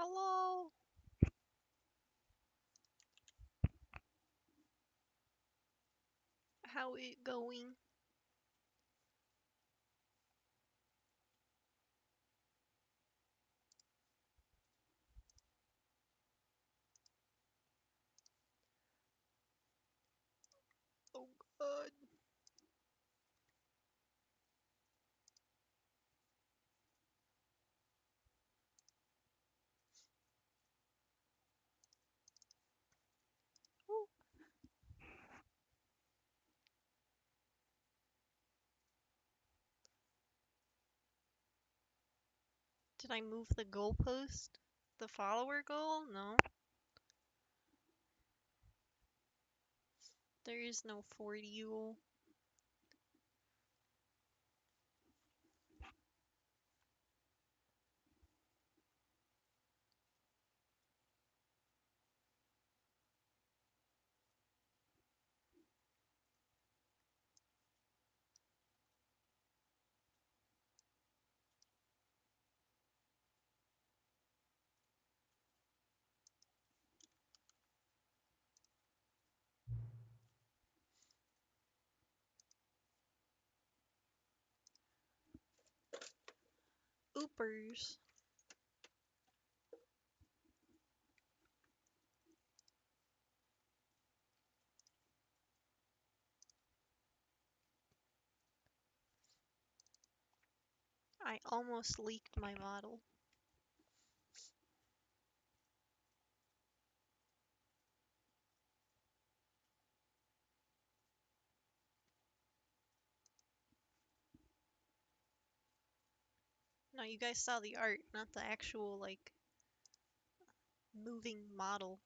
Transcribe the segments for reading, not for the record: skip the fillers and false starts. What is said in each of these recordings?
Hello? How it going? Oh god. Ooh. Did I move the goalpost? The follower goal? No. There is no 40 goal. Oopers. I almost leaked my model. No, you guys saw the art, not the actual, like, moving model.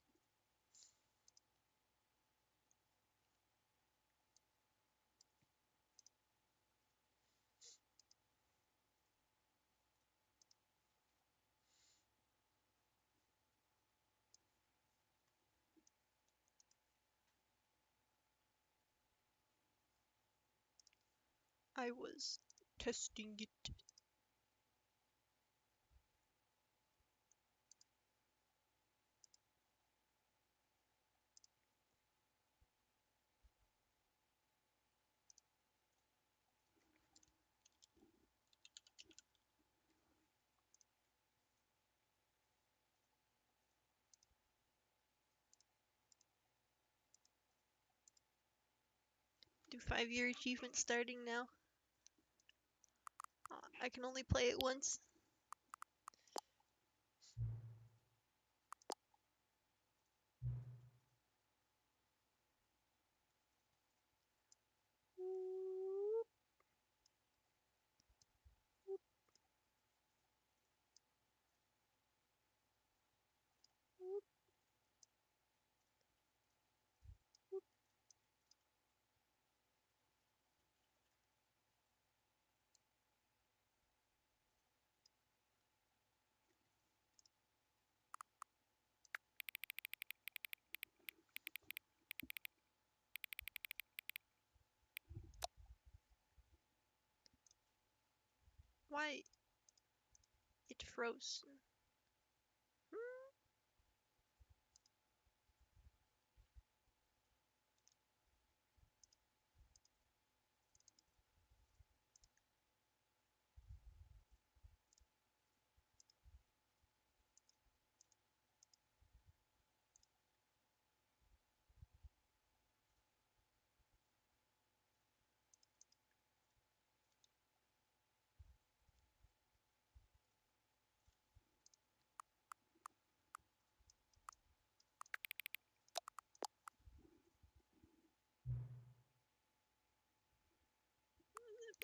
I was testing it. Do 5-year achievement starting now? I can only play it once. Why? It froze.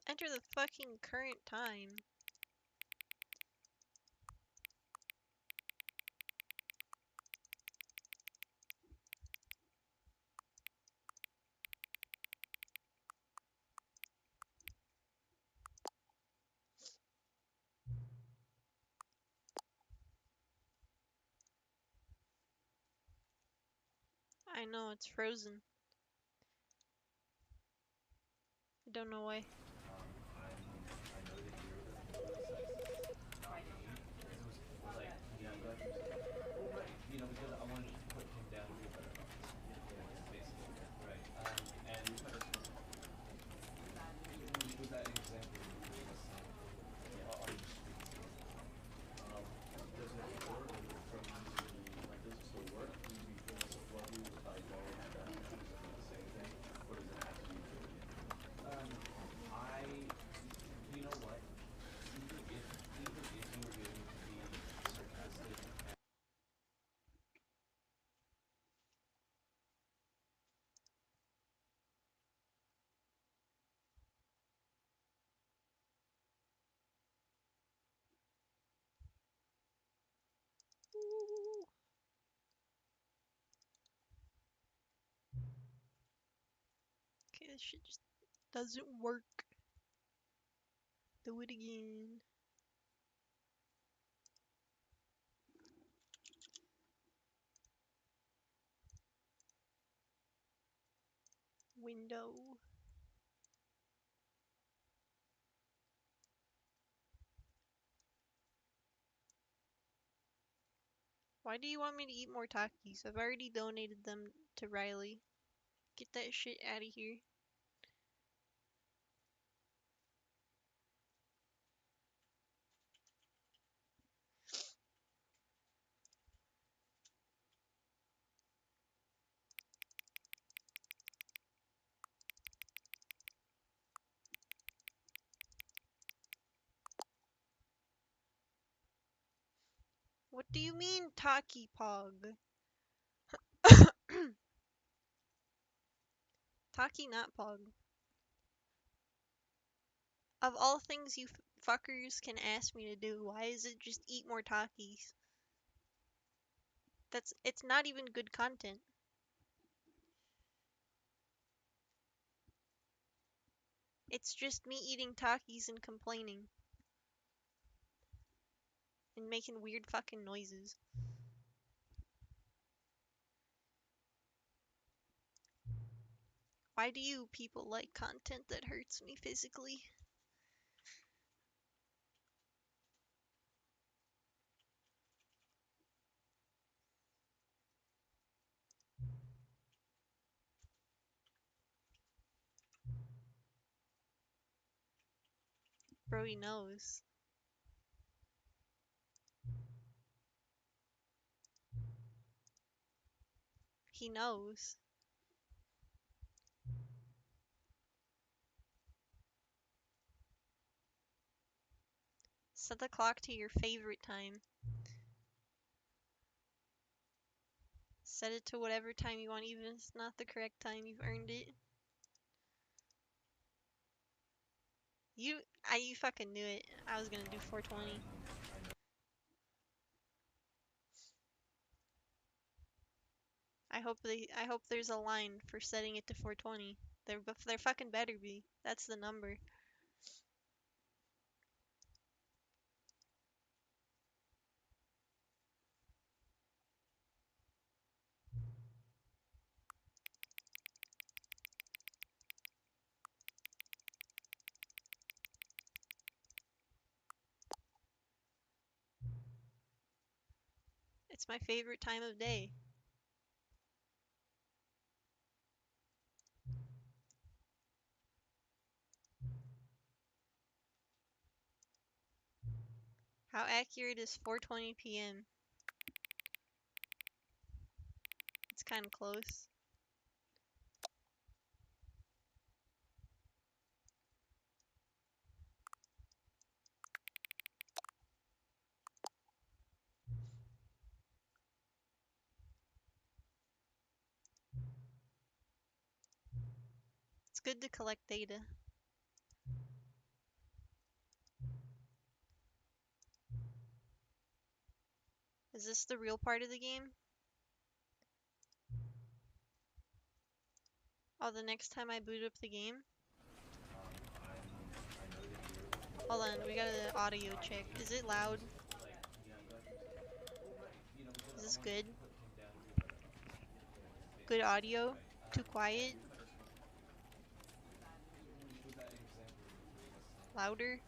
Enter the fucking current time. I know, it's frozen. I don't know why. Ooh. Okay, this shit just doesn't work. Do it again. Window. Why do you want me to eat more Takis? I've already donated them to Riley. Get that shit out of here. What do you mean, Taki Pog? Taki, not Pog. Of all things you fuckers can ask me to do, why is it just eat more Takis? It's not even good content. It's just me eating Takis and complaining. And making weird fucking noises. Why do you people like content that hurts me physically? Bro, he knows. He knows. Set the clock to your favorite time. Set it to whatever time you want, even if it's not the correct time, you've earned it. You fucking knew it. I was gonna do 420. I hope there's a line for setting it to 420. There fucking better be. That's the number. It's my favorite time of day. How accurate is 4:20 p.m.? It's kind of close. It's good to collect data. Is this the real part of the game? Oh, the next time I boot up the game? Hold on, we got an audio check. Is it loud? Is this good? Good audio? Too quiet? Louder?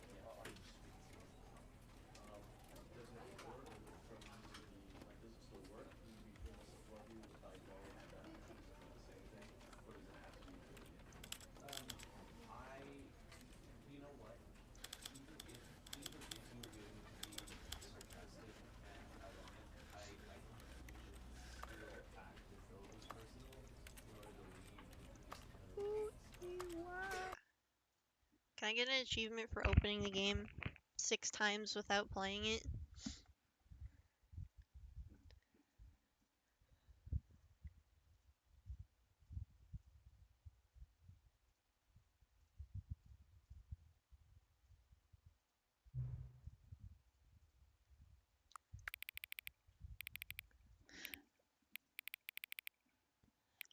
Can I get an achievement for opening the game 6 times without playing it?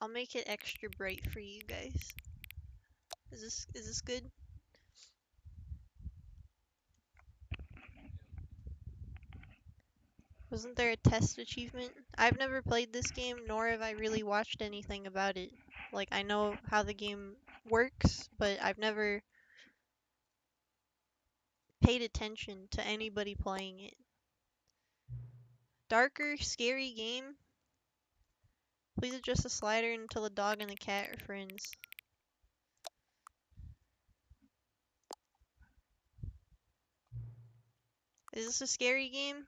I'll make it extra bright for you guys. Is this good? Wasn't there a test achievement? I've never played this game, nor have I really watched anything about it. Like, I know how the game works, but I've never paid attention to anybody playing it. Darker, scary game? Please adjust the slider until the dog and the cat are friends. Is this a scary game?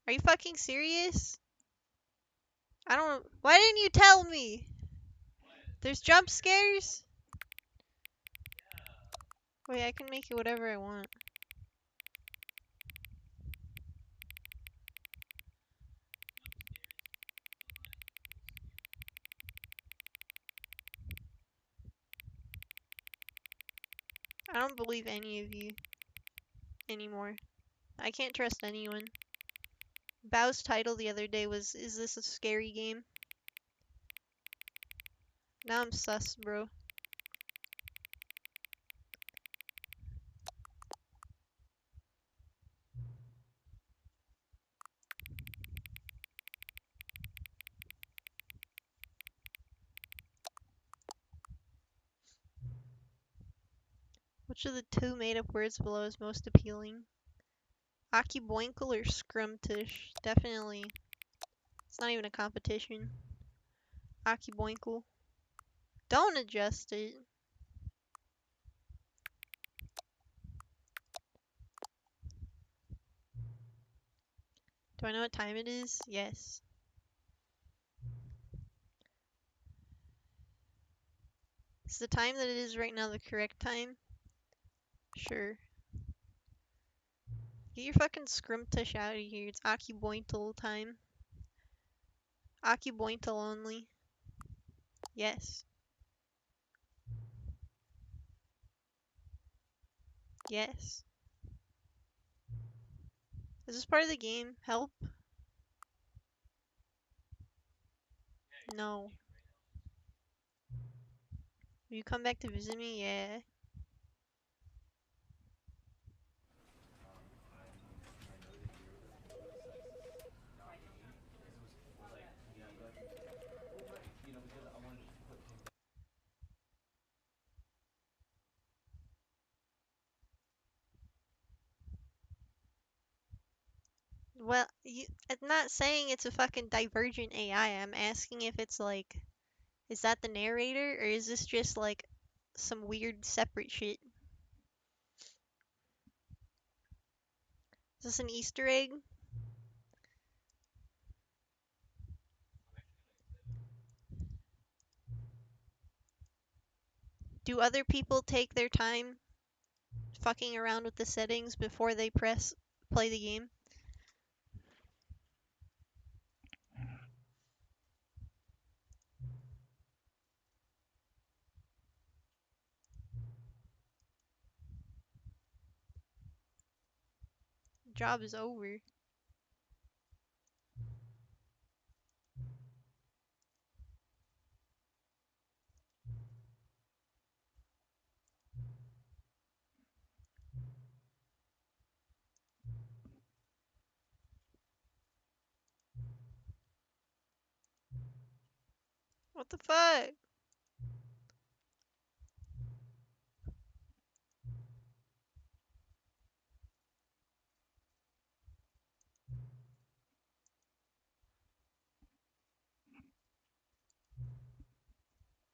Are you fucking serious? I don't. Why didn't you tell me? There's jump scares? Wait, I can make it whatever I want. I don't believe any of you anymore. I can't trust anyone. Bao's title the other day was, "Is this a scary game?" Now I'm sus, bro. Which of the two made-up words below is most appealing? Akiboinkle or scrumtish? Definitely. It's not even a competition. Akiboinkle. Don't adjust it. Do I know what time it is? Yes. Is the time that it is right now the correct time? Sure. Get your fucking scrumtish out of here. It's Akibointle time. Akibointle only. Yes. Yes. Is this part of the game? Help? No. Will you come back to visit me? Yeah. Well, I'm not saying it's a fucking divergent AI. I'm asking if it's like, is that the narrator or is this just like some weird separate shit? Is this an Easter egg? Do other people take their time fucking around with the settings before they press play the game? Job is over. What the fuck?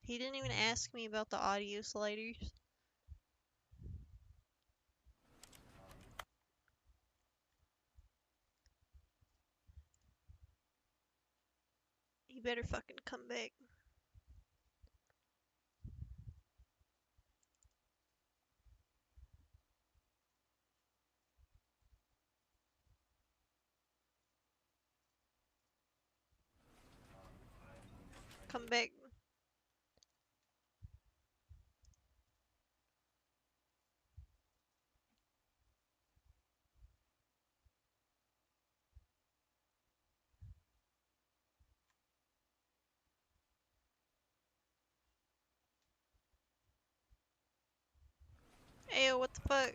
He didn't even ask me about the audio sliders. He better fucking come back. come back. Ayo, what the fuck?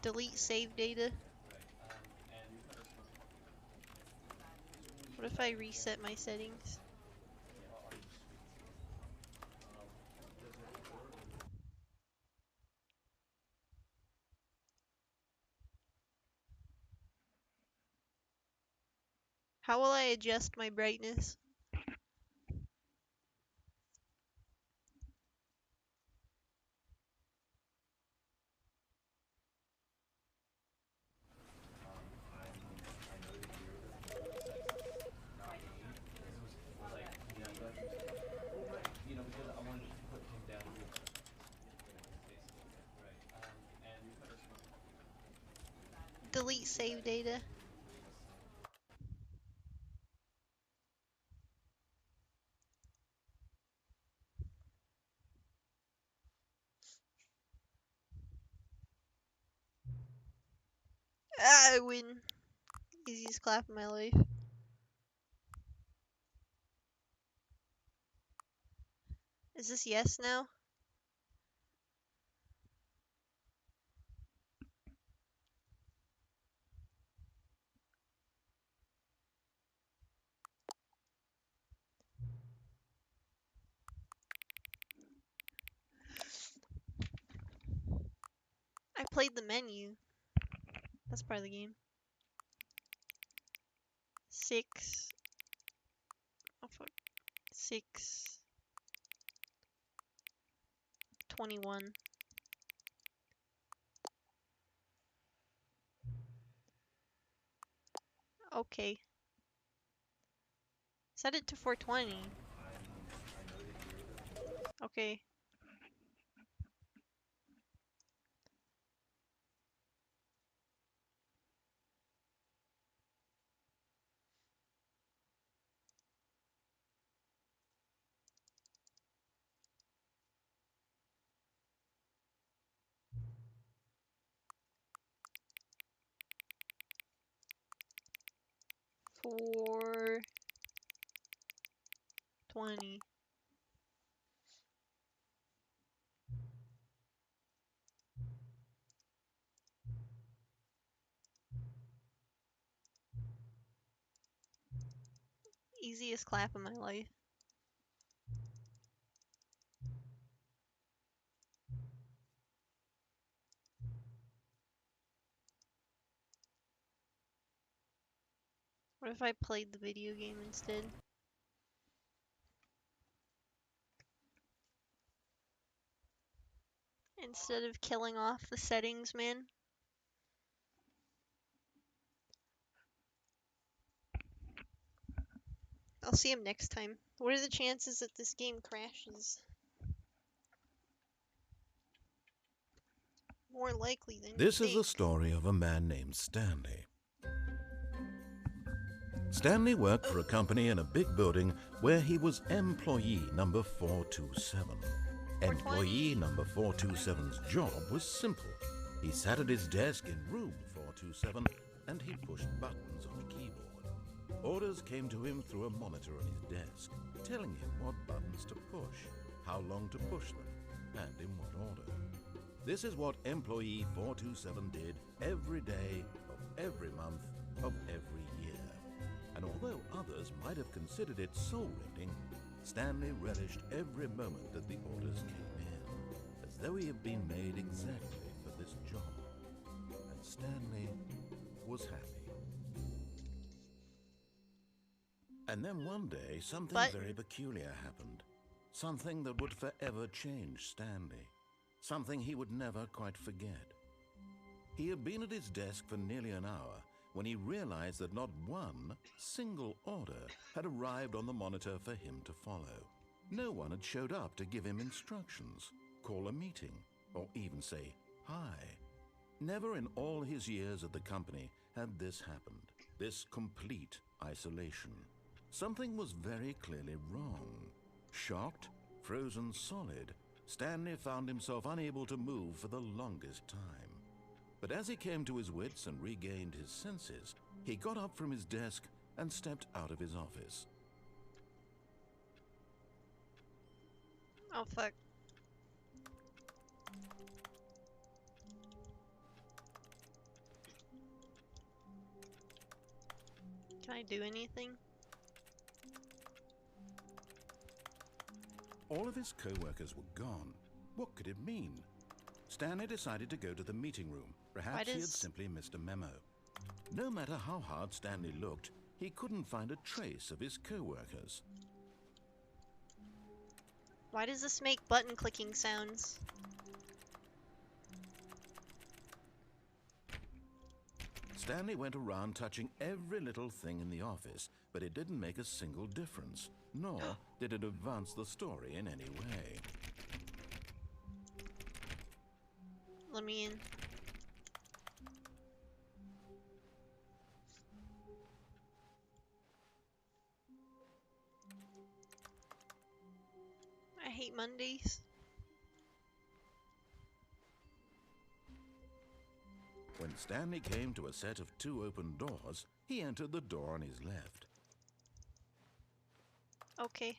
Delete save data. What if I reset my settings? How will I adjust my brightness? Delete save data. Ah, I win. Easiest clap of my life. Is this yes now? I played the menu. That's part of the game. 6. Oh fuck. 6. 21. Okay. Set it to 420. Okay. Four 20. Easiest clap of my life. What if I played the video game instead? Instead of killing off the settings, man. I'll see him next time. What are the chances that this game crashes? More likely than This you is think. the story of a man named Stanley. Stanley worked for a company in a big building where he was employee number 427. Employee number 427's job was simple. He sat at his desk in room 427 and he pushed buttons on a keyboard. Orders came to him through a monitor on his desk, telling him what buttons to push, how long to push them, and in what order. This is what employee 427 did every day of every month of every year. And although others might have considered it soul-rending, Stanley relished every moment that the orders came in, as though he had been made exactly for this job. And Stanley was happy. And then one day, something very peculiar happened. Something that would forever change Stanley. Something he would never quite forget. He had been at his desk for nearly an hour when he realized that not one single order had arrived on the monitor for him to follow. No one had showed up to give him instructions, call a meeting, or even say hi. Never in all his years at the company had this happened, this complete isolation. Something was very clearly wrong. Shocked, frozen solid, Stanley found himself unable to move for the longest time. But as he came to his wits and regained his senses, he got up from his desk and stepped out of his office. Oh, fuck. Can I do anything? All of his co-workers were gone. What could it mean? Stanley decided to go to the meeting room. Perhaps he had simply missed a memo. No matter how hard Stanley looked, he couldn't find a trace of his co-workers. Why does this make button clicking sounds? Stanley went around touching every little thing in the office, but it didn't make a single difference, nor did it advance the story in any way. Let me in. I hate Mondays. When Stanley came to a set of 2 open doors, he entered the door on his left. Okay.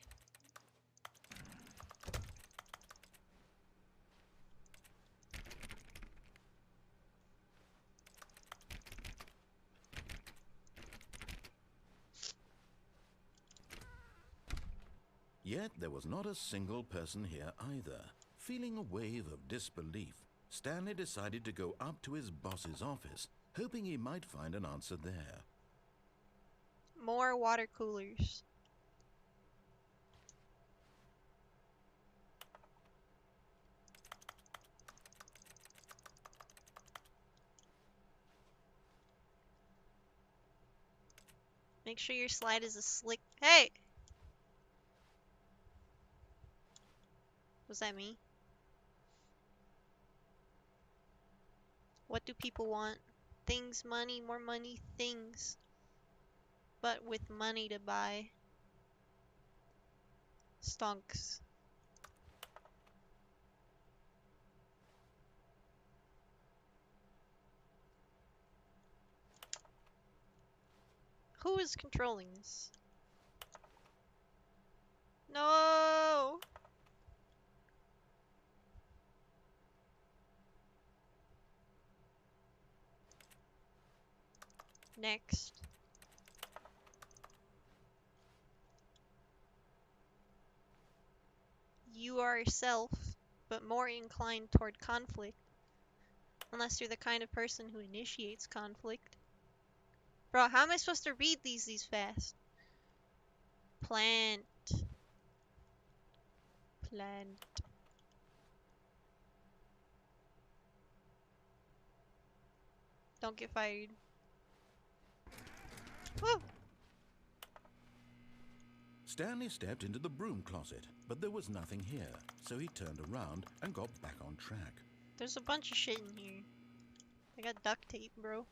Yet there was not a single person here either. Feeling a wave of disbelief, Stanley decided to go up to his boss's office, hoping he might find an answer there. More water coolers. Make sure your slide is a slick. Hey! Was that me? What do people want? Things, money, more money, things. But with money to buy. Stonks. Who is controlling this? No! Next. You are self, but more inclined toward conflict. Unless you're the kind of person who initiates conflict. Bro, how am I supposed to read these fast? Plant. Plant. Don't get fired. Woo! Stanley stepped into the broom closet, but there was nothing here, so he turned around and got back on track. There's a bunch of shit in here. I got duct tape, bro.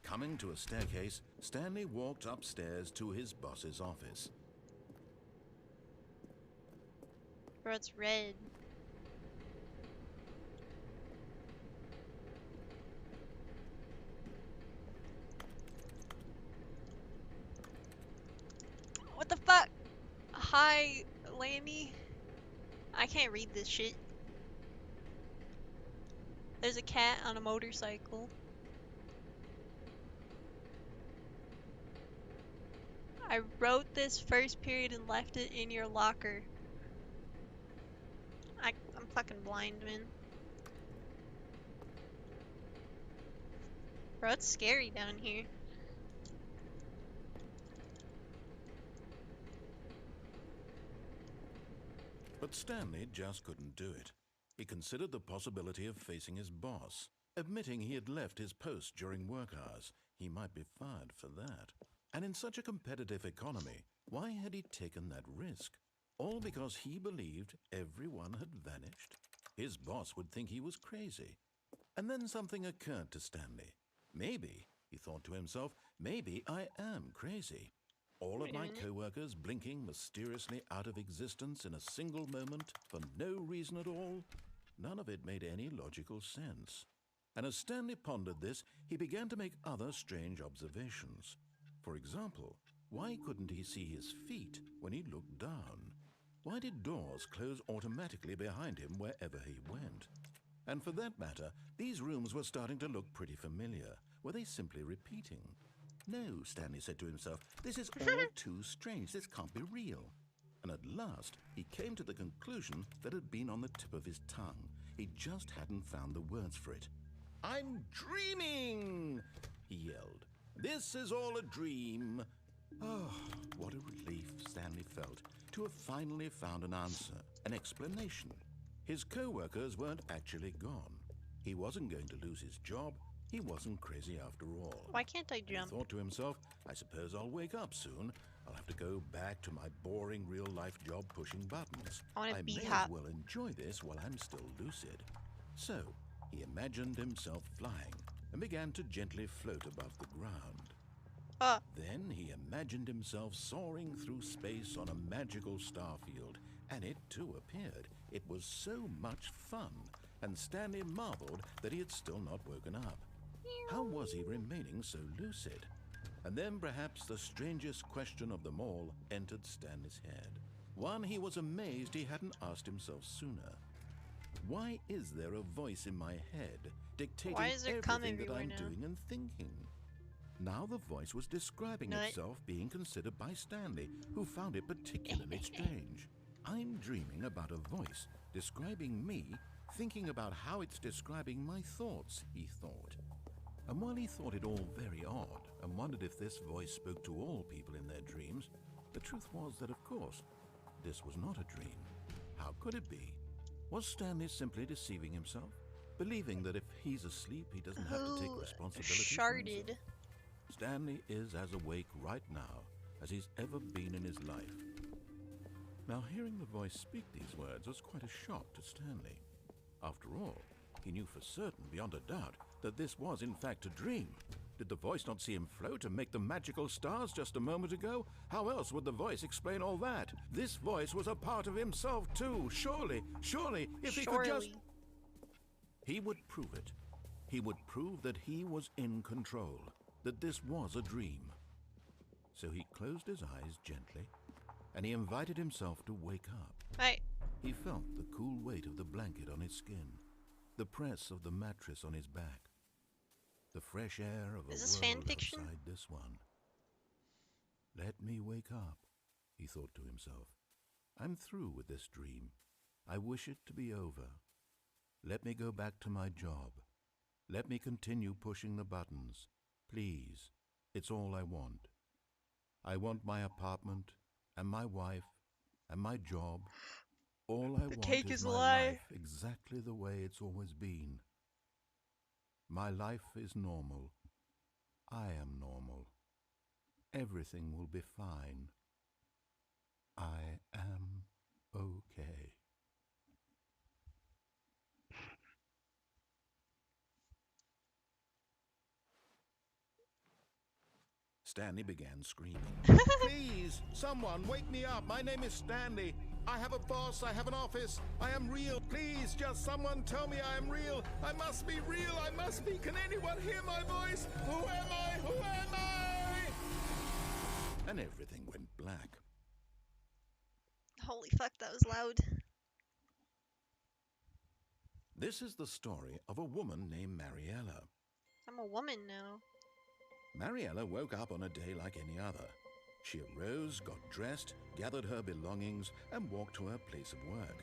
Coming to a staircase, Stanley walked upstairs to his boss's office. Bro, it's red. What the fuck? Hi, Lanny. I can't read this shit. There's a cat on a motorcycle. I wrote this first period and left it in your locker. I'm fucking blind, man. Bro, it's scary down here. But Stanley just couldn't do it. He considered the possibility of facing his boss. Admitting he had left his post during work hours, he might be fired for that. And in such a competitive economy, why had he taken that risk? All because he believed everyone had vanished? His boss would think he was crazy. And then something occurred to Stanley. Maybe, he thought to himself, maybe I am crazy. All of Wait a my minute. co-workers blinking mysteriously out of existence in a single moment for no reason at all. None of it made any logical sense. And as Stanley pondered this, he began to make other strange observations. For example, why couldn't he see his feet when he looked down? Why did doors close automatically behind him wherever he went? And for that matter, these rooms were starting to look pretty familiar. Were they simply repeating? No, Stanley said to himself, this is all too strange. This can't be real. And at last, he came to the conclusion that had been on the tip of his tongue. He just hadn't found the words for it. I'm dreaming, he yelled. This is all a dream. Oh, what a relief Stanley felt to have finally found an answer, an explanation. His co-workers weren't actually gone. He wasn't going to lose his job. He wasn't crazy after all. Why can't I And he jump? thought to himself, I suppose I'll wake up soon. I'll have to go back to my boring real-life job pushing buttons. I want to be may hot. as well enjoy this while I'm still lucid. So, he imagined himself flying and began to gently float above the ground. Then he imagined himself soaring through space on a magical starfield, and it too appeared. It was so much fun, and Stanley marveled that he had still not woken up. How was he remaining so lucid? And then perhaps the strangest question of them all entered Stanley's head. One he was amazed he hadn't asked himself sooner. Why is there a voice in my head dictating Why is there cum everything that everywhere I'm now? doing and thinking? Now the voice was describing Nut. itself being considered by Stanley, who found it particularly strange. I'm dreaming about a voice describing me, thinking about how it's describing my thoughts, he thought. And while he thought it all very odd and wondered if this voice spoke to all people in their dreams, the truth was that, of course, this was not a dream. How could it be? Was Stanley simply deceiving himself, believing that if he's asleep, he doesn't have to take Who responsibility for himself? sharded? Stanley is as awake right now as he's ever been in his life. Now, hearing the voice speak these words was quite a shock to Stanley. After all, he knew for certain, beyond a doubt, that this was in fact a dream. Did the voice not see him float and make the magical stars just a moment ago? How else would the voice explain all that? This voice was a part of himself too. Surely, if he could just... He would prove it. He would prove that he was in control, that this was a dream. So he closed his eyes gently, and he invited himself to wake up. Right. He felt the cool weight of the blanket on his skin, the press of the mattress on his back, the fresh air of a Is this world fan fiction? outside this one. Let me wake up, he thought to himself. I'm through with this dream. I wish it to be over. Let me go back to my job. Let me continue pushing the buttons. Please, it's all I want. I want my apartment and my wife and my job. All I want cake is is my a lie. life exactly the way it's always been. My life is normal. I am normal. Everything will be fine. I am okay. Stanley began screaming. Please, someone, wake me up. My name is Stanley. I have a boss. I have an office. I am real. Please, just someone tell me I am real. I must be real. I must be. Can anyone hear my voice? Who am I? Who am I? And everything went black. Holy fuck, that was loud. This is the story of a woman named Mariella. I'm a woman now. Mariella woke up on a day like any other. She arose, got dressed, gathered her belongings, and walked to her place of work.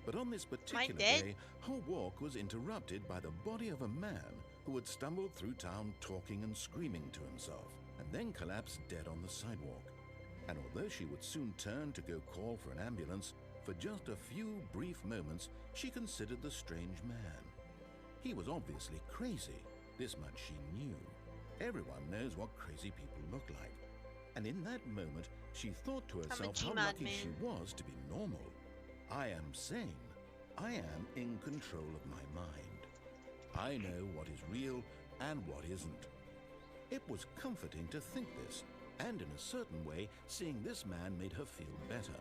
But on this particular dead? day, her walk was interrupted by the body of a man who had stumbled through town talking and screaming to himself, and then collapsed dead on the sidewalk. And although she would soon turn to go call for an ambulance, for just a few brief moments she considered the strange man. He was obviously crazy, this much she knew. Everyone knows what crazy people look like. And in that moment, she thought to herself how Gmod lucky man. she was to be normal. I am sane. I am in control of my mind. I know what is real and what isn't. It was comforting to think this, and in a certain way, seeing this man made her feel better.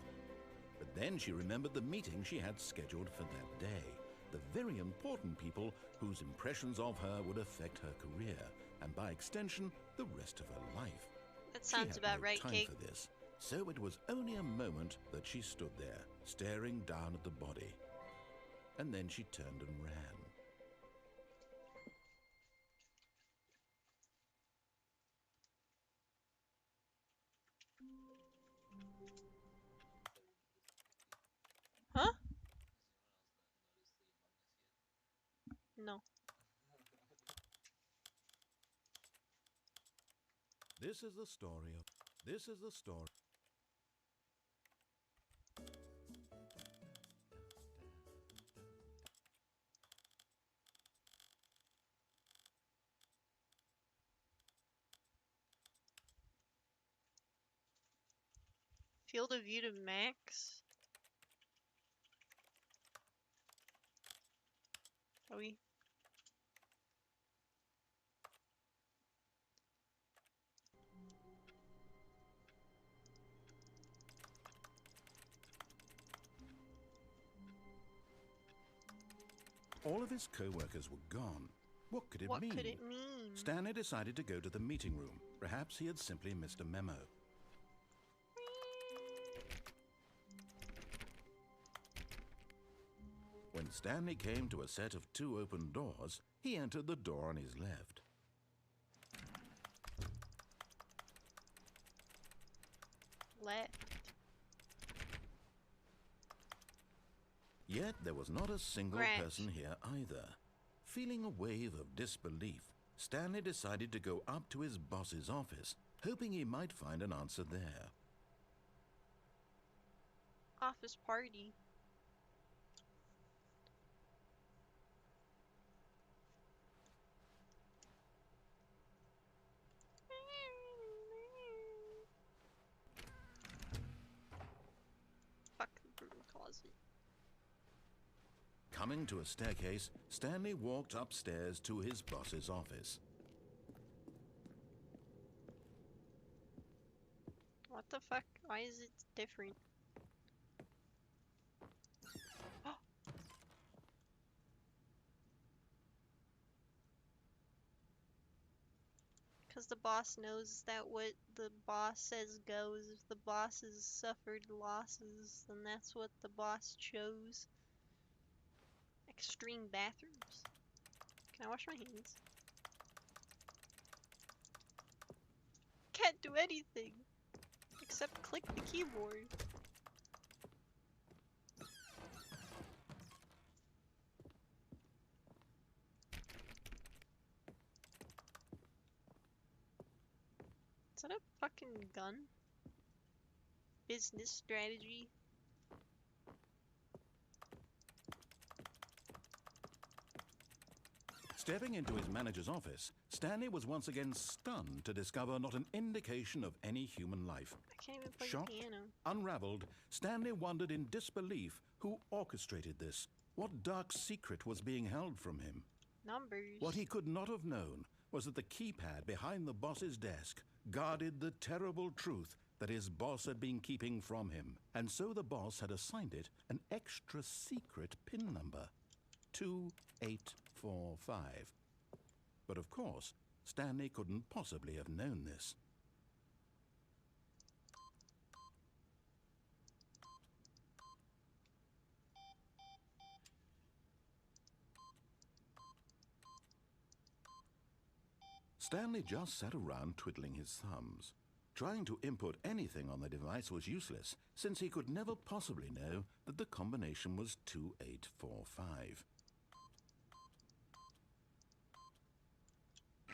But then she remembered the meeting she had scheduled for that day, the very important people whose impressions of her would affect her career, and by extension, the rest of her life. That sounds she about had no right, time Kate. for this, so it was only a moment that she stood there, staring down at the body. And then she turned and ran. Huh? No. This is the story. Field of view to max. Are we? All of his co-workers were gone. What could it What mean? could it mean? Stanley decided to go to the meeting room. Perhaps he had simply missed a memo. When Stanley came to a set of 2 open doors, he entered the door on his left. Left. Yet there was not a single Grant. person here either. Feeling a wave of disbelief, Stanley decided to go up to his boss's office, hoping he might find an answer there. Office party. Fuck the broom closet. Coming to a staircase, Stanley walked upstairs to his boss's office. What the fuck? Why is it different? Because the boss knows that what the boss says goes. If the boss has suffered losses, then that's what the boss chose. Extreme bathrooms. Can I wash my hands? Can't do anything except click the keyboard. Is that a fucking gun? Business strategy? Stepping into his manager's office, Stanley was once again stunned to discover not an indication of any human life. I can't even play Shocked, the piano. unraveled, Stanley wondered in disbelief who orchestrated this. What dark secret was being held from him? Numbers. What he could not have known was that the keypad behind the boss's desk guarded the terrible truth that his boss had been keeping from him. And so the boss had assigned it an extra secret PIN number, 2845. But of course, Stanley couldn't possibly have known this. Stanley just sat around twiddling his thumbs. Trying to input anything on the device was useless, since he could never possibly know that the combination was 2845.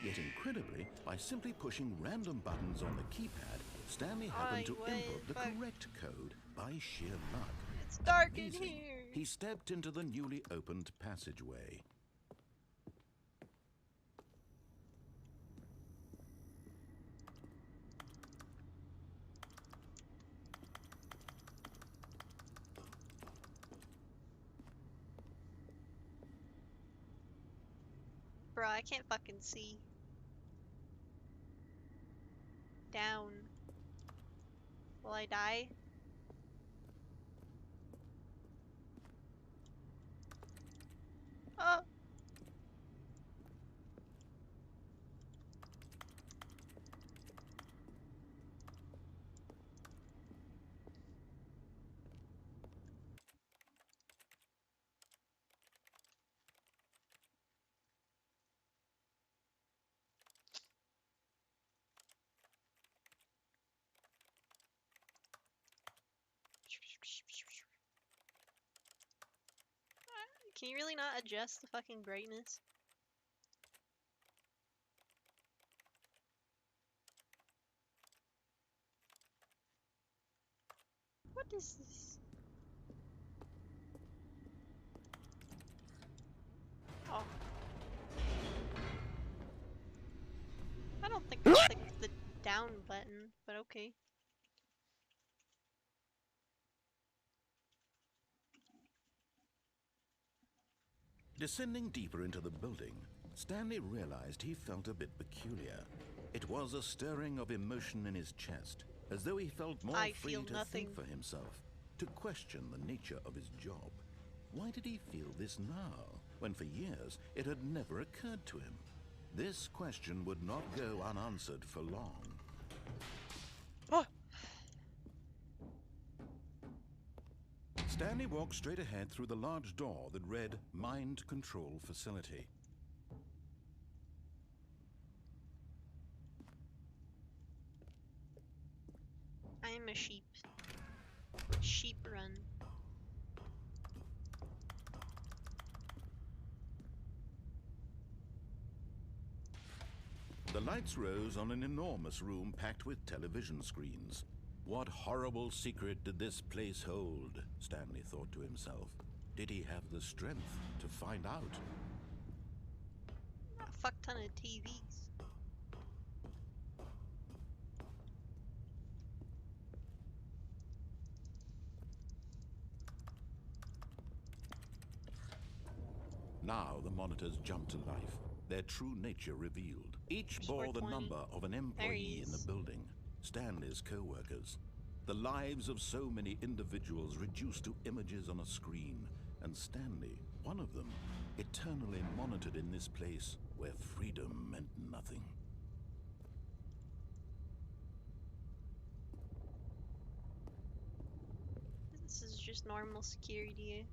Yet incredibly, by simply pushing random buttons on the keypad, Stanley happened to input the correct code by sheer luck. It's dark in Easy. here. He stepped into the newly opened passageway. Bruh, I can't fucking see. Down. Will I die? Oh! Can you really not adjust the fucking brightness? What is this? Oh. I don't think that's the down button, but okay. Descending deeper into the building, Stanley realized he felt a bit peculiar. It was a stirring of emotion in his chest, as though he felt more I free feel to nothing. think for himself, to question the nature of his job. Why did he feel this now, when for years it had never occurred to him? This question would not go unanswered for long. Oh. Stanley walked straight ahead through the large door that read Mind Control Facility. I am a sheep. Sheep run. The lights rose on an enormous room packed with television screens. What horrible secret did this place hold? Stanley thought to himself. Did he have the strength to find out? A fuck ton of TVs. Now the monitors jumped to life, their true nature revealed. Each bore the 420. number of an employee in the building, Stanley's co-workers. The lives of so many individuals reduced to images on a screen, and Stanley, one of them, eternally monitored in this place where freedom meant nothing. This is just normal security.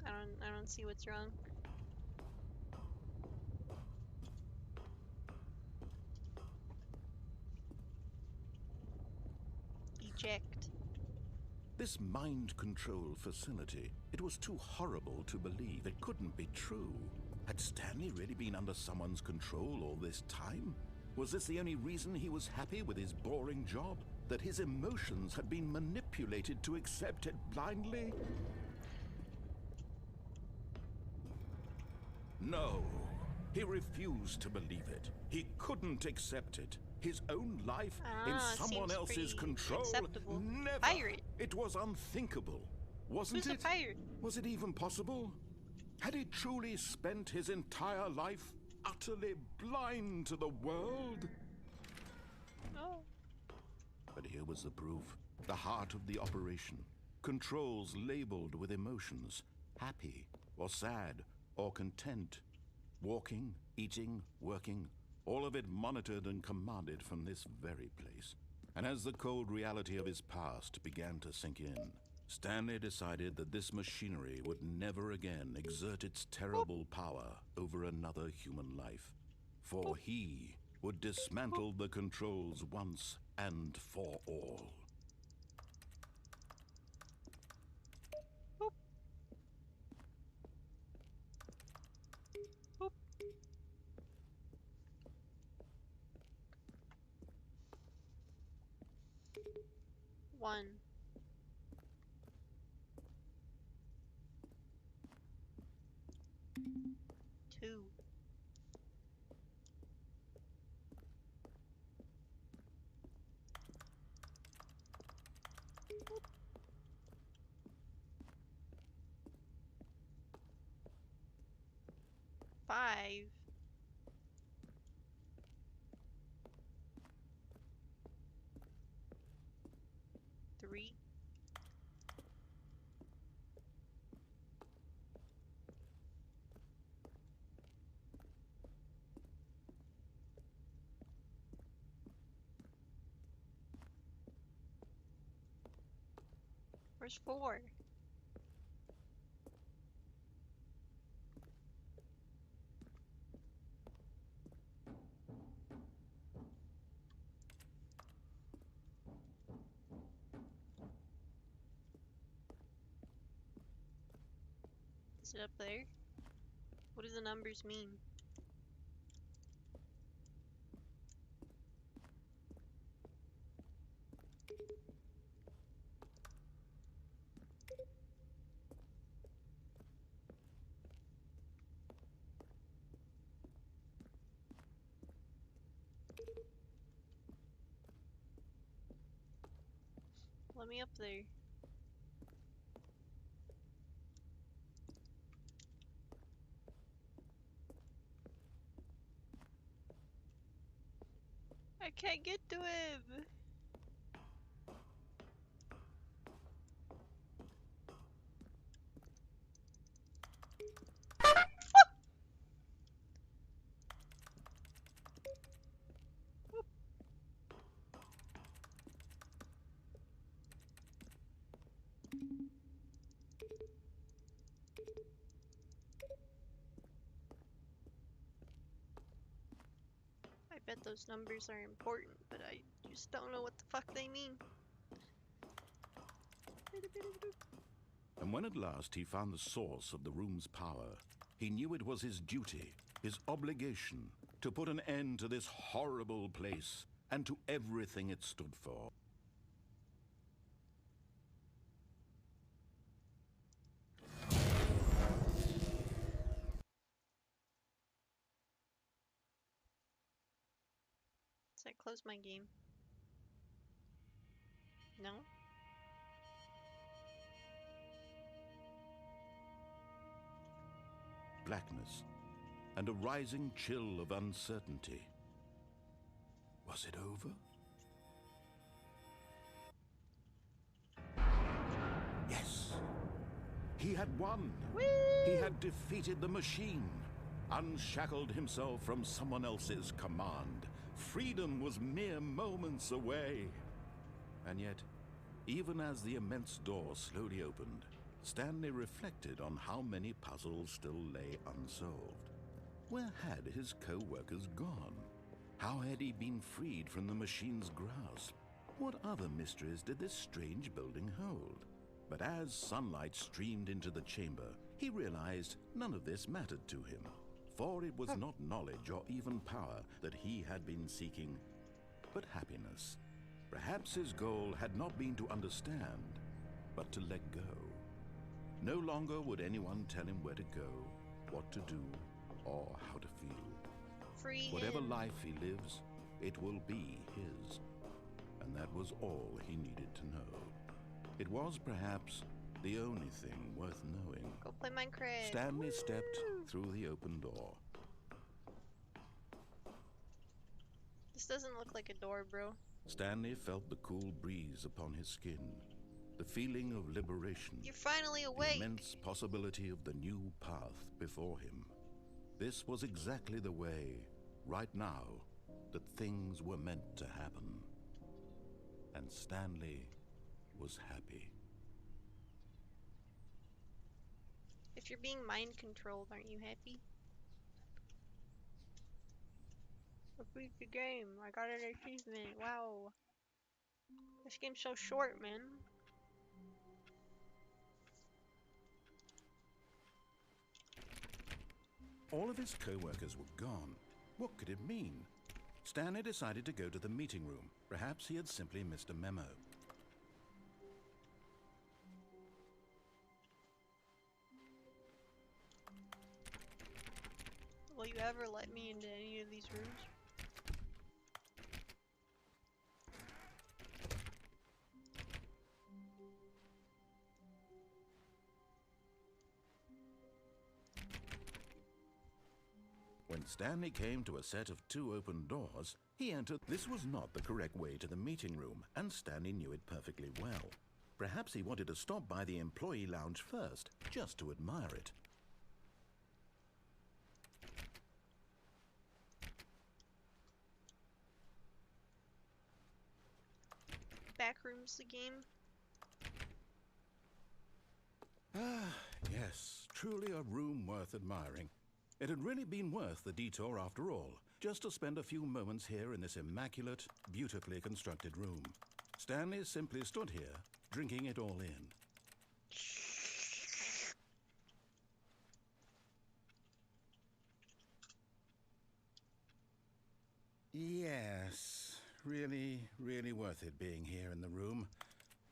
I don't see what's wrong. Eject. This mind control facility, it was too horrible to believe. It couldn't be true. Had Stanley really been under someone's control all this time? Was this the only reason he was happy with his boring job? That his emotions had been manipulated to accept it blindly? No, he refused to believe it. He couldn't accept it. His own life in someone seems else's pretty control? acceptable. Never. Pirate. It was unthinkable, wasn't Who's it? a pirate? Was it even possible? Had he truly spent his entire life utterly blind to the world? Oh. But here was the proof. The heart of the operation. Controls labeled with emotions. Happy, or sad, or content. Walking, eating, working. All of it monitored and commanded from this very place. And as the cold reality of his past began to sink in, Stanley decided that this machinery would never again exert its terrible power over another human life. For he would dismantle the controls once and for all. Boop. Boop. One. Two. Five. Where's 4? Is it up there? What do the numbers mean? Let me up there. I can't get to him! I bet those numbers are important, but I just don't know what the fuck they mean. And when at last he found the source of the room's power, he knew it was his duty, his obligation, to put an end to this horrible place and to everything it stood for. Did I close my game? No? Blackness and a rising chill of uncertainty. Was it over? Yes. He had won. Whee! He had defeated the machine, unshackled himself from someone else's command. Freedom was mere moments away. And yet, even as the immense door slowly opened, Stanley reflected on how many puzzles still lay unsolved. Where had his co-workers gone? How had he been freed from the machine's grasp? What other mysteries did this strange building hold? But as sunlight streamed into the chamber, he realized none of this mattered to him, for it was not knowledge or even power that he had been seeking, but happiness. Perhaps his goal had not been to understand, but to let go. No longer would anyone tell him where to go, what to do, or how to feel. Free Whatever him. life he lives, it will be his. And that was all he needed to know. It was perhaps the only thing worth knowing. Go play Minecraft. Stanley stepped Woo! through the open door. This doesn't look like a door, bro. Stanley felt the cool breeze upon his skin, the feeling of liberation, You're finally the awake. immense possibility of the new path before him. This was exactly the way, right now, that things were meant to happen. And Stanley was happy. If you're being mind controlled, aren't you happy? I beat the game. I got an achievement. Wow. This game's so short, man. All of his co-workers were gone. What could it mean? Stanley decided to go to the meeting room. Perhaps he had simply missed a memo. Will you ever let me into any of these rooms? When Stanley came to a set of 2 open doors, he entered. This was not the correct way to the meeting room, and Stanley knew it perfectly well. Perhaps he wanted to stop by the employee lounge first, just to admire it. Backroom's the game. Ah, yes, truly a room worth admiring. It had really been worth the detour after all, just to spend a few moments here in this immaculate, beautifully constructed room. Stanley simply stood here, drinking it all in. Yes, really, really worth it being here in the room.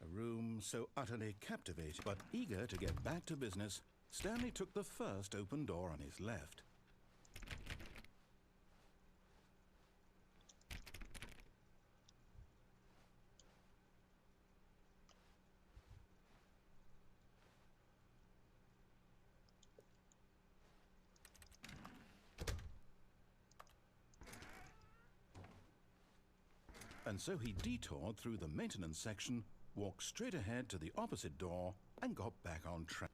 A room so utterly captivating. But eager to get back to business, Stanley took the first open door on his left. And so he detoured through the maintenance section, walked straight ahead to the opposite door, and got back on track.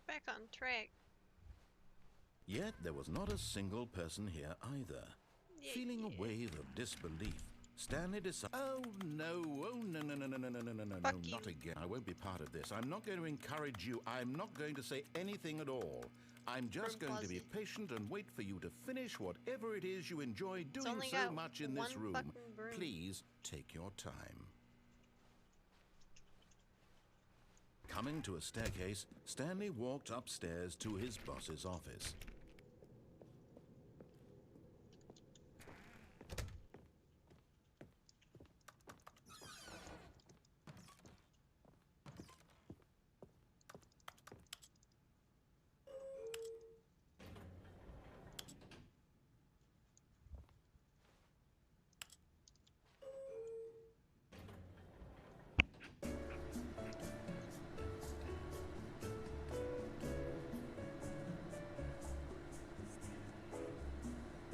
Back on track. Yet there was not a single person here either. Feeling a wave of disbelief, Stanley decided, oh no, Fuck not you. again. I won't be part of this. I'm not going to encourage you. I'm not going to say anything at all. I'm just going to be patient and wait for you to finish whatever it is you enjoy doing so much in this room. Please take your time. Coming to a staircase, Stanley walked upstairs to his boss's office.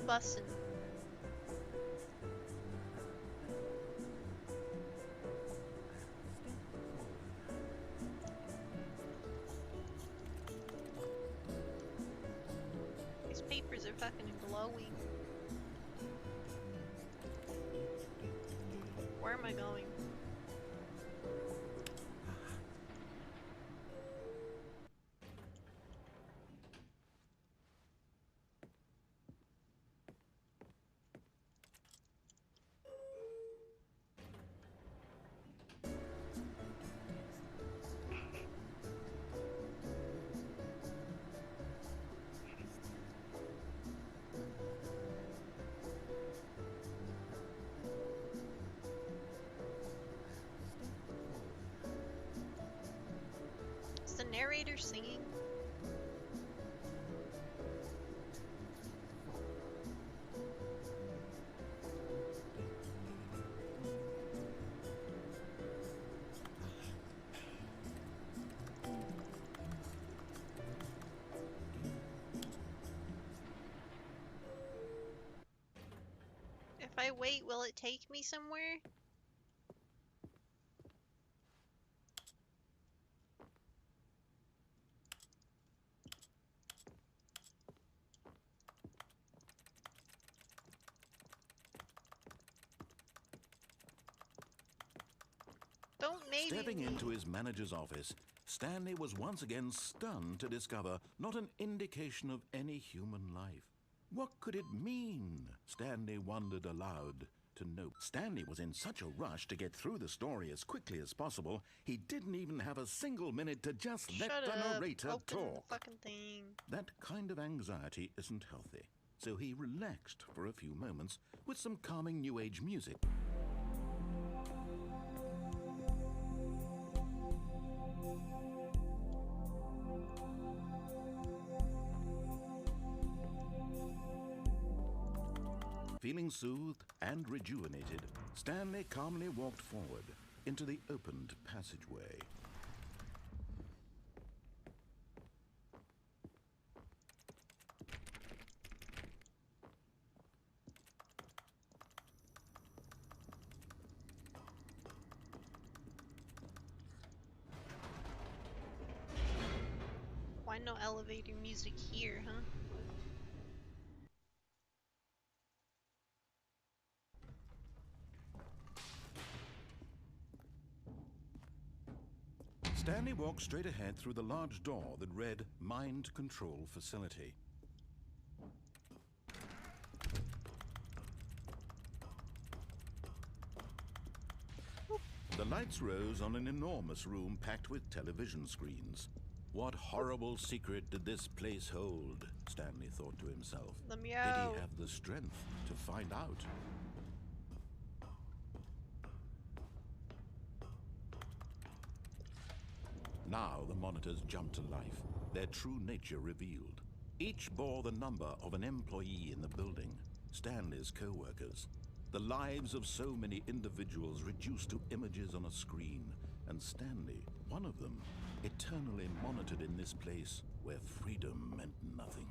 Bussin'. These papers are fucking glowing. Where am I going? Is the narrator singing? If I wait, will it take me somewhere? Don't maybe Stepping me. into his manager's office, Stanley was once again stunned to discover not an indication of any human life. What could it mean? Stanley wondered aloud to know. Stanley was in such a rush to get through the story as quickly as possible, he didn't even have a single minute to just let the narrator Open talk. the fucking thing. That kind of anxiety isn't healthy, so he relaxed for a few moments with some calming New Age music. Feeling soothed and rejuvenated, Stanley calmly walked forward into the opened passageway. Why no elevator music here, huh? Stanley walked straight ahead through the large door that read Mind Control Facility. The lights rose on an enormous room packed with television screens. What horrible secret did this place hold? Stanley thought to himself. Let me Did out. he have the strength to find out? Now the monitors jumped to life, their true nature revealed. Each bore the number of an employee in the building, Stanley's co-workers. The lives of so many individuals reduced to images on a screen, and Stanley, one of them, eternally monitored in this place where freedom meant nothing.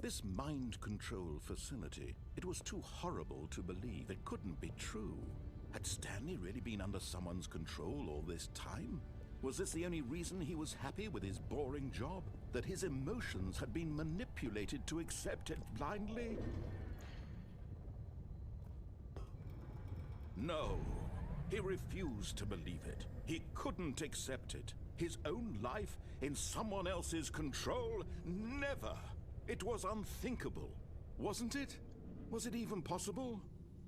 This mind control facility, it was too horrible to believe. It couldn't be true. Had Stanley really been under someone's control all this time? Was this the only reason he was happy with his boring job? That his emotions had been manipulated to accept it blindly? No, he refused to believe it. He couldn't accept it. His own life in someone else's control? Never! It was unthinkable, wasn't it? Was it even possible?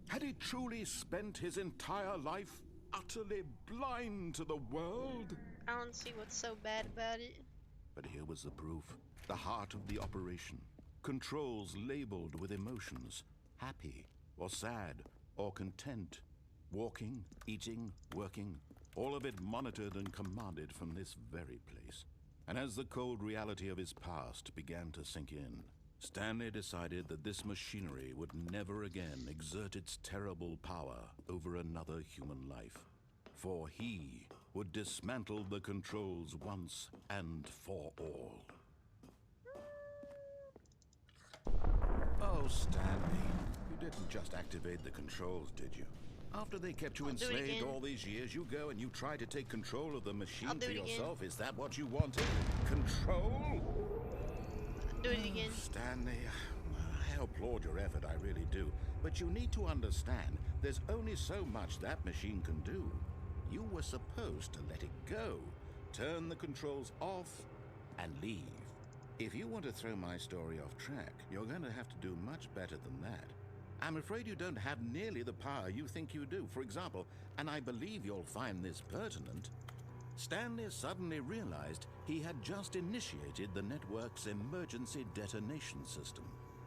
Had he truly spent his entire life utterly blind to the world? I don't see what's so bad about it. But here was the proof. The heart of the operation. Controls labeled with emotions. Happy, or sad, or content. Walking, eating, working. All of it monitored and commanded from this very place. And as the cold reality of his past began to sink in, Stanley decided that this machinery would never again exert its terrible power over another human life. For he would dismantle the controls once and for all. Oh, Stanley, you didn't just activate the controls, did you? After they kept you enslaved all these years, you go and you try to take control of the machine for yourself. Is that what you wanted? Control? Do it again. Stanley, I applaud your effort, I really do. But you need to understand, there's only so much that machine can do. You were supposed to let it go, turn the controls off, and leave. If you want to throw my story off track, you're going to have to do much better than that. I'm afraid you don't have nearly the power you think you do. For example, and I believe you'll find this pertinent, Stanley suddenly realized he had just initiated the network's emergency detonation system.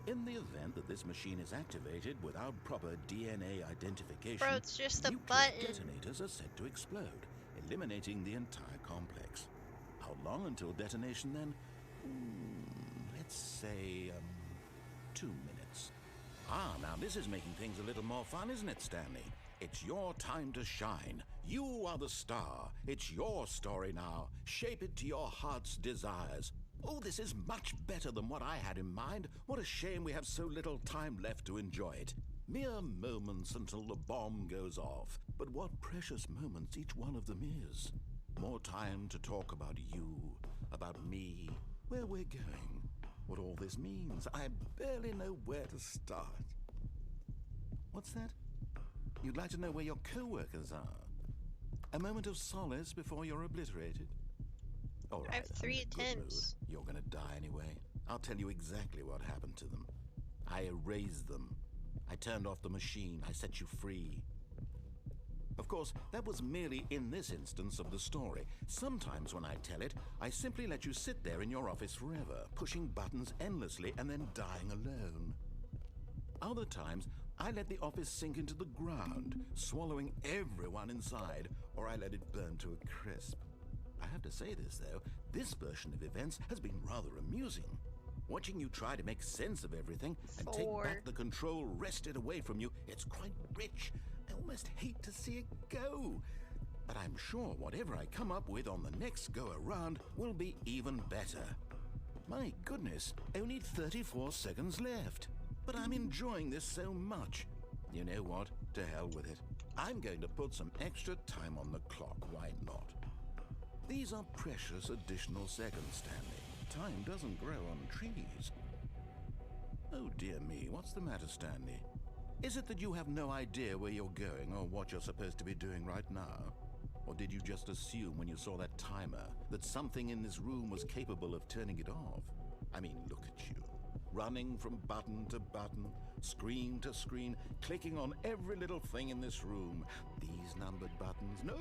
In the event that this machine is activated without proper DNA identification, Bro, it's just a nuclear button. detonators are set to explode, eliminating the entire complex. How long until detonation then? Let's say, 2 minutes. Ah, now this is making things a little more fun, isn't it, Stanley? It's your time to shine. You are the star. It's your story now. Shape it to your heart's desires. Oh, this is much better than what I had in mind. What a shame we have so little time left to enjoy it. Mere moments until the bomb goes off. But what precious moments each one of them is. More time to talk about you, about me, where we're going, what all this means. I barely know where to start. What's that? You'd like to know where your co-workers are? A moment of solace before you're obliterated? All right, I have 3 I'm in a good attempts. mood. You're gonna die anyway. I'll tell you exactly what happened to them. I erased them. I turned off the machine. I set you free. Of course, that was merely in this instance of the story. Sometimes when I tell it, I simply let you sit there in your office forever, pushing buttons endlessly and then dying alone. Other times, I let the office sink into the ground, swallowing everyone inside, or I let it burn to a crisp. I have to say this, though, this version of events has been rather amusing. Watching you try to make sense of everything and take back the control wrested away from you, it's quite rich. I almost hate to see it go. But I'm sure whatever I come up with on the next go-around will be even better. My goodness, only 34 seconds left. But I'm enjoying this so much. You know what? To hell with it. I'm going to put some extra time on the clock, why not? These are precious additional seconds, Stanley. Time doesn't grow on trees. Oh dear me, what's the matter, Stanley? Is it that you have no idea where you're going or what you're supposed to be doing right now? Or did you just assume when you saw that timer that something in this room was capable of turning it off? I mean, look at you. Running from button to button, screen to screen, clicking on every little thing in this room. These numbered buttons, no,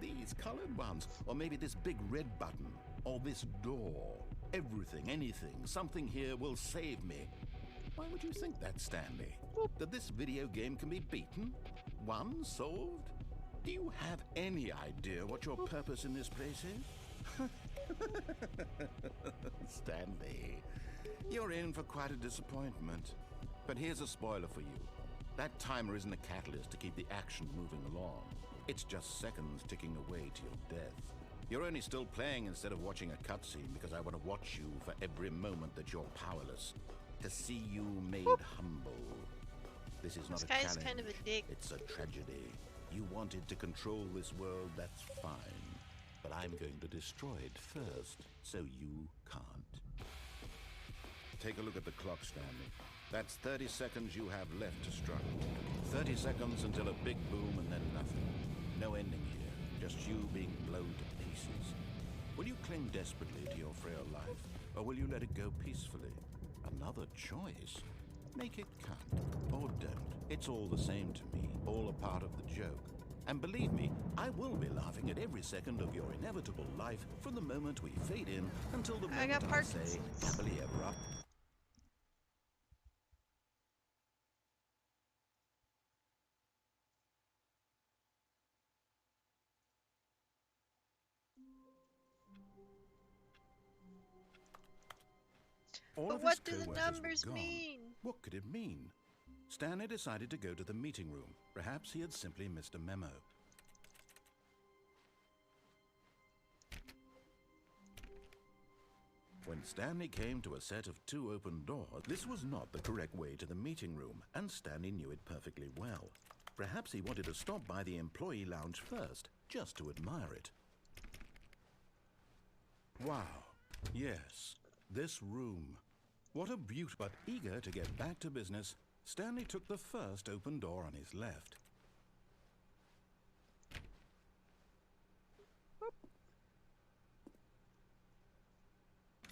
these colored ones. Or maybe this big red button, or this door. Everything, anything, something here will save me. Why would you think that, Stanley? That this video game can be beaten? Won? Solved? Do you have any idea what your purpose in this place is? Stanley, you're in for quite a disappointment. But here's a spoiler for you. That timer isn't a catalyst to keep the action moving along. It's just seconds ticking away to your death. You're only still playing instead of watching a cutscene because I want to watch you for every moment that you're powerless. To see you made humble. This is not a challenge. This guy's kind of a dick. It's a tragedy. You wanted to control this world, that's fine. But I'm going to destroy it first, so you can't. Take a look at the clock, Stanley. That's 30 seconds you have left to struggle. 30 seconds until a big boom and then nothing. No ending here, just you being blown to pieces. Will you cling desperately to your frail life, or will you let it go peacefully? Another choice. Make it count, or don't. It's all the same to me, all a part of the joke. And believe me, I will be laughing at every second of your inevitable life from the moment we fade in until the moment I say, happily ever after. But what do the numbers mean? What could it mean? Stanley decided to go to the meeting room. Perhaps he had simply missed a memo. When Stanley came to a set of 2 open doors, this was not the correct way to the meeting room, and Stanley knew it perfectly well. Perhaps he wanted to stop by the employee lounge first, just to admire it. Wow. Yes. This room. What a beaut, but eager to get back to business, Stanley took the first open door on his left.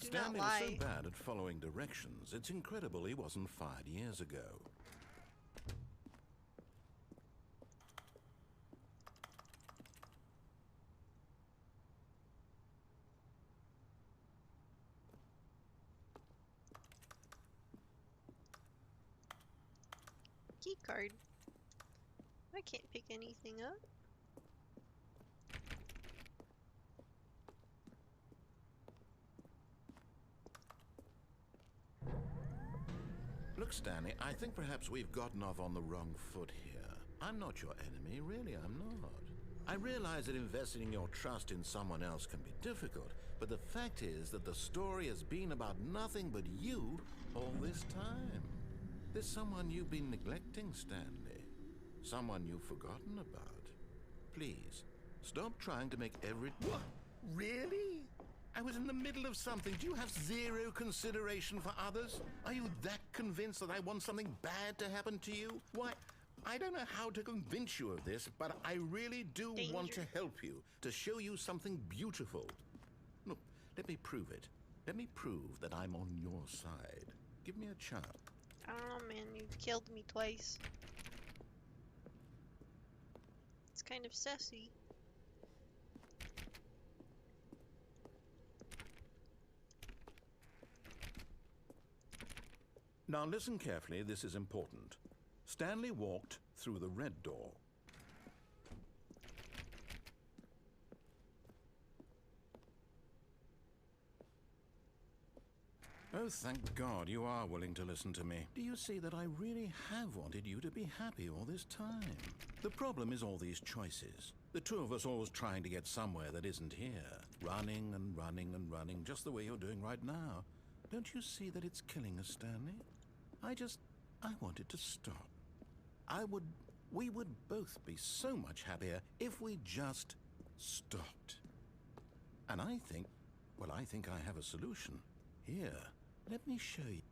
Stanley was so bad at following directions, it's incredible he wasn't fired years ago. Key card. I can't pick anything up. Look, Stanley, I think perhaps we've gotten off on the wrong foot here. I'm not your enemy, really, I'm not. I realize that investing your trust in someone else can be difficult, but the fact is that the story has been about nothing but you all this time. There's someone you've been neglecting, Stanley. Someone you've forgotten about. Please, stop trying to make every... What? Really? I was in the middle of something. Do you have zero consideration for others? Are you that convinced that I want something bad to happen to you? Why, I don't know how to convince you of this, but I really do want to help you, to show you something beautiful. Look, let me prove it. Let me prove that I'm on your side. Give me a chance. I don't know, man. You've killed me twice. It's kind of sassy. Now listen carefully, this is important. Stanley walked through the red door. Oh, thank God you are willing to listen to me. Do you see that I really have wanted you to be happy all this time? The problem is all these choices. The two of us always trying to get somewhere that isn't here. Running and running and running, just the way you're doing right now. Don't you see that it's killing us, Stanley? I wanted to stop. I would We would both be so much happier if we just stopped. And I think I have a solution. Here, let me show you.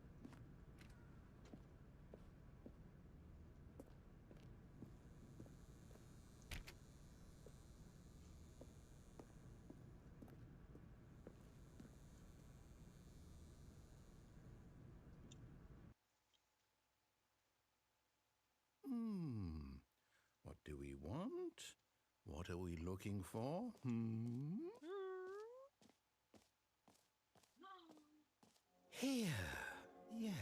What do we want? What are we looking for? Here. Yes.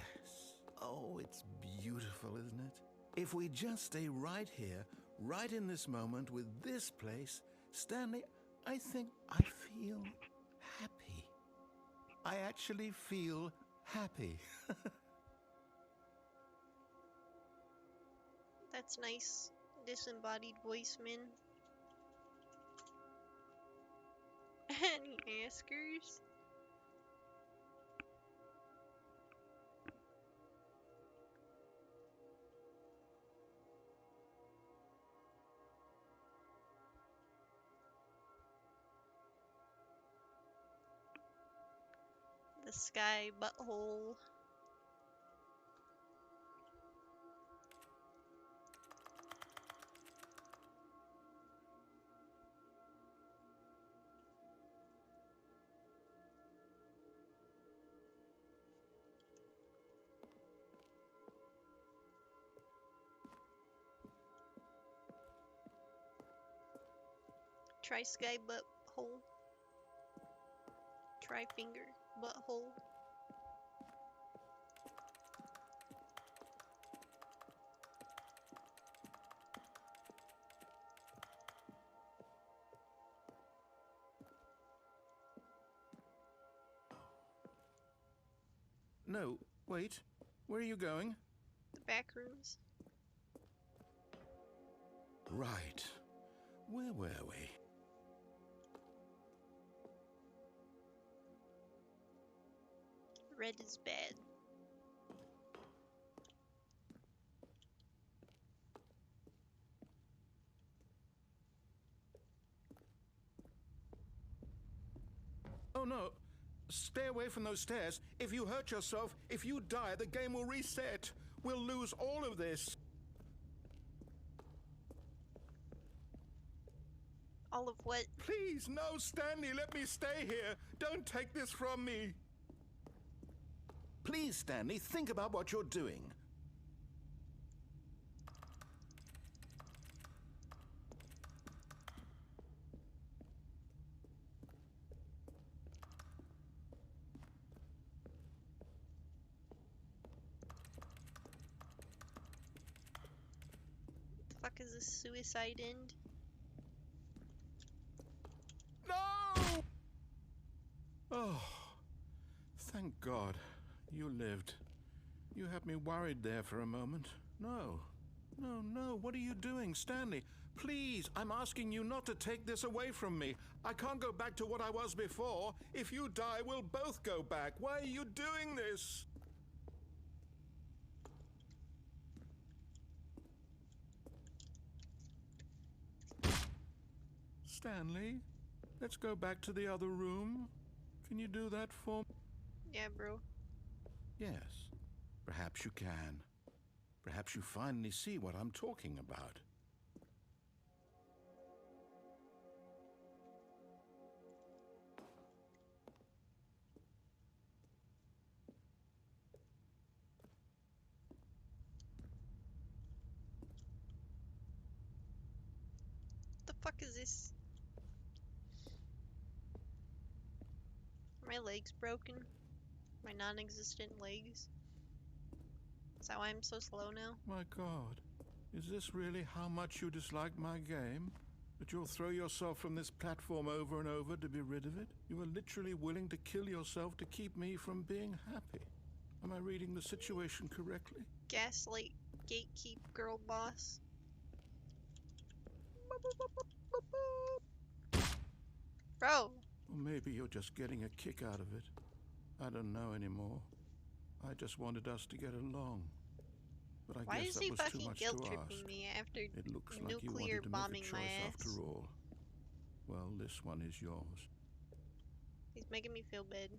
Oh, it's beautiful, isn't it? If we just stay right here, right in this moment with this place, Stanley, I think I feel happy. I actually feel happy. That's nice. Disembodied voice, Min. Any askers? The sky butthole. Try sky butthole. Try finger butthole. No, wait. Where are you going? The back rooms. Right. Where were we? Red is bad. Oh no. Stay away from those stairs. If you hurt yourself, if you die, the game will reset. We'll lose all of this. All of what? Please, no, Stanley, let me stay here. Don't take this from me. Please, Stanley, think about what you're doing. The fuck is this suicide end? No! Oh, thank God. You lived. You had me worried there for a moment. No. No, no. What are you doing, Stanley? Please, I'm asking you not to take this away from me. I can't go back to what I was before. If you die, we'll both go back. Why are you doing this? Stanley, let's go back to the other room. Can you do that for me? Yeah, bro. Yes, perhaps you can. Perhaps you finally see what I'm talking about. The fuck is this? Are my legs broken? My non-existent legs? Is that why I'm so slow now? My God, is this really how much you dislike my game? That you'll throw yourself from this platform over and over to be rid of it? You are literally willing to kill yourself to keep me from being happy. Am I reading the situation correctly? Gaslight, gatekeep, girl boss. Bro! Or maybe you're just getting a kick out of it. I don't know anymore. I just wanted us to get along. but I Why guess is that he was too fucking much guilt to tripping ask. me after It looks like you nuclear wanted to make a bombing my choice ass? after all. Well, this one is yours. He's making me feel bad.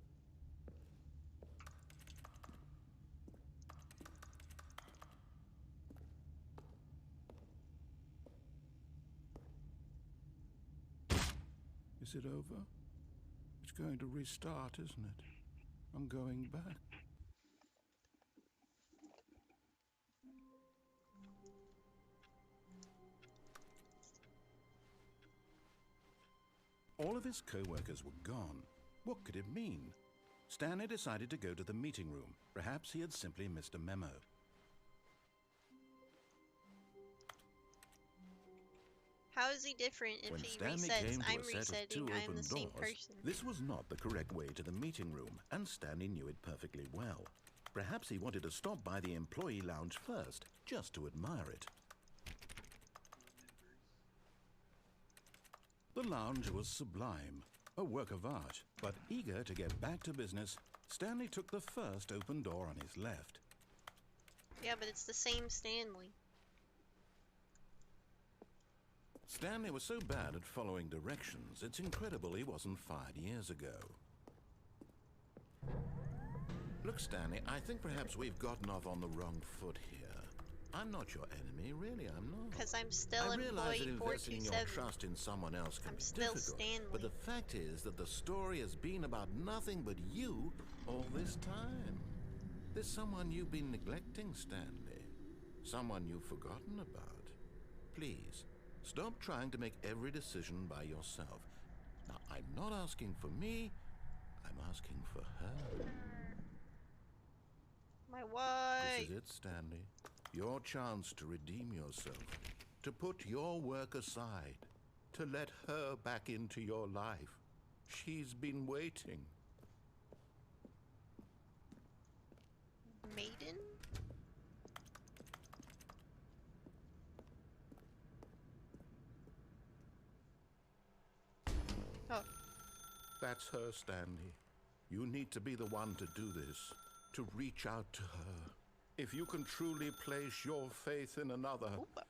Is it over? It's going to restart, isn't it? I'm going back. All of his co-workers were gone. What could it mean? Stanley decided to go to the meeting room. Perhaps he had simply missed a memo. How is he different if When he Stanley resets? came to I'm a set of resetting. two I'm the open same doors, person. this was not the correct way to the meeting room, and Stanley knew it perfectly well. Perhaps he wanted to stop by the employee lounge first, just to admire it. The lounge was sublime, a work of art, but eager to get back to business, Stanley took the first open door on his left. Yeah, but it's the same Stanley. Stanley was so bad at following directions, it's incredible he wasn't fired years ago. Look, Stanley, I think perhaps we've gotten off on the wrong foot here. I'm not your enemy, really, I'm not. Because I'm still I realize that employee investing in your 427. trust in someone else can I'm be still difficult, Stanley. but the fact is that the story has been about nothing but you all this time. There's someone you've been neglecting, Stanley. Someone you've forgotten about. Please, stop trying to make every decision by yourself. Now, I'm not asking for me, I'm asking for her. My wife. This is it, Stanley. Your chance to redeem yourself, to put your work aside, to let her back into your life. She's been waiting. Maiden? Oh. That's her, Stanley. You need to be the one to do this, to reach out to her. If you can truly place your faith in another, Oopa.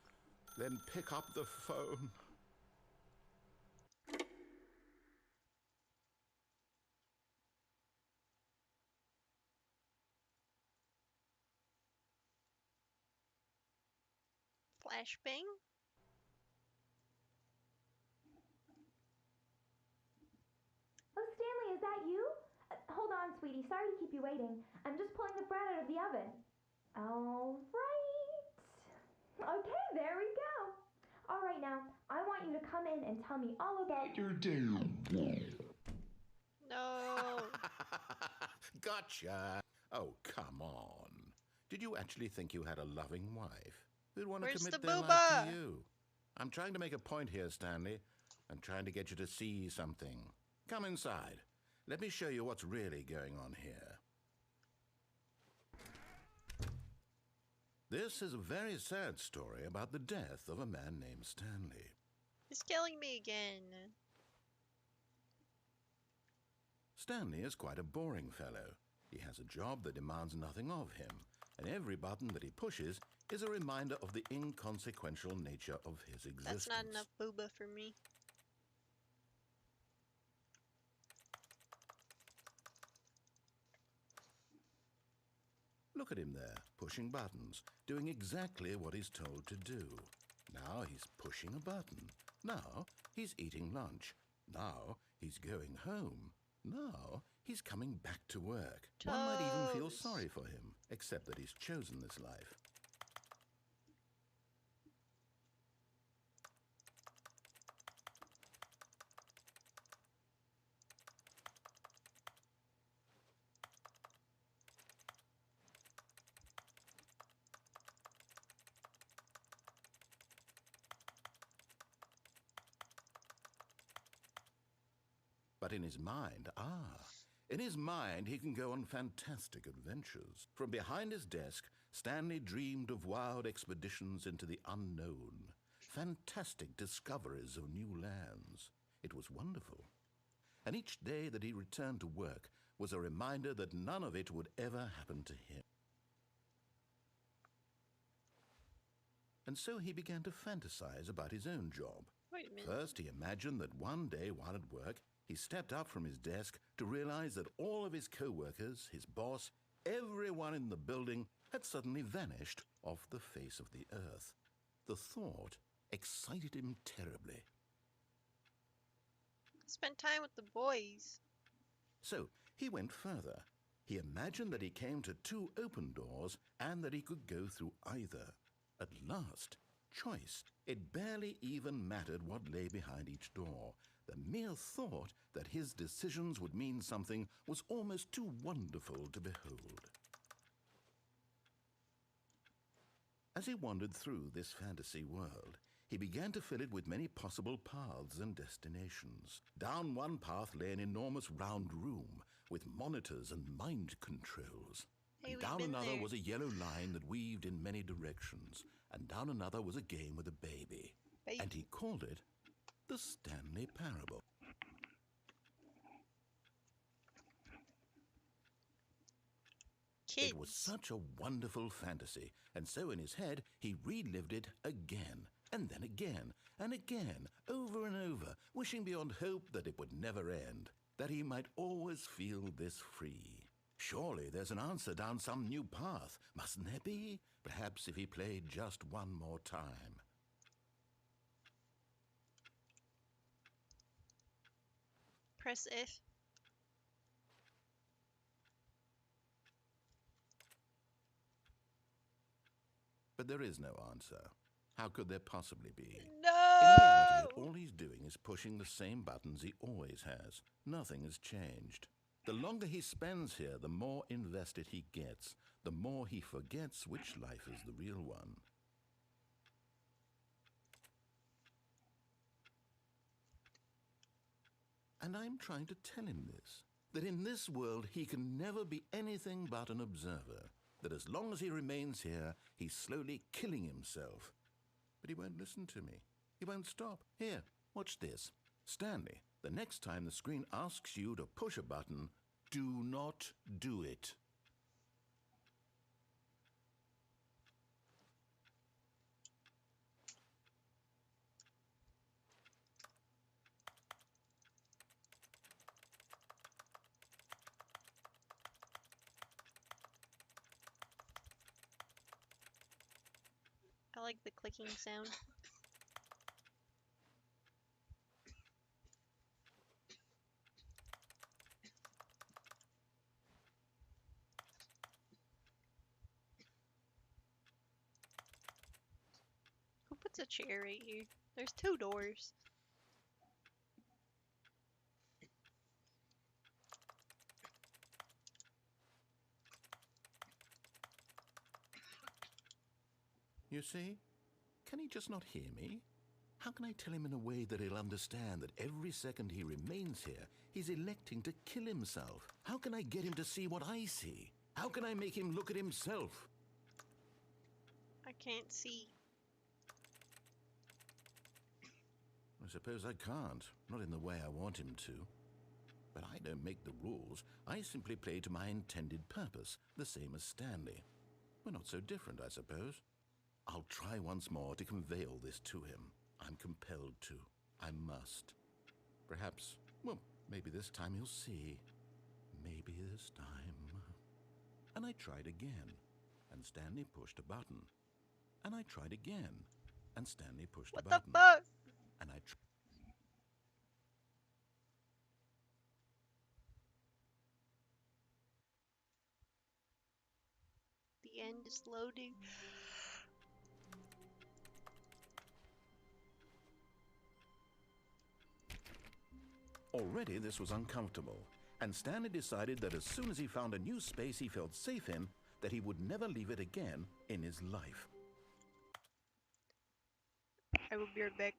then pick up the phone. Flashbang? Oh, Stanley, is that you? Hold on, sweetie. Sorry to keep you waiting. I'm just pulling the bread out of the oven. All right. Okay, there we go. All right, now, I want you to come in and tell me all about your day. No. Gotcha. Oh, come on. Did you actually think you had a loving wife who'd want to Where's commit the their life booba? to you? I'm trying to make a point here, Stanley. I'm trying to get you to see something. Come inside. Let me show you what's really going on here. This is a very sad story about the death of a man named Stanley. He's killing me again. Stanley is quite a boring fellow. He has a job that demands nothing of him, and every button that he pushes is a reminder of the inconsequential nature of his existence. That's not enough booba for me. Look at him there, pushing buttons, doing exactly what he's told to do. Now he's pushing a button. Now he's eating lunch. Now he's going home. Now he's coming back to work. One might even feel Toes. sorry for him, except that he's chosen this life. But in his mind, in his mind he can go on fantastic adventures. From behind his desk, Stanley dreamed of wild expeditions into the unknown, fantastic discoveries of new lands. It was wonderful. And each day that he returned to work was a reminder that none of it would ever happen to him. and so he began to fantasize about his own job. Wait a minute. First, he imagined that one day while at work, he stepped up from his desk to realize that all of his co-workers, his boss, everyone in the building had suddenly vanished off the face of the earth. The thought excited him terribly. Spend time with the boys. So he went further. He imagined that he came to two open doors and that he could go through either. At last, choice. It barely even mattered what lay behind each door. The mere thought that his decisions would mean something was almost too wonderful to behold. As he wandered through this fantasy world, he began to fill it with many possible paths and destinations. Down one path lay an enormous round room with monitors and mind controls. Hey, And we've down been another there. was a yellow line that weaved in many directions. And down another was a game with a baby. Baby. And he called it the Stanley Parable. Kids. It was such a wonderful fantasy, and so in his head he relived it again, and then again, and again, over and over, wishing beyond hope that it would never end, that he might always feel this free. Surely there's an answer down some new path, mustn't there be? Perhaps if he played just one more time. Press F. But there is no answer. How could there possibly be? No! In reality, all he's doing is pushing the same buttons he always has. Nothing has changed. The longer he spends here, the more invested he gets, the more he forgets which life is the real one. And I'm trying to tell him this, that in this world he can never be anything but an observer, that as long as he remains here, he's slowly killing himself. But he won't listen to me. He won't stop. Here, watch this. Stanley, the next time the screen asks you to push a button, do not do it. I like the clicking sound. Who puts a chair right here? There's two doors. You see? Can he just not hear me? How can I tell him in a way that he'll understand that every second he remains here, he's electing to kill himself? How can I get him to see what I see? How can I make him look at himself? I can't see. I suppose I can't, not in the way I want him to. But I don't make the rules. I simply play to my intended purpose, the same as Stanley. We're not so different, I suppose. I'll try once more to convey all this to him. I'm compelled to. I must. Perhaps, well, maybe this time he'll see. Maybe this time. And I tried again, and Stanley pushed a button. And I tried again, and Stanley pushed What a the button. fuck? And I The end is loading. Already this was uncomfortable, and Stanley decided that as soon as he found a new space he felt safe in, that he would never leave it again in his life. I will be right back.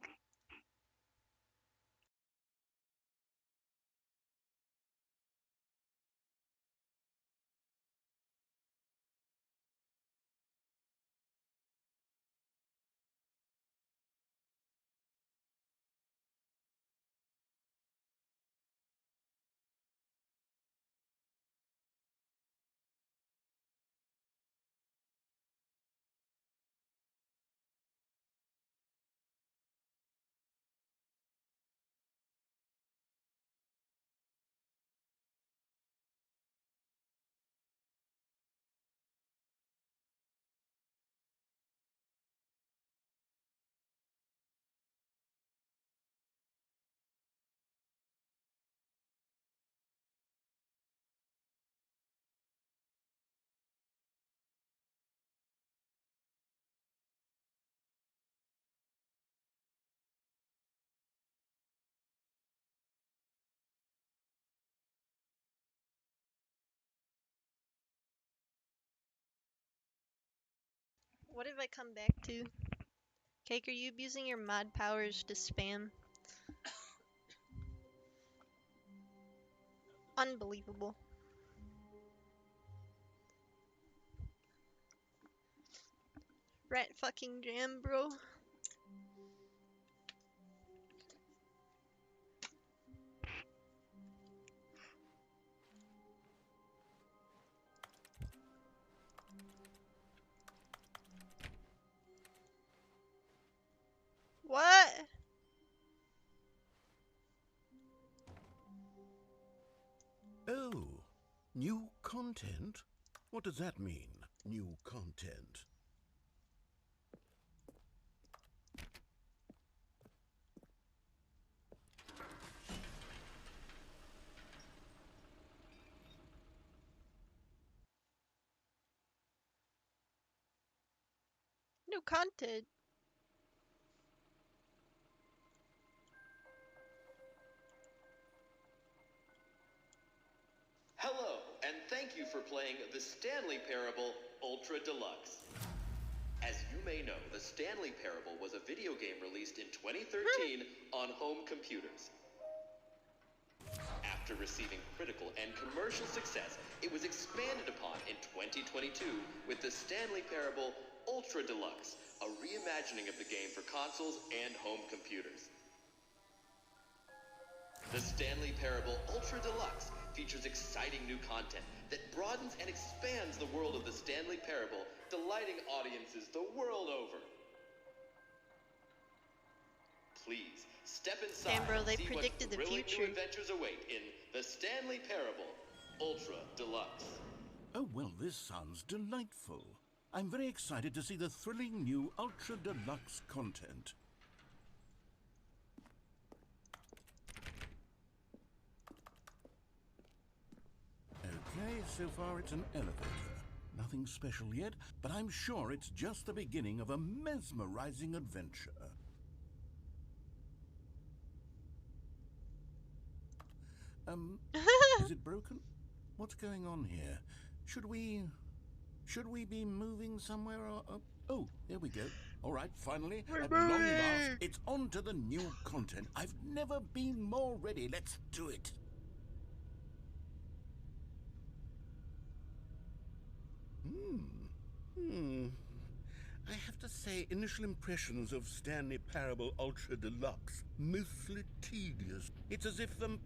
What did I come back to? Cake, are you abusing your mod powers to spam? Unbelievable. Rat fucking jam, bro. What? Oh, new content? What does that mean, new content? New content. Hello, and thank you for playing the Stanley Parable Ultra Deluxe. As you may know, the Stanley Parable was a video game released in 2013 on home computers. After receiving critical and commercial success, it was expanded upon in 2022 with the Stanley Parable Ultra Deluxe, a reimagining of the game for consoles and home computers. The Stanley Parable Ultra Deluxe features exciting new content that broadens and expands the world of the Stanley Parable, delighting audiences the world over. Please step inside Damn, bro, and they see what predicted the thrilling future. new adventures await in the Stanley Parable Ultra Deluxe. Oh, well, this sounds delightful. I'm very excited to see the thrilling new Ultra Deluxe content. Okay, so far it's an elevator. Nothing special yet, but I'm sure it's just the beginning of a mesmerizing adventure. Is it broken? What's going on here? Should we be moving somewhere or... Oh, there we go. All right, finally, at long last, it's on to the new content. I've never been more ready. Let's do it. I have to say, initial impressions of Stanley Parable Ultra Deluxe, mostly tedious. It's as if the...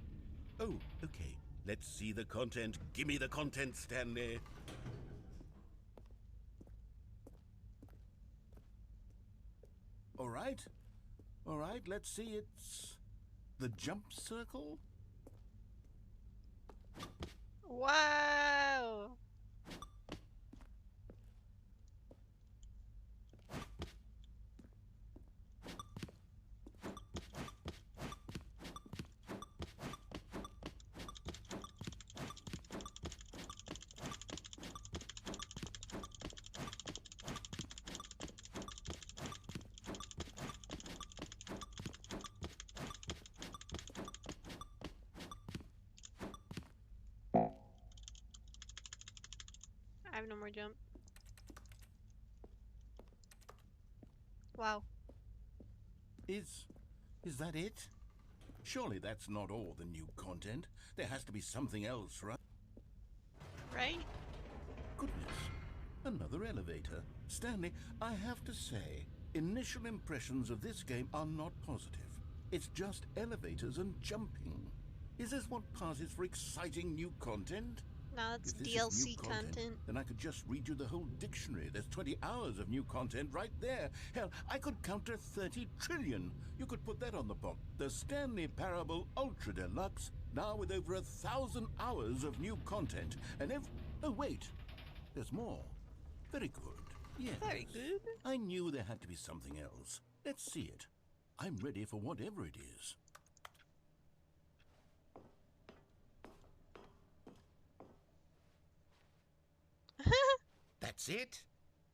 Oh, okay. Let's see the content. Give me the content, Stanley. All right. All right, let's see. It's the jump circle. Wow. I have no more jump. Wow. Is that it? Surely that's not all the new content. There has to be something else, right? Right? Goodness. Another elevator. Stanley, I have to say, initial impressions of this game are not positive. It's just elevators and jumping. Is this what passes for exciting new content? Now it's If this is DLC new content. then I could just read you the whole dictionary. There's 20 hours of new content right there. Hell, I could count to 30 trillion. You could put that on the box. The Stanley Parable Ultra Deluxe, now with over 1,000 hours of new content. And oh, wait. There's more. Very good. Yes. Very good. I knew there had to be something else. Let's see it. I'm ready for whatever it is. That's it?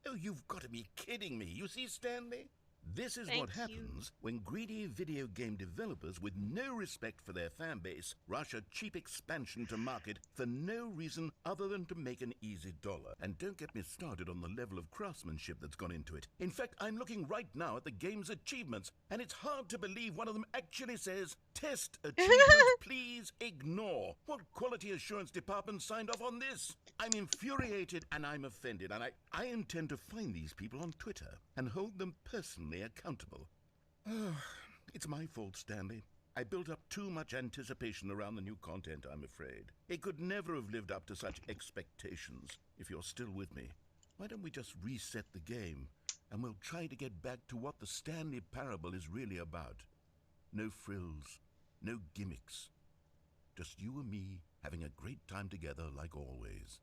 Oh, you've got to be kidding me. You see, Stanley? This is Thank what you. happens when greedy video game developers with no respect for their fan base rush a cheap expansion to market for no reason other than to make an easy dollar. And don't get me started on the level of craftsmanship that's gone into it. In fact, I'm looking right now at the game's achievements, and it's hard to believe one of them actually says, "Test achievements, please ignore." What quality assurance department signed off on this? I'm infuriated and I'm offended, and I intend to find these people on Twitter and hold them personally accountable. It's my fault, Stanley. I built up too much anticipation around the new content, I'm afraid. It could never have lived up to such expectations. If you're still with me, why don't we just reset the game, and we'll try to get back to what the Stanley Parable is really about. No frills, no gimmicks. Just you and me having a great time together like always.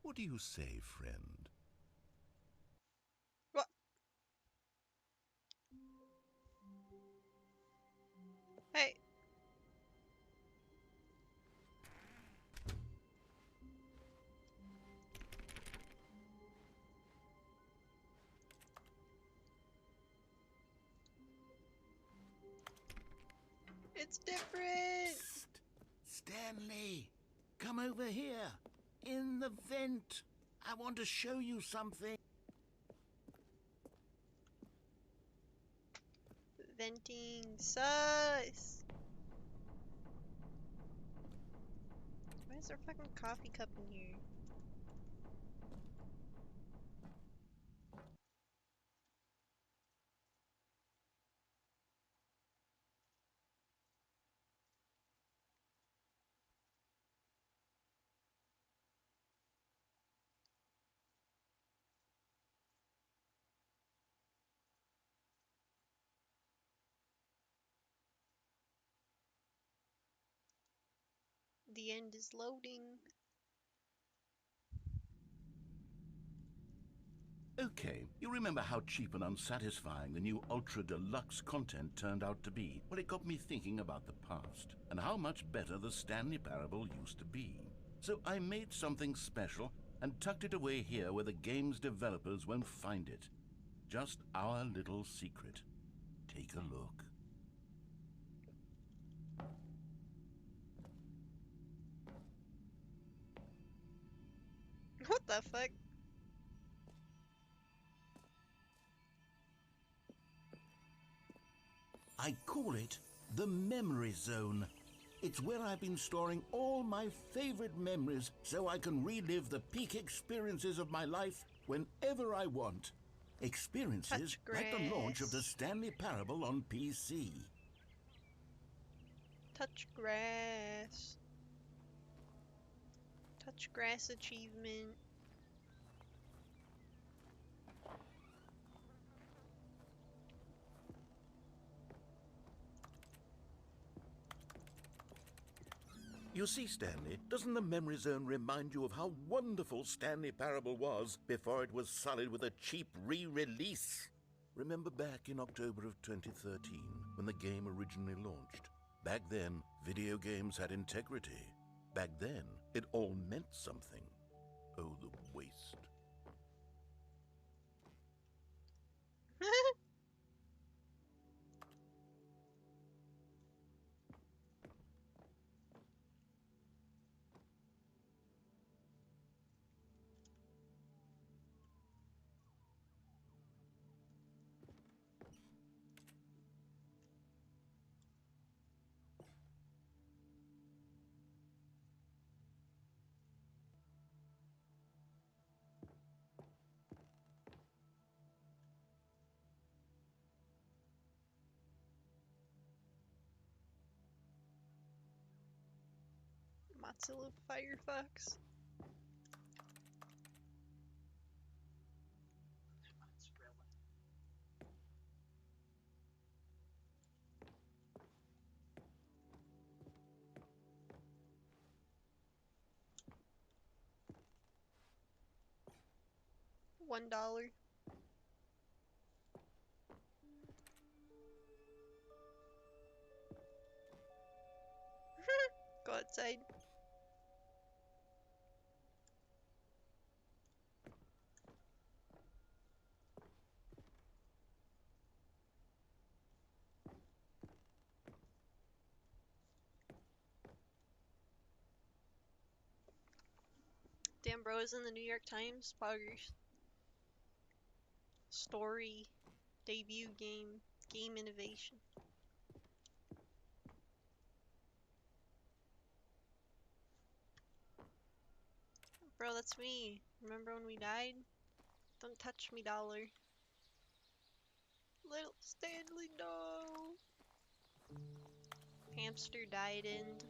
What do you say, friend? What? Hey. It's different. Psst. Stanley, come over here. In the vent. I want to show you something. Venting sus. Why is there a fucking coffee cup in here? The end is loading. Okay, you remember how cheap and unsatisfying the new Ultra Deluxe content turned out to be? Well, it got me thinking about the past and how much better the Stanley Parable used to be. So I made something special and tucked it away here where the game's developers won't find it. Just our little secret. Take a look. What the fuck? I call it the Memory Zone. It's where I've been storing all my favorite memories so I can relive the peak experiences of my life whenever I want. Experiences Touch like the launch of the grass. Stanley Parable on PC. Touch grass. Touch grass achievement. You see, Stanley, doesn't the Memory Zone remind you of how wonderful Stanley Parable was before it was sullied with a cheap re-release? Remember back in October of 2013, when the game originally launched? Back then, video games had integrity. Back then, it all meant something. Oh, the waste. Mozilla Firefox. $1. Go outside. Damn, bro, is in the New York Times. Poggers. Story. Debut game. Game innovation. Bro, that's me. Remember when we died? Don't touch me, dollar. Little Stanley, no. Hamster died end.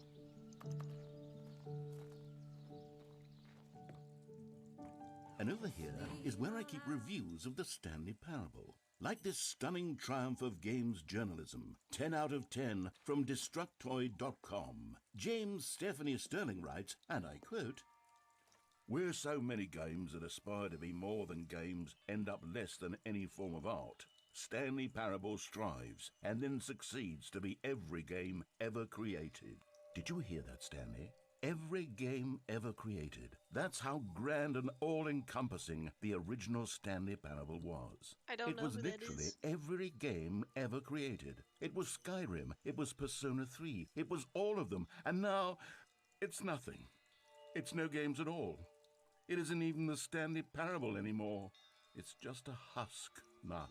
And over here is where I keep reviews of the Stanley Parable. Like this stunning triumph of games journalism, 10 out of 10 from Destructoid.com. James Stephanie Sterling writes, and I quote, "Where so many games that aspire to be more than games end up less than any form of art, Stanley Parable strives and then succeeds to be every game ever created." Did you hear that, Stanley? Every game ever created. That's how grand and all-encompassing the original Stanley Parable was. I don't It know was who that literally is. every game ever created. It was Skyrim, it was Persona 3, it was all of them, and now it's nothing. It's no games at all. It isn't even the Stanley Parable anymore. It's just a husk now.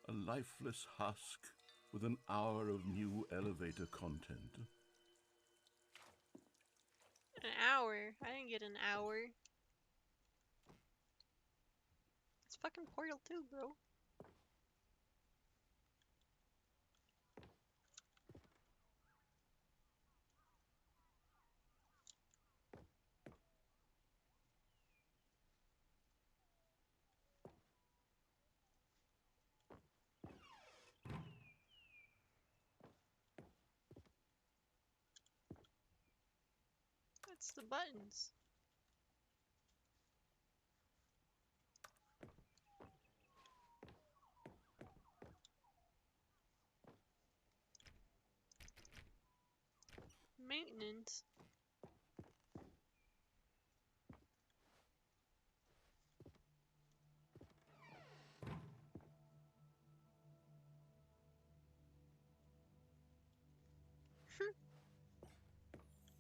A lifeless husk with an hour of new elevator content. An hour? I didn't get an hour. It's fucking Portal 2, bro. That's the buttons. Maintenance.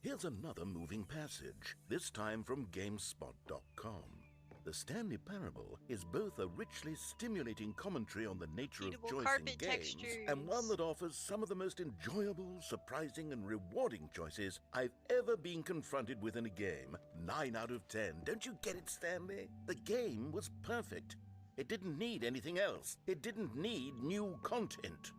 Here's another moving passage, this time from GameSpot.com. The Stanley Parable is both a richly stimulating commentary on the nature of Readable choice in carpet games, and one textures. that offers some of the most enjoyable, surprising, and rewarding choices I've ever been confronted with in a game. 9 out of 10. Don't you get it, Stanley? The game was perfect. It didn't need anything else. It didn't need new content.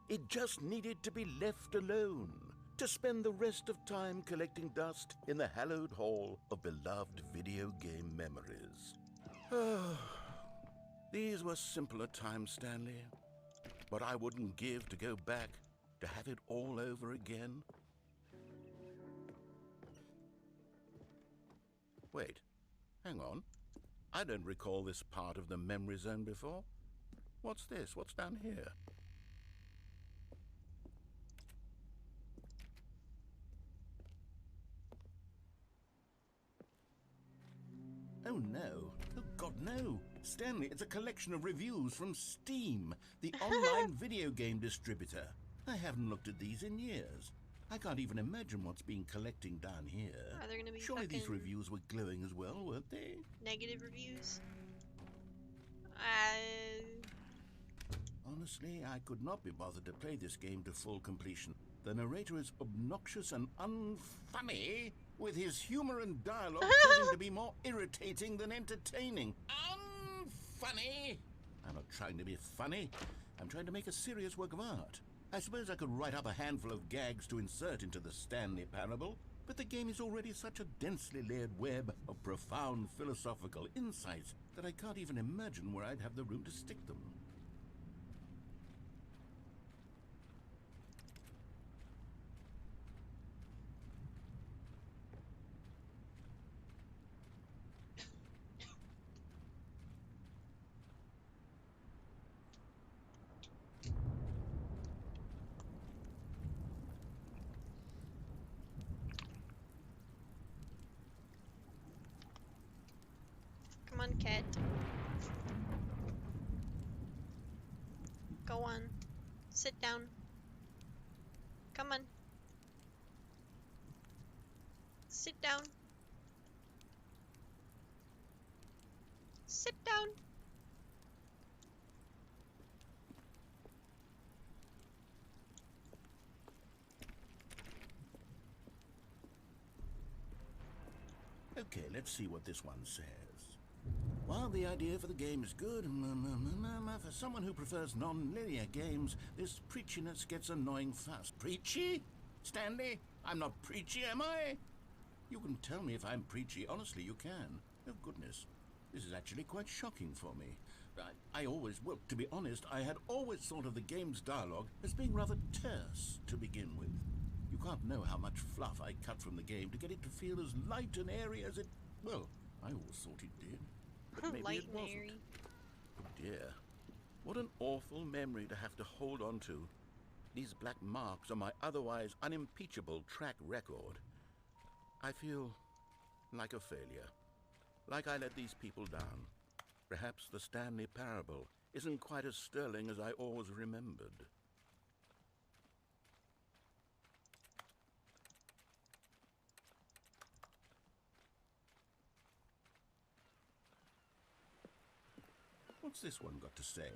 It just needed to be left alone, to spend the rest of time collecting dust in the hallowed hall of beloved video game memories. These were simpler times, Stanley, but I wouldn't give to go back to have it all over again. Wait, hang on. I don't recall this part of the memory zone before. What's this? What's down here? Oh no. Oh God, no. Stanley, it's a collection of reviews from Steam, the online video game distributor. I haven't looked at these in years. I can't even imagine what's been collecting down here. Are there gonna be Surely these fucking reviews were glowing as well, weren't they? negative reviews? Honestly, I could not be bothered to play this game to full completion. The narrator is obnoxious and unfunny, with his humor and dialogue proving to be more irritating than entertaining. Unfunny! I'm not trying to be funny. I'm trying to make a serious work of art. I suppose I could write up a handful of gags to insert into the Stanley Parable, but the game is already such a densely layered web of profound philosophical insights that I can't even imagine where I'd have the room to stick them. Come on, cat. Go on. Sit down. Come on. Sit down. Okay, let's see what this one says. While the idea for the game is good, for someone who prefers non-linear games, this preachiness gets annoying fast. Preachy? Stanley? I'm not preachy, am I? You can tell me if I'm preachy. Honestly, you can. Oh, goodness. This is actually quite shocking for me. Well, to be honest, I had always thought of the game's dialogue as being rather terse to begin with. You can't know how much fluff I cut from the game to get it to feel as light and airy as it... Well, I always thought it did. But maybe Light it and wasn't. airy. Oh dear. What an awful memory to have to hold on to. These black marks on my otherwise unimpeachable track record. I feel like a failure. Like I let these people down. Perhaps the Stanley Parable isn't quite as sterling as I always remembered. What's this one got to say?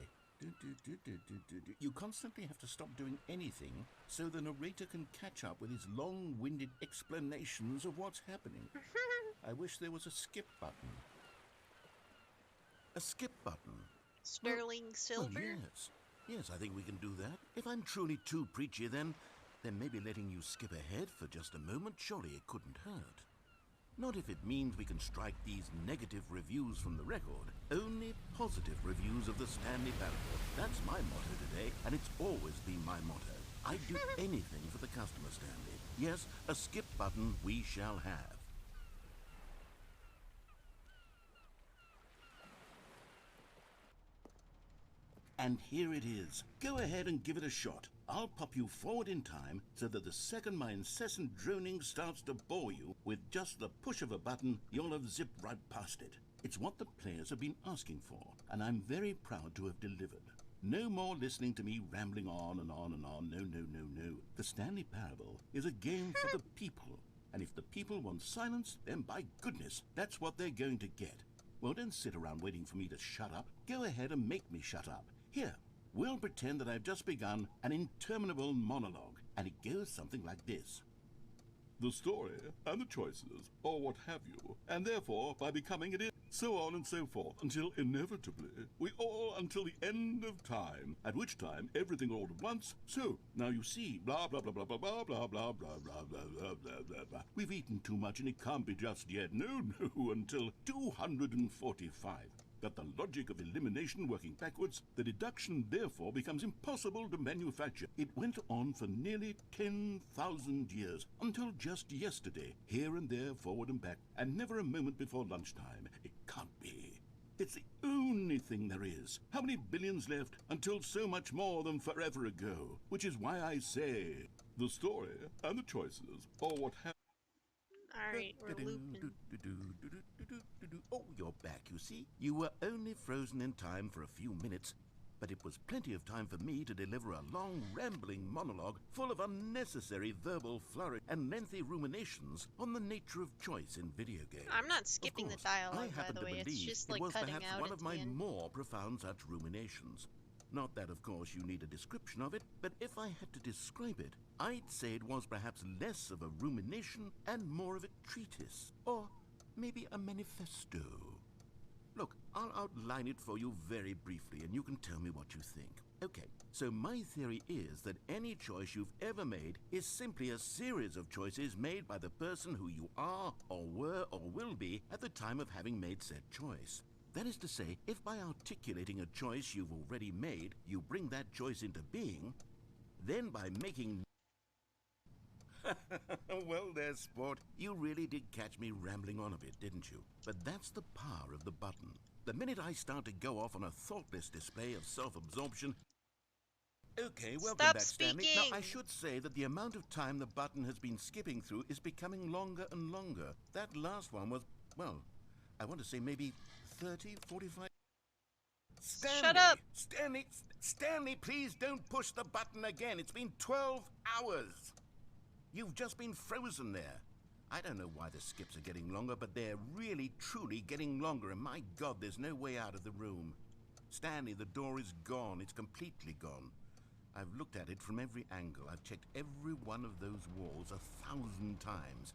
You constantly have to stop doing anything so the narrator can catch up with his long-winded explanations of what's happening. I wish there was a skip button. A skip button? Sterling silver? Well, yes. Yes, I think we can do that. If I'm truly too preachy, then maybe letting you skip ahead for just a moment, surely it couldn't hurt. Not if it means we can strike these negative reviews from the record. Only positive reviews of the Stanley Parable. That's my motto today, and it's always been my motto. I'd do anything for the customer, Stanley. Yes, a skip button we shall have. And here it is. Go ahead and give it a shot. I'll pop you forward in time so that the second my incessant droning starts to bore you, with just the push of a button, you'll have zipped right past it. It's what the players have been asking for, and I'm very proud to have delivered. No more listening to me rambling on and on and on. No, no, no, no. The Stanley Parable is a game for the people, and if the people want silence, then by goodness, that's what they're going to get. Well, don't sit around waiting for me to shut up. Go ahead and make me shut up. Here, we'll pretend that I've just begun an interminable monologue, and it goes something like this. The story and the choices, or what have you, and therefore, by becoming it is, so on and so forth, until inevitably, we all until the end of time, at which time everything all at once. So, now you see, blah, blah, blah, blah, blah, blah, blah, blah, blah, blah, blah, blah, blah, blah, blah. We've eaten too much and it can't be just yet. No, no, until 245. That the logic of elimination working backwards, the deduction therefore becomes impossible to manufacture. It went on for nearly 10,000 years, until just yesterday, here and there, forward and back, and never a moment before lunchtime. It can't be. It's the only thing there is. How many billions left until so much more than forever ago? Which is why I say, the story and the choices, or what have... Alright, we're looping. Oh, you're back, you see. You were only frozen in time for a few minutes, but it was plenty of time for me to deliver a long, rambling monologue full of unnecessary verbal flourish and lengthy ruminations on the nature of choice in video games. I'm not skipping the dialogue, by the way. It's believe just it like was cutting perhaps out one at of the my end. more profound such ruminations. Not that, of course, you need a description of it, but if I had to describe it, I'd say it was perhaps less of a rumination and more of a treatise, or maybe a manifesto. Look, I'll outline it for you very briefly, and you can tell me what you think. Okay, so my theory is that any choice you've ever made is simply a series of choices made by the person who you are, or were, or will be at the time of having made said choice. That is to say, if by articulating a choice you've already made, you bring that choice into being, then by making... Well there, sport. You really did catch me rambling on a bit, didn't you? But that's the power of the button. The minute I start to go off on a thoughtless display of self-absorption... Okay, welcome Stop back, Stanley. speaking! Now, I should say that the amount of time the button has been skipping through is becoming longer and longer. That last one was, well, I want to say maybe 30, 45... Stanley! Shut up! Stanley, please don't push the button again. It's been 12 hours. You've just been frozen there. I don't know why the skips are getting longer, but they're really, truly getting longer, and my God, there's no way out of the room. Stanley, the door is gone. It's completely gone. I've looked at it from every angle. I've checked every one of those walls 1,000 times.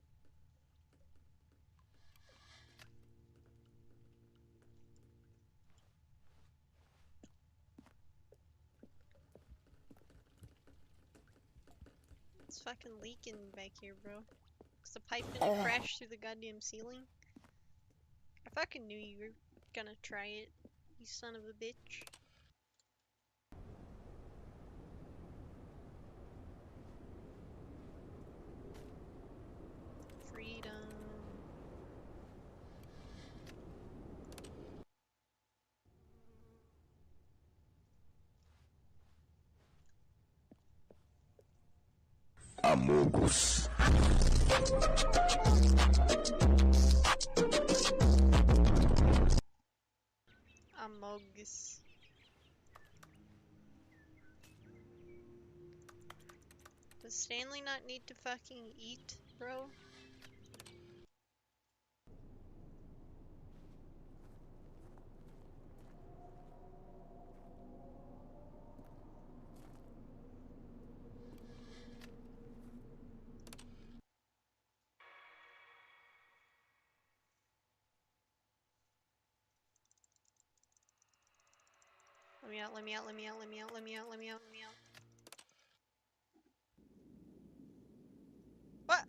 It's fucking leaking back here, bro. Cause the pipe didn't crash through the goddamn ceiling. I fucking knew you were gonna try it, you son of a bitch. Freedom. Amogus. Amogus. Does Stanley not need to fucking eat, bro? Let me out, let me out, let me out, let me out, let me out, let me out, let me out. What?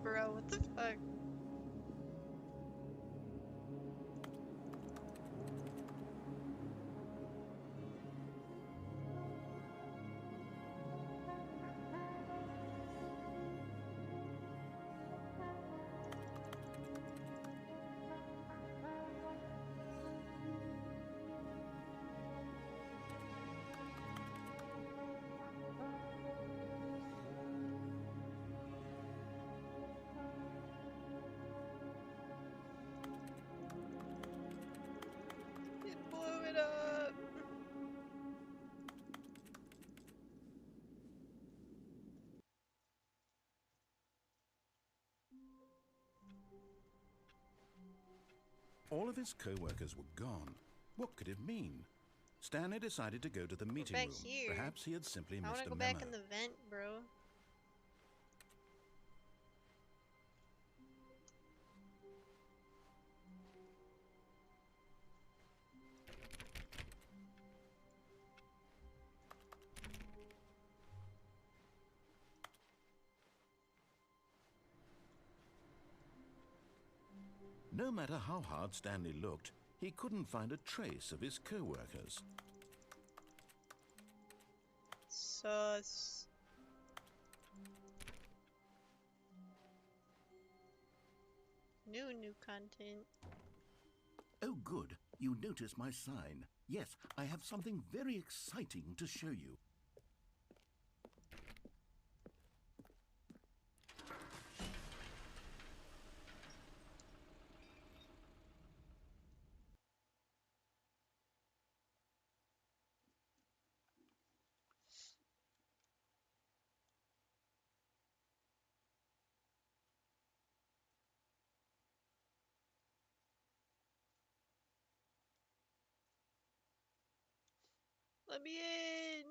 Bro, what the fuck? It blew it up. All of his co-workers were gone. What could it mean? Stanley decided to go to the meeting back room. here. Perhaps he had simply I missed wanna a go memo. back in the vent, bro. No matter how hard Stanley looked, he couldn't find a trace of his co-workers. Sus. New content. Oh, good. You notice my sign. Yes, I have something very exciting to show you. Let me in.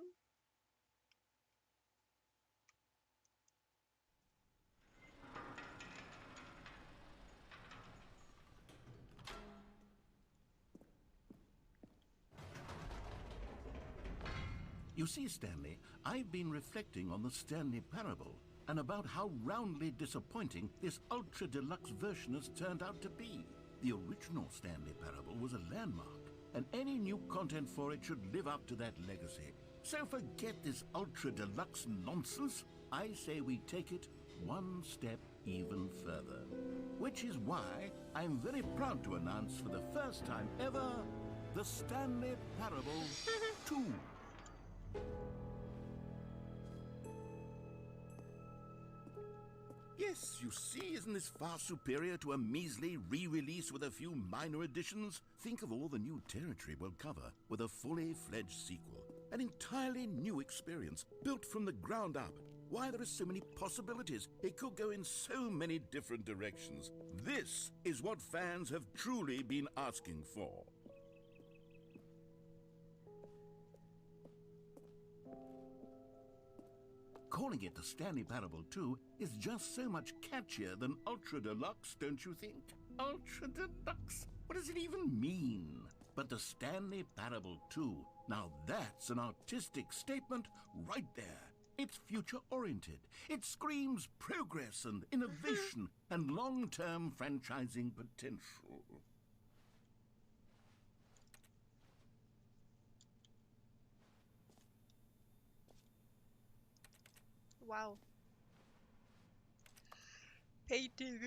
You see, Stanley, I've been reflecting on the Stanley Parable and about how roundly disappointing this ultra deluxe version has turned out to be. The original Stanley Parable was a landmark, and any new content for it should live up to that legacy. So forget this ultra deluxe nonsense. I say we take it one step even further. Which is why I'm very proud to announce for the first time ever, the Stanley Parable 2. Yes, you see, isn't this far superior to a measly re-release with a few minor additions? Think of all the new territory we'll cover with a fully fledged sequel. An entirely new experience, built from the ground up. Why, there are so many possibilities. It could go in so many different directions. This is what fans have truly been asking for. Calling it the Stanley Parable 2 is just so much catchier than Ultra Deluxe, don't you think? Ultra Deluxe? What does it even mean? But the Stanley Parable 2, now that's an artistic statement right there. It's future-oriented. It screams progress and innovation and long-term franchising potential. Wow. Painting.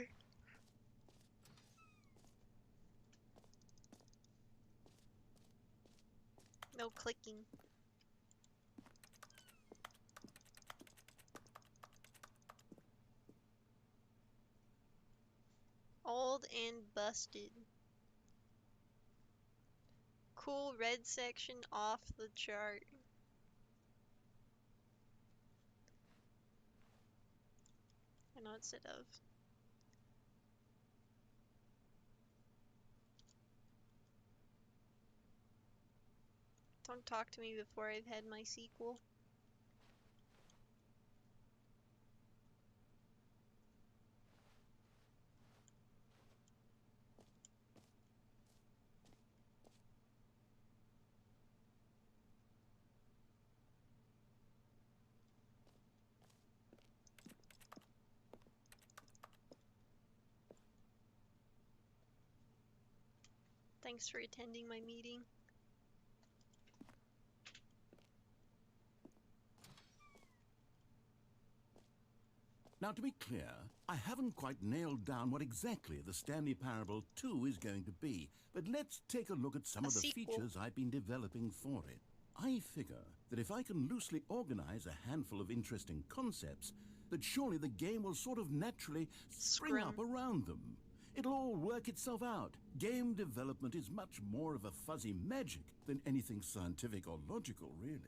No clicking. Old and busted. Cool red section off the chart. I know it's it of. Don't talk to me before I've had my sequel. Thanks for attending my meeting. Now, to be clear, I haven't quite nailed down what exactly the Stanley Parable 2 is going to be, but let's take a look at some of the features I've been developing for it. I figure that if I can loosely organize a handful of interesting concepts, that surely the game will sort of naturally spring up around them. It'll all work itself out. Game development is much more of a fuzzy magic than anything scientific or logical, really.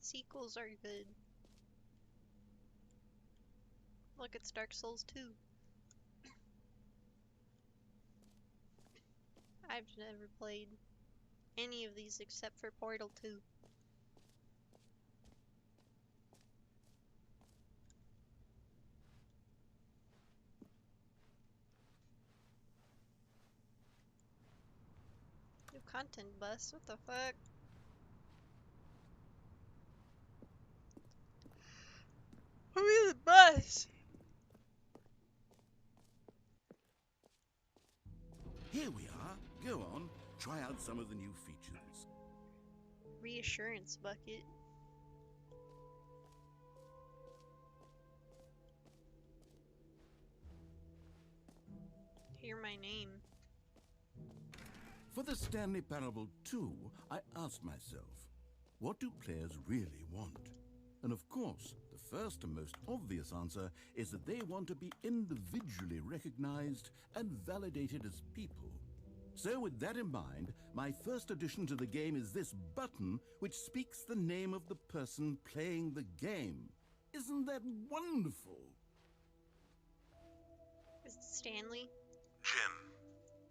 Sequels are good. Look, it's Dark Souls 2. I've never played any of these except for Portal 2. New content bus? What the fuck? Who is the bus? Here we are. Go on, try out some of the new features. Reassurance bucket. Hear my name. For the Stanley Parable 2, I asked myself, what do players really want? And of course, the first and most obvious answer is that they want to be individually recognized and validated as people. So with that in mind, my first addition to the game is this button which speaks the name of the person playing the game. Isn't that wonderful? Is it Stanley? Jim.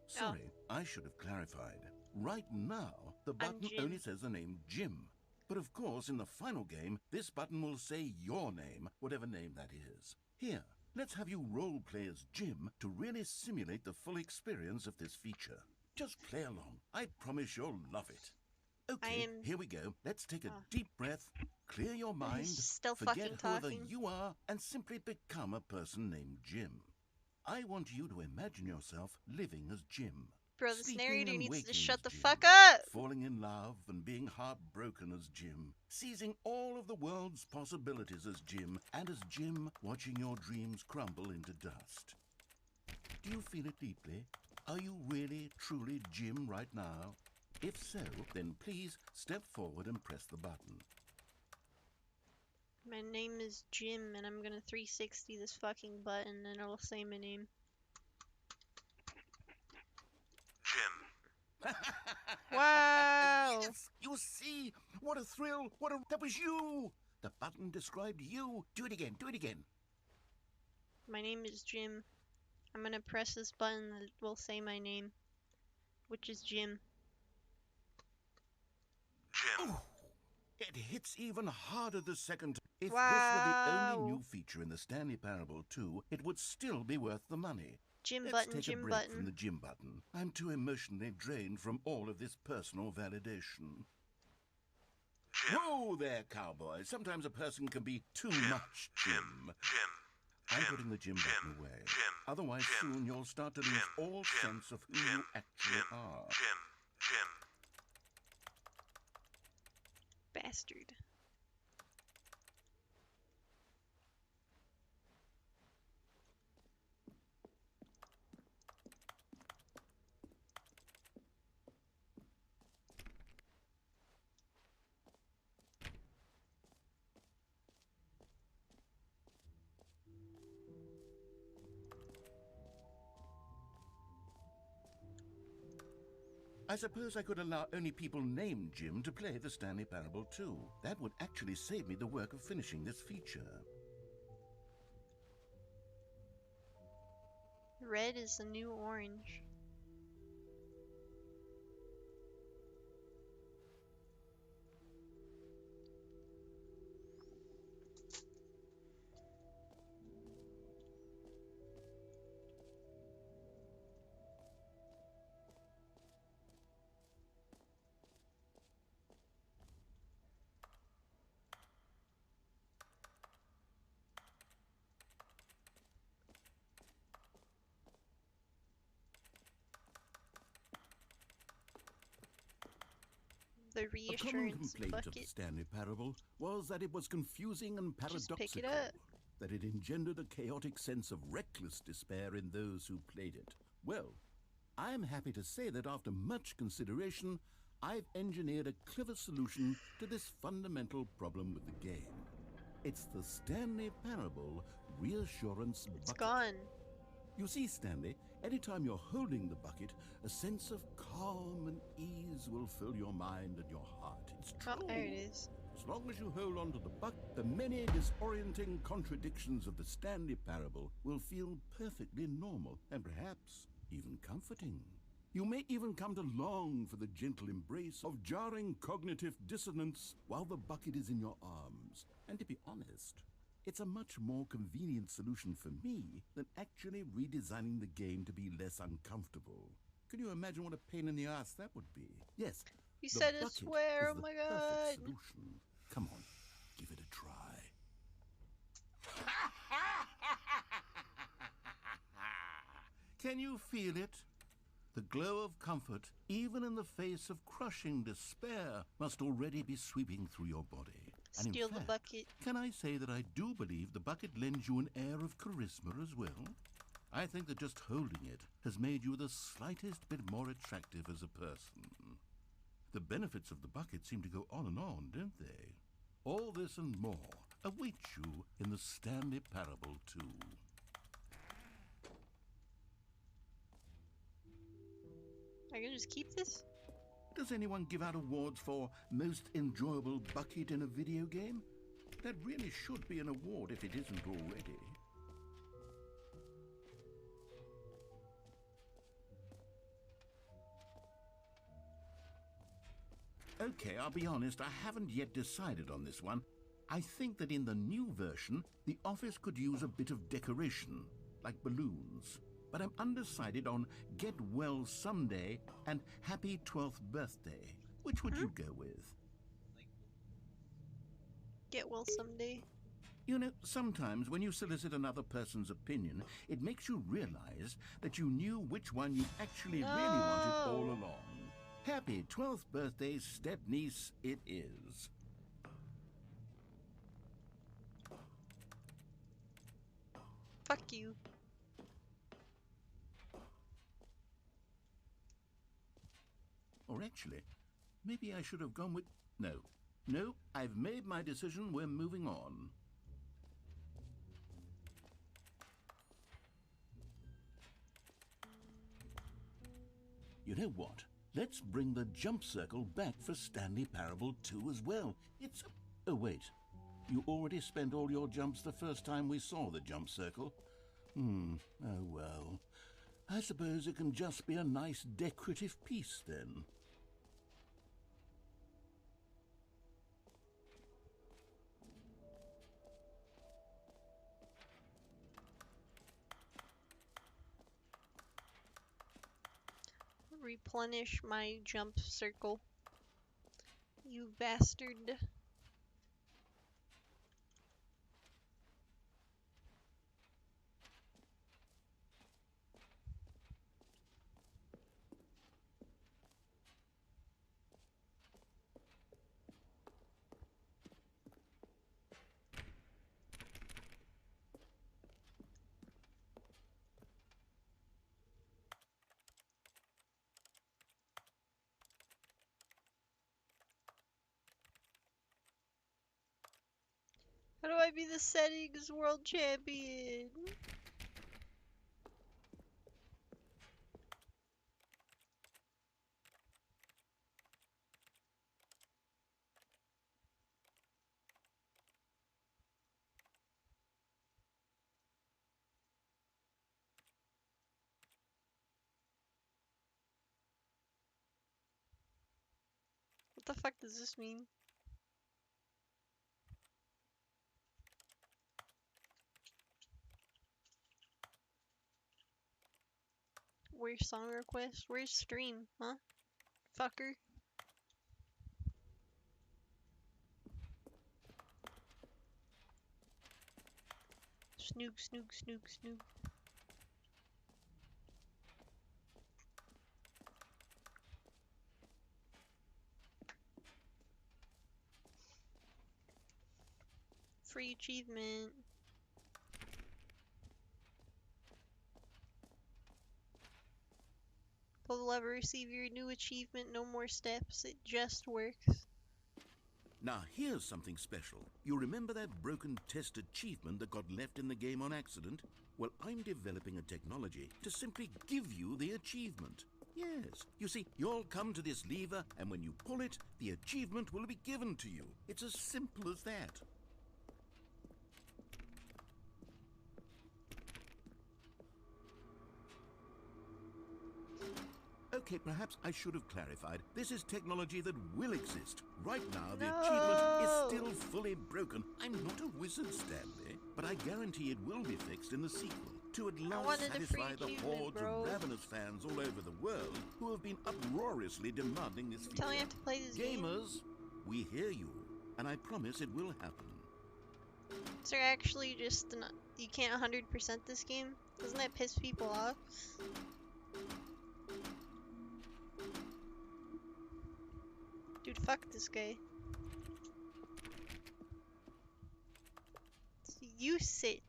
Sorry, I should have clarified. Right now, the button only says the name Jim. But of course, in the final game, this button will say your name, whatever name that is. Here, let's have you role-play as Jim to really simulate the full experience of this feature. Just play along. I promise you'll love it. Okay, here we go. Let's take a deep breath, clear your mind, forget whoever you are, and simply become a person named Jim. I want you to imagine yourself living as Jim. Bro, this narrator needs to shut the Jim, fuck up! Falling in love and being heartbroken as Jim. Seizing all of the world's possibilities as Jim. And as Jim, watching your dreams crumble into dust. Do you feel it deeply? Are you really, truly Jim right now? If so, then please step forward and press the button. My name is Jim, and I'm gonna 360 this fucking button, and it'll say my name. Jim. Wow! Yes, you see? What a thrill! That was you! The button described you. Do it again, do it again. My name is Jim. I'm gonna press this button that will say my name, which is Jim. Jim. Ooh, it hits even harder the second time. If this were the only Wow! new feature in the Stanley Parable 2, it would still be worth the money. Jim Let's button, take a Jim break button. from the Jim button. I'm too emotionally drained from all of this personal validation. Jim. Whoa there, cowboy. Sometimes a person can be too much Jim. I'm putting the Jim button away. Otherwise, soon you'll start to lose all sense of who you actually are. Bastard. I suppose I could allow only people named Jim to play the Stanley Parable 2. That would actually save me the work of finishing this feature. Red is the new orange. The A common reassurance complaint of the bucket. Stanley Parable was that it was confusing and Just pick it paradoxical, up. that it engendered a chaotic sense of reckless despair in those who played it. Well, I am happy to say that after much consideration, I've engineered a clever solution to this fundamental problem with the game. It's the Stanley Parable Reassurance It's Bucket. gone. You see, Stanley, anytime you're holding the bucket, a sense of calm and ease will fill your mind and your heart. It's true. Oh, there it is. As long as you hold on to the bucket, the many disorienting contradictions of the Stanley Parable will feel perfectly normal and perhaps even comforting. You may even come to long for the gentle embrace of jarring cognitive dissonance while the bucket is in your arms. And to be honest, it's a much more convenient solution for me than actually redesigning the game to be less uncomfortable. Can you imagine what a pain in the ass that would be? Yes, You the said I bucket swear, is oh the my perfect god. solution. Come on, give it a try. Can you feel it? The glow of comfort, even in the face of crushing despair, must already be sweeping through your body. And in Steal the fact, bucket. can I say that I do believe the bucket lends you an air of charisma as well? I think that just holding it has made you the slightest bit more attractive as a person. The benefits of the bucket seem to go on and on, don't they? All this and more await you in the Stanley Parable 2. I can just keep this? Does anyone give out awards for most enjoyable bucket in a video game? That really should be an award if it isn't already. Okay, I'll be honest, I haven't yet decided on this one. I think that in the new version, the office could use a bit of decoration, like balloons. But I'm undecided on Get Well Someday and Happy 12th Birthday. Which would you go with? Get well someday. You know, sometimes when you solicit another person's opinion, it makes you realize that you knew which one you actually really wanted all No. along. Happy 12th birthday, step-niece, it is. Fuck you. Or actually, maybe I should have gone with... No, No, I've made my decision. We're moving on. You know what? Let's bring the jump circle back for Stanley Parable 2 as well. It's... Oh, wait. You already spent all your jumps the first time we saw the jump circle. Oh well. I suppose it can just be a nice decorative piece then. Replenish my jump circle. You bastard. How do I be the settings world champion? What the fuck does this mean? Where's song request? Where's stream, huh? Fucker. Snook, snook, snook, snook. Free achievement. Pull the lever, receive your new achievement. No more steps. It just works. Now here's something special. You remember that broken test achievement that got left in the game on accident? Well, I'm developing a technology to simply give you the achievement. Yes, you see, you'll come to this lever, and when you pull it, the achievement will be given to you. It's as simple as that. Okay, perhaps I should have clarified. This is technology that will exist. Right now, the achievement is still fully broken. I'm not a wizard, Stanley, but I guarantee it will be fixed in the sequel to at last satisfy the hordes of ravenous fans all over the world who have been uproariously demanding this feature. Tell me I have to play this game. Gamers, we hear you, and I promise it will happen. Is there actually just you can't 100% this game? Doesn't that piss people off? Dude, fuck this guy. You sit.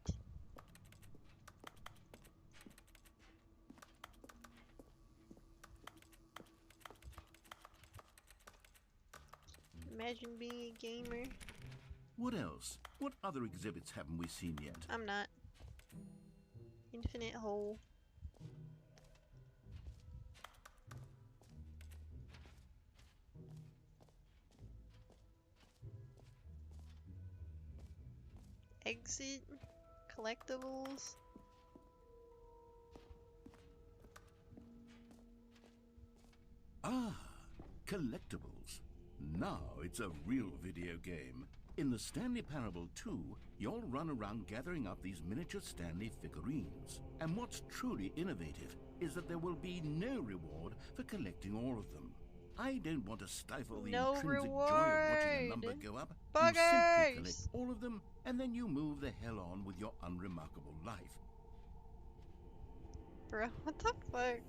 Imagine being a gamer. What else? What other exhibits haven't we seen yet? I'm not. Infinite hole. Exit. Collectibles. Ah, collectibles. Now it's a real video game. In the Stanley Parable 2, you'll run around gathering up these miniature Stanley figurines. And what's truly innovative is that there will be no reward for collecting all of them. I don't want to stifle the intrinsic joy of watching a number go up. You simply collect all of them, and then you move the hell on with your unremarkable life. Bro, what the fuck?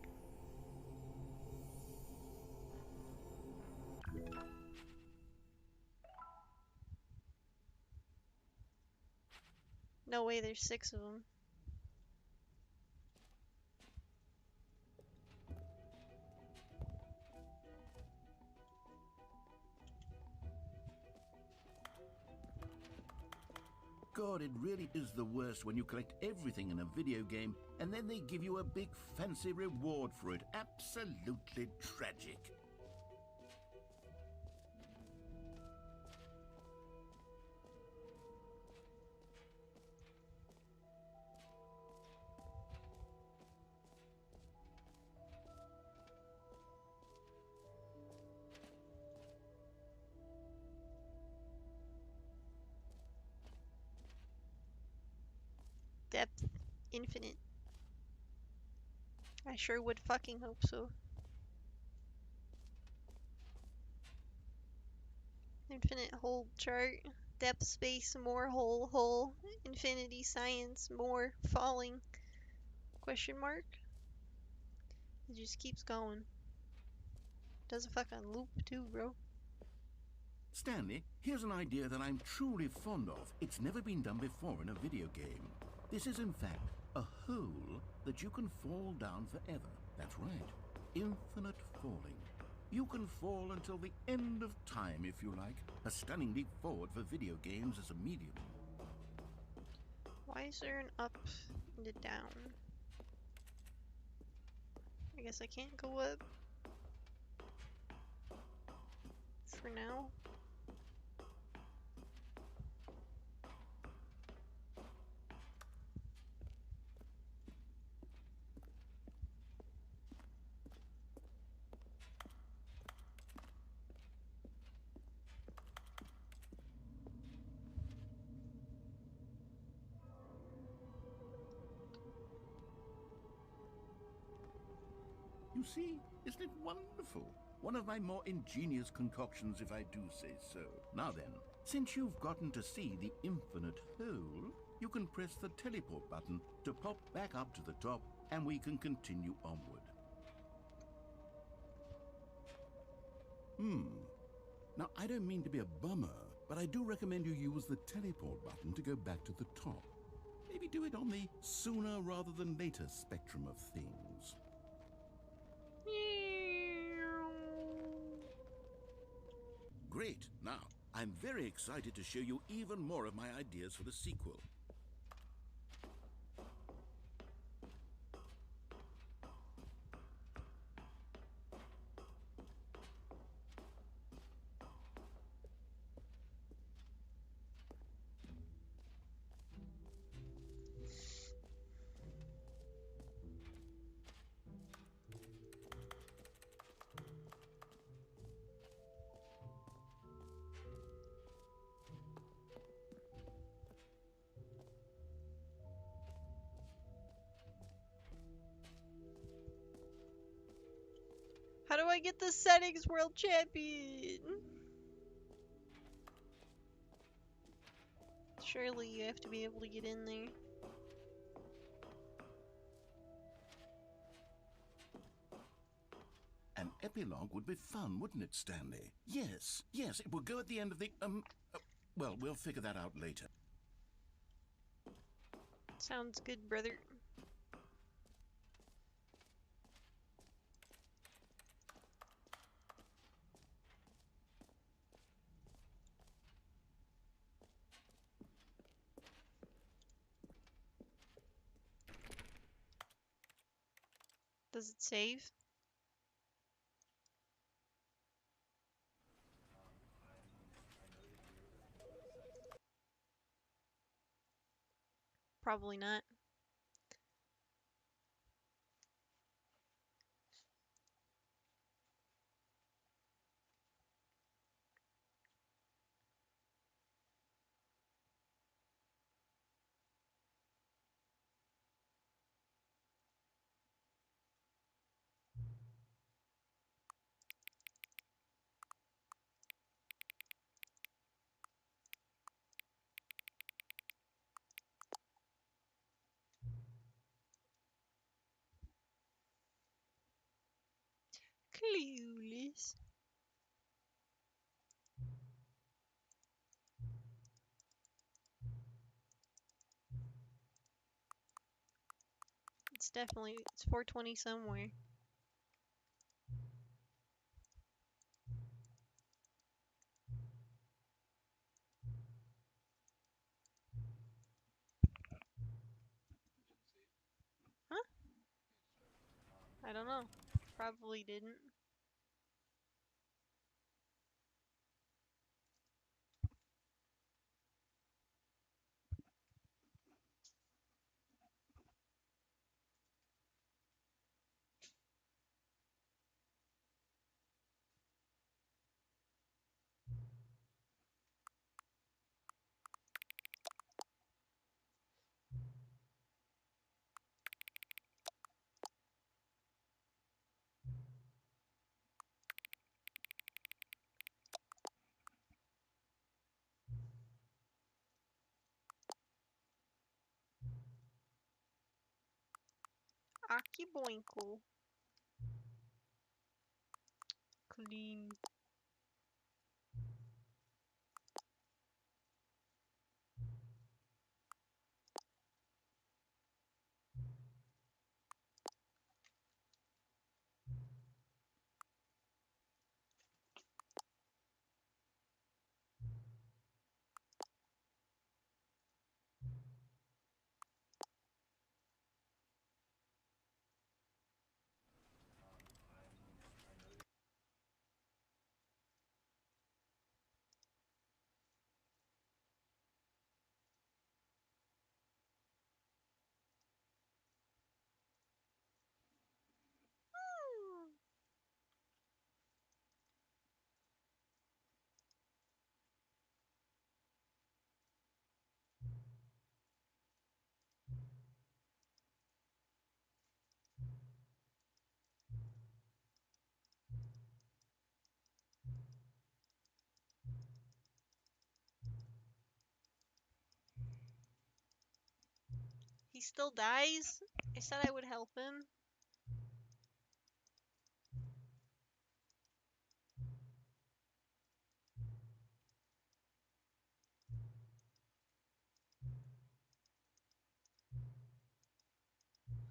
No way, there's 6 of them. God, it really is the worst when you collect everything in a video game and then they give you a big fancy reward for it. Absolutely tragic. Depth. Infinite. I sure would fucking hope so. Infinite hold chart. Depth space more hole. Infinity science more falling. Question mark? It just keeps going. Does a fucking loop too, bro. Stanley, here's an idea that I'm truly fond of. It's never been done before in a video game. This is, in fact, a hole that you can fall down forever. That's right. Infinite falling. You can fall until the end of time, if you like. A stunning leap forward for video games as a medium. Why is there an up and a down? I guess I can't go up. For now. You see, isn't it wonderful? One of my more ingenious concoctions, if I do say so. Now then, since you've gotten to see the infinite hole, you can press the teleport button to pop back up to the top, and we can continue onward. Now, I don't mean to be a bummer, but I do recommend you use the teleport button to go back to the top. Maybe do it on the sooner rather than later spectrum of things. Great. Now, I'm very excited to show you even more of my ideas for the sequel. How do I get the settings world champion? Surely you have to be able to get in there. An epilogue would be fun, wouldn't it, Stanley? Yes, it would go at the end of the, well, we'll figure that out later. Sounds good, brother. Does it save? Probably not. Clueless. It's 420 somewhere. I don't know. Probably didn't. Aki Boinkle. Clean. He still dies? I said I would help him.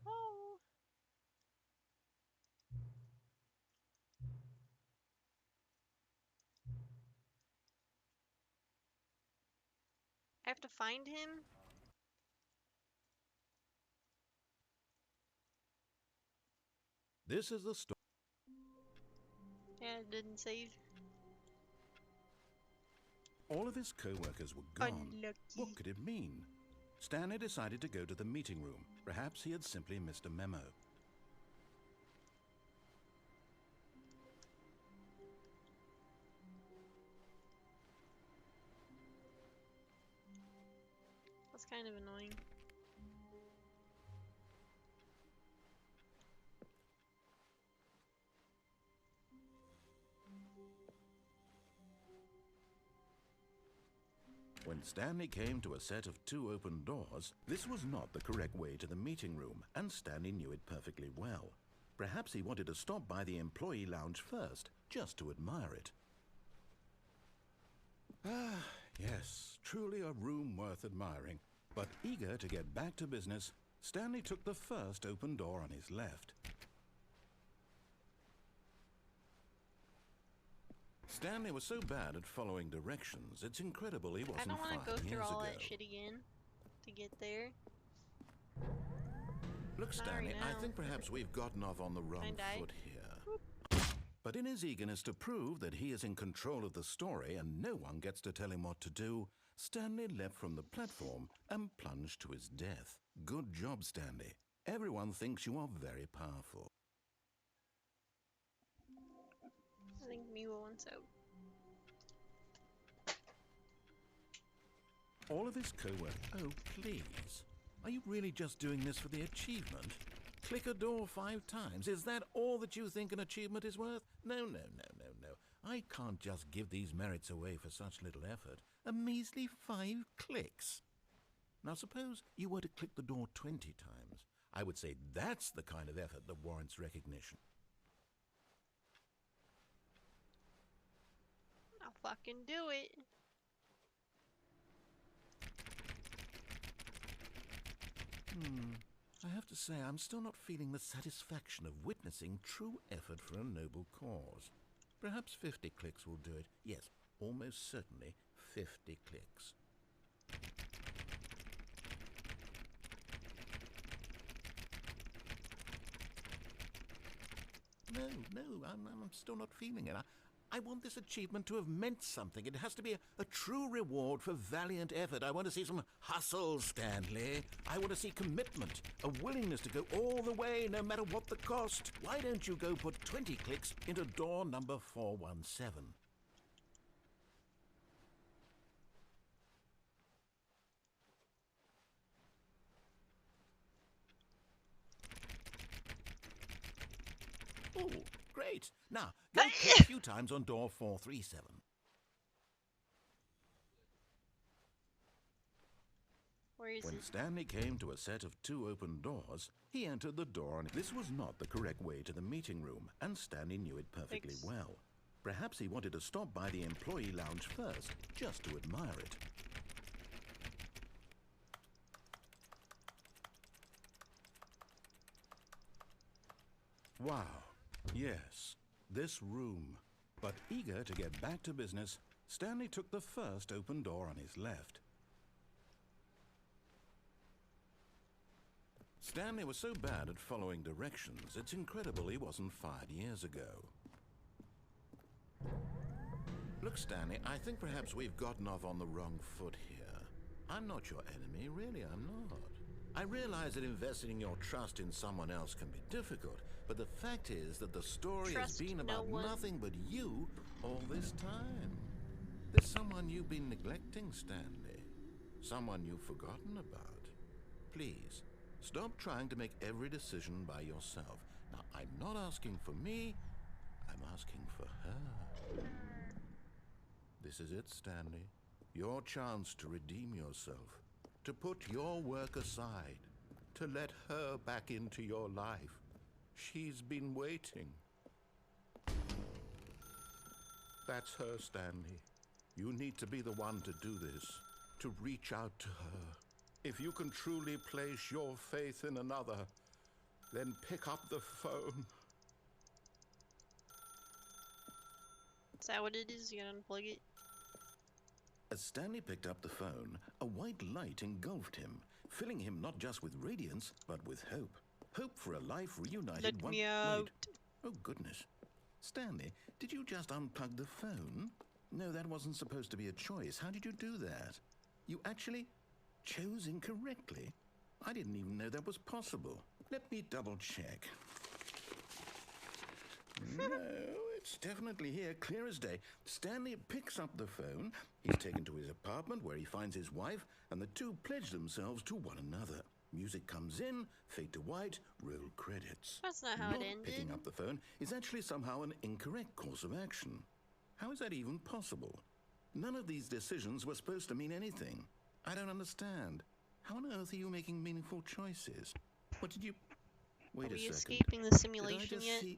Oh. I have to find him? This is the story. Yeah, it didn't save. All of his co-workers were gone. Unlucky. What could it mean? Stanley decided to go to the meeting room. Perhaps he had simply missed a memo. That's kind of annoying. When Stanley came to a set of 2 open doors, this was not the correct way to the meeting room, and Stanley knew it perfectly well. Perhaps he wanted to stop by the employee lounge first, just to admire it. Ah, yes, truly a room worth admiring. But eager to get back to business, Stanley took the first open door on his left. Stanley was so bad at following directions, it's incredible he I wasn't don't want to 5 go through years all ago. that shit again to get there. Look, Not Stanley, right I now. think perhaps we've gotten off on the wrong Can I die? foot here. But in his eagerness to prove that he is in control of the story and no one gets to tell him what to do, Stanley leapt from the platform and plunged to his death. Good job, Stanley. Everyone thinks you are very powerful. I think Miwa wants out. All of his co-workers... Oh, please. Are you really just doing this for the achievement? Click a door 5 times. Is that all that you think an achievement is worth? No, no, no, no, no. I can't just give these merits away for such little effort. A measly 5 clicks. Now suppose you were to click the door 20 times. I would say that's the kind of effort that warrants recognition. I'll fucking do it. I have to say, I'm still not feeling the satisfaction of witnessing true effort for a noble cause. Perhaps 50 clicks will do it. Yes, almost certainly 50 clicks. I'm still not feeling it. I want this achievement to have meant something. It has to be a true reward for valiant effort. I want to see some hustle, Stanley. I want to see commitment, a willingness to go all the way, no matter what the cost. Why don't you go put 20 clicks into door number 417? Oh, great. Now, go click a few times on door 437. Where is When it? Stanley came to a set of 2 open doors, he entered the door, and this was not the correct way to the meeting room, and Stanley knew it perfectly Thanks. well. Perhaps he wanted to stop by the employee lounge first, just to admire it. Wow, yes, this room. But eager to get back to business, Stanley took the first open door on his left. Stanley was so bad at following directions, it's incredible he wasn't fired years ago. Look, Stanley, I think perhaps we've gotten off on the wrong foot here. I'm not your enemy, really, I'm not. I realize that investing your trust in someone else can be difficult, but the fact is that the story has Trust been no about one. nothing but you all this time. There's someone you've been neglecting, Stanley. Someone you've forgotten about. Please, stop trying to make every decision by yourself. Now, I'm not asking for me, I'm asking for her. This is it, Stanley. Your chance to redeem yourself. To put your work aside. To let her back into your life. She's been waiting. That's her, Stanley. You need to be the one to do this. To reach out to her. If you can truly place your faith in another, then pick up the phone. Is that what it is? You gotta unplug it. As Stanley picked up the phone, a white light engulfed him, filling him not just with radiance, but with hope. Hope for a life reunited. Let me out. Wait. Oh, goodness. Stanley, did you just unplug the phone? No, that wasn't supposed to be a choice. How did you do that? You actually chose incorrectly. I didn't even know that was possible. Let me double check. No, it's definitely here, clear as day. Stanley picks up the phone. He's taken to his apartment where he finds his wife, and the two pledge themselves to one another. Music comes in, fade to white, roll credits. That's not how it ended. Picking up the phone is actually somehow an incorrect course of action. How is that even possible? None of these decisions were supposed to mean anything. I don't understand. How on earth are you making meaningful choices? What did you... Wait Are a we second. escaping the Did I simulation just yet? see...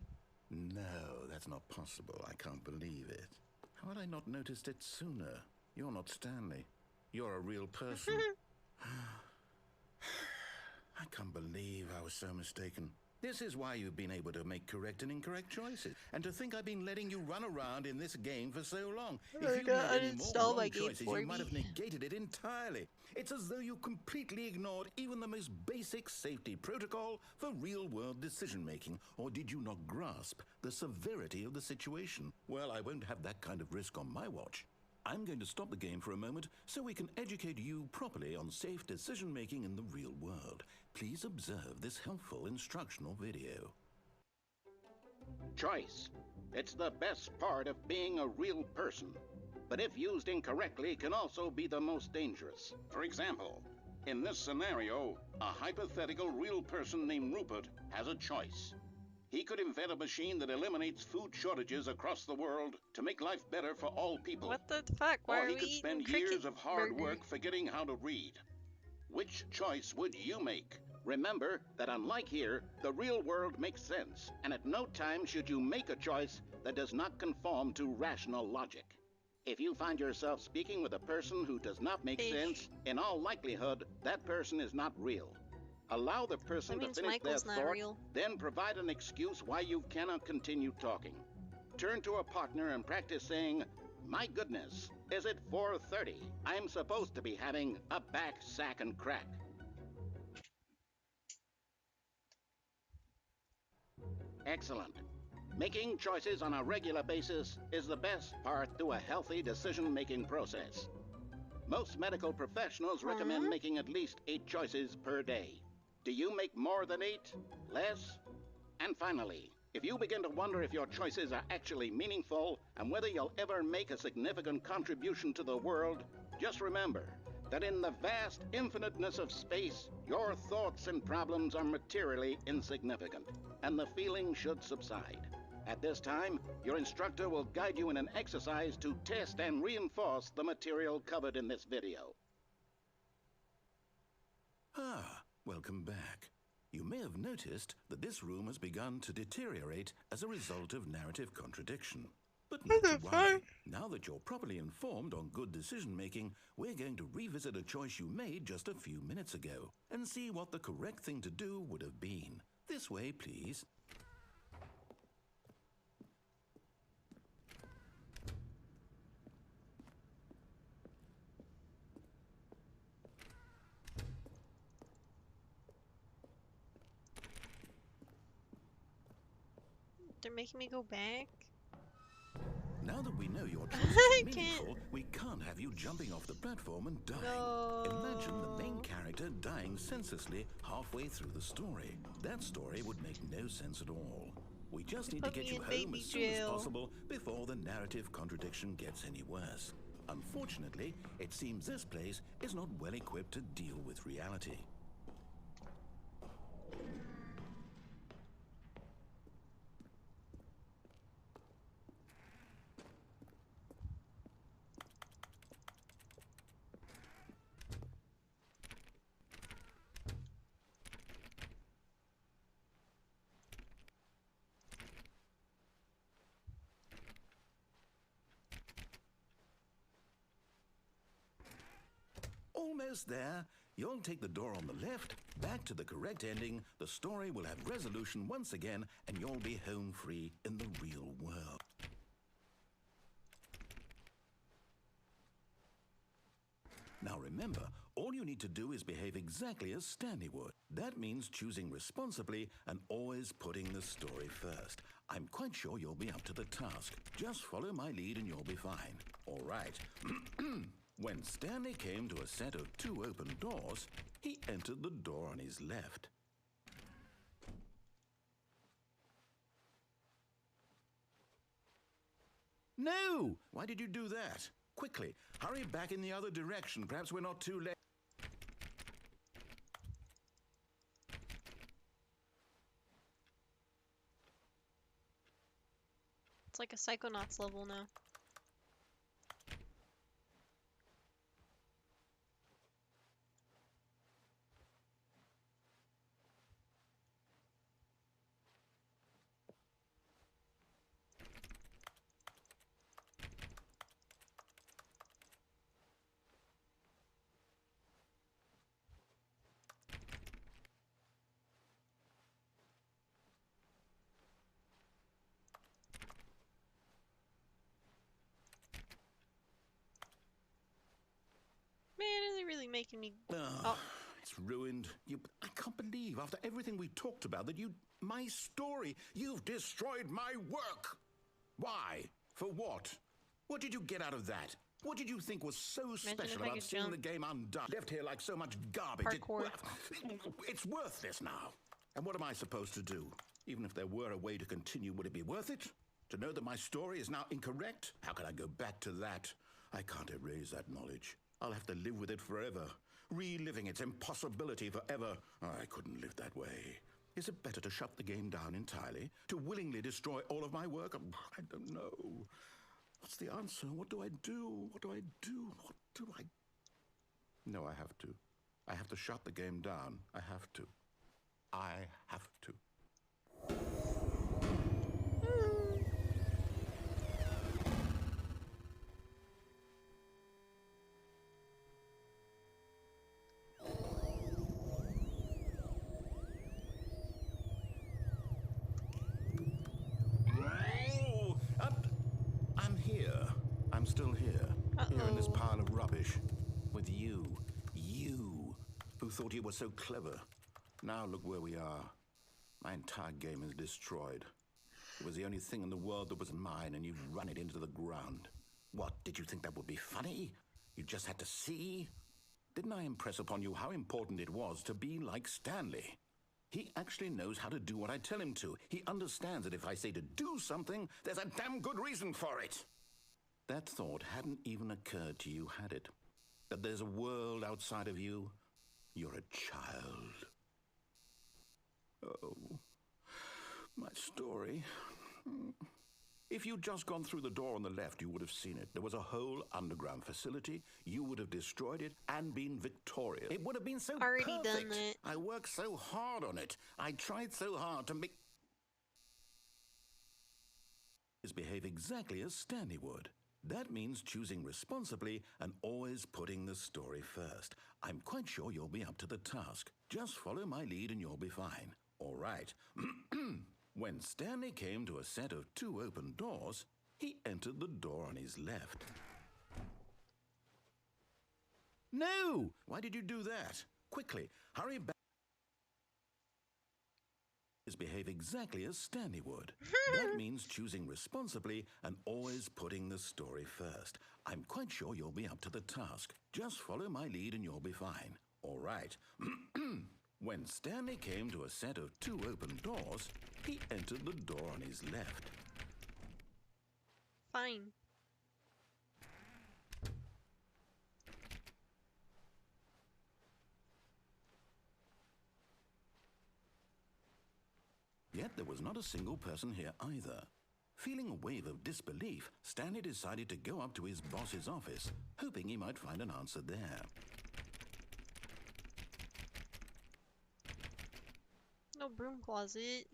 No, that's not possible. I can't believe it. How had I not noticed it sooner? You're not Stanley. You're a real person. I can't believe I was so mistaken. This is why you've been able to make correct and incorrect choices. And to think I've been letting you run around in this game for so long. If you God, made any more uninstall my wrong game choices, for you might have me. negated it entirely. It's as though you completely ignored even the most basic safety protocol for real-world decision-making. Or did you not grasp the severity of the situation? Well, I won't have that kind of risk on my watch. I'm going to stop the game for a moment so we can educate you properly on safe decision-making in the real world. Please observe this helpful instructional video. Choice. It's the best part of being a real person. But if used incorrectly, can also be the most dangerous. For example, in this scenario, a hypothetical real person named Rupert has a choice. He could invent a machine that eliminates food shortages across the world to make life better for all people. What the fuck? Why Or are he we could eating spend cricket years of hard burger? work forgetting how to read. Which choice would you make? Remember that unlike here, the real world makes sense, and at no time should you make a choice that does not conform to rational logic. If you find yourself speaking with a person who does not make Fish. sense, in all likelihood, that person is not real. Allow the person That to means finish Michael's their not thought, real. then provide an excuse why you cannot continue talking. Turn to a partner and practice saying, "My goodness, is it 4:30? I'm supposed to be having a back, sack, and crack." Excellent. Making choices on a regular basis is the best part to a healthy decision-making process. Most medical professionals recommend making at least 8 choices per day. Do you make more than 8? Less? And finally, if you begin to wonder if your choices are actually meaningful and whether you'll ever make a significant contribution to the world, just remember that in the vast infiniteness of space, your thoughts and problems are materially insignificant, and the feeling should subside. At this time, your instructor will guide you in an exercise to test and reinforce the material covered in this video. Ah, welcome back. You may have noticed that this room has begun to deteriorate as a result of narrative contradiction. But not to worry. Now that you're properly informed on good decision-making, we're going to revisit a choice you made just a few minutes ago and see what the correct thing to do would have been. This way, please. They're making me go back? Now that we know your choice is meaningful, we can't have you jumping off the platform and dying. No. Imagine the main character dying senselessly halfway through the story. That story would make no sense at all. We just need to get you home as soon as possible before the narrative contradiction gets any worse. Unfortunately, it seems this place is not well equipped to deal with reality. Almost there. You'll take the door on the left, back to the correct ending, the story will have resolution once again, and you'll be home free in the real world. Now remember, all you need to do is behave exactly as Stanley would. That means choosing responsibly and always putting the story first. I'm quite sure you'll be up to the task. Just follow my lead and you'll be fine. All right. When Stanley came to a set of 2 open doors, he entered the door on his left. No! Why did you do that? Quickly, hurry back in the other direction. Perhaps we're not too late. It's like a Psychonauts level now. Man, is it really making me... Oh. It's ruined. I can't believe, after everything we talked about, that my story, you've destroyed my work. Why? For what? What did you get out of that? What did you think was so special about seeing the game undone? Left here like so much garbage. It's worthless now. And what am I supposed to do? Even if there were a way to continue, would it be worth it? To know that my story is now incorrect? How can I go back to that? I can't erase that knowledge. I'll have to live with it forever, reliving its impossibility forever. I couldn't live that way. Is it better to shut the game down entirely? To willingly destroy all of my work? I don't know. What's the answer? What do I do? What do I do? What do I... No, I have to. I have to shut the game down. I have to. I have to. I'm still here, here in this pile of rubbish, with you, who thought you were so clever. Now look where we are. My entire game is destroyed. It was the only thing in the world that was mine, and you'd run it into the ground. What, did you think that would be funny? You just had to see? Didn't I impress upon you how important it was to be like Stanley? He actually knows how to do what I tell him to. He understands that if I say to do something, there's a damn good reason for it. That thought hadn't even occurred to you, had it? That there's a world outside of you? You're a child. Oh, my story. If you'd just gone through the door on the left, you would have seen it. There was a whole underground facility. You would have destroyed it and been victorious. It would have been so Already perfect. done it. I worked so hard on it. I tried so hard to make... behave exactly as Stanley would. That means choosing responsibly and always putting the story first. I'm quite sure you'll be up to the task. Just follow my lead and you'll be fine. All right. When Stanley came to a set of 2 open doors, he entered the door on his left. No! Why did you do that? Quickly, hurry back. Behave exactly as Stanley would. That means choosing responsibly and always putting the story first. I'm quite sure you'll be up to the task. Just follow my lead and you'll be fine. All right. When Stanley came to a set of 2 open doors, he entered the door on his left. Fine. Yet there was not a single person here either. Feeling a wave of disbelief, Stanley decided to go up to his boss's office, hoping he might find an answer there. No broom closet.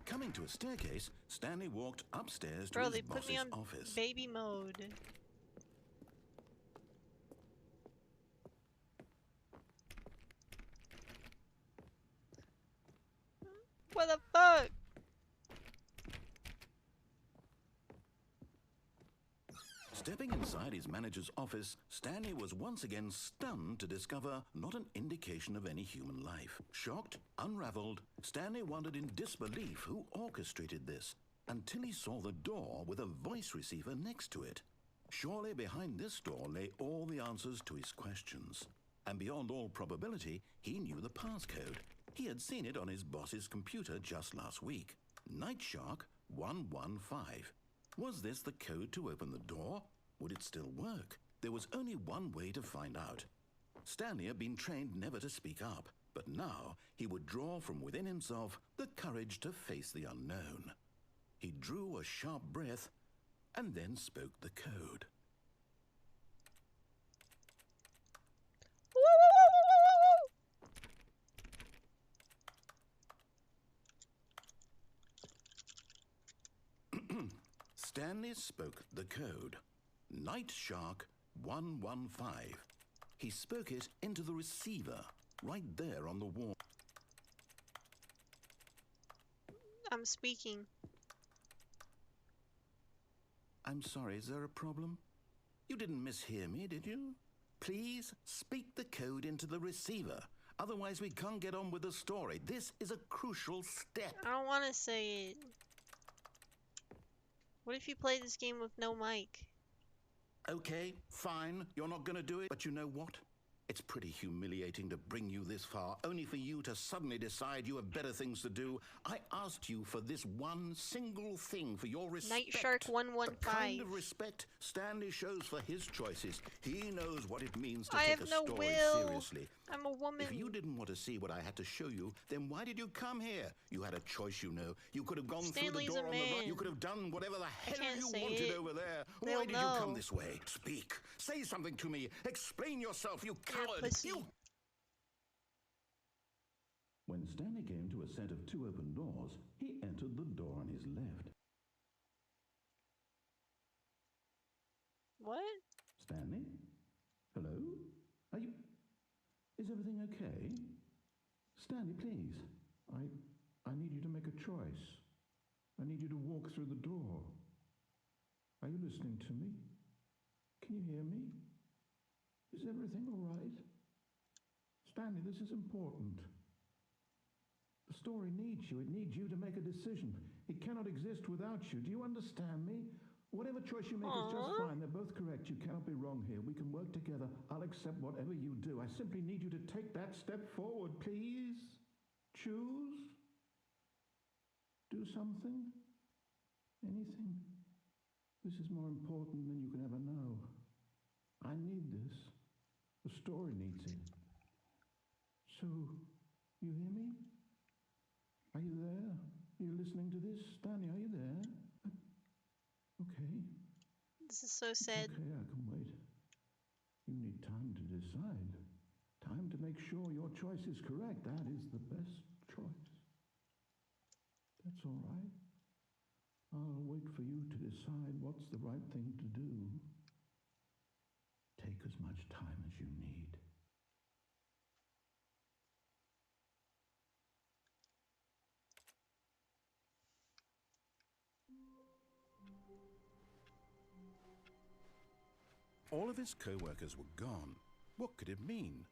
Coming to a staircase, Stanley walked upstairs to Bro, his they put me boss's on office. baby mode. What the fuck? Stepping inside his manager's office, Stanley was once again stunned to discover not an indication of any human life. Shocked, unraveled, Stanley wondered in disbelief who orchestrated this, until he saw the door with a voice receiver next to it. Surely behind this door lay all the answers to his questions. And beyond all probability, he knew the passcode. He had seen it on his boss's computer just last week. Night Shark 115. Was this the code to open the door? Would it still work? There was only one way to find out. Stanley had been trained never to speak up, but now he would draw from within himself the courage to face the unknown. He drew a sharp breath and then spoke the code. Stanley spoke the code. Night Shark 115. He spoke it into the receiver, right there on the wall. I'm speaking. I'm sorry, is there a problem? You didn't mishear me, did you? Please speak the code into the receiver. Otherwise, we can't get on with the story. This is a crucial step. I don't want to say it. What if you play this game with no mic? Okay, fine, you're not gonna do it, but you know what? It's pretty humiliating to bring you this far, only for you to suddenly decide you have better things to do. I asked you for this one single thing, for your respect. Night Shark 115. The kind of respect Stanley shows for his choices. He knows what it means to I take have a no story will. seriously. I'm a woman. If you didn't want to see what I had to show you, then why did you come here? You had a choice, you know. You could have gone Stanley's through the door a on the right. man. You could have done whatever the hell can't you say wanted it. over there. They'll Why did know. you come this way? Speak. Say something to me. Explain yourself, you You're a coward. pussy. You... When Stanley came to a set of 2 open doors, he entered the door on his left. What? Stanley? Hello? Are you... Is everything okay? Stanley, please. I need you to make a choice. I need you to walk through the door. Are you listening to me? Can you hear me? Is everything all right? Stanley, this is important. The story needs you. It needs you to make a decision. It cannot exist without you. Do you understand me? Whatever choice you make is just Aww. fine. They're both correct. You cannot be wrong here. We can work together. I'll accept whatever you do. I simply need you to take that step forward, please. Choose. Do something. Anything. This is more important than you can ever know. I need this. The story needs it. So, you hear me? Are you there? Are you listening to this? Stanley, are you there? Okay. This is so It's sad. okay, I can wait. You need time to decide. Time to make sure your choice is correct. That is the best choice. That's all right. I'll wait for you to decide what's the right thing to do. Take as much time as you need. All of his co-workers were gone. What could it mean?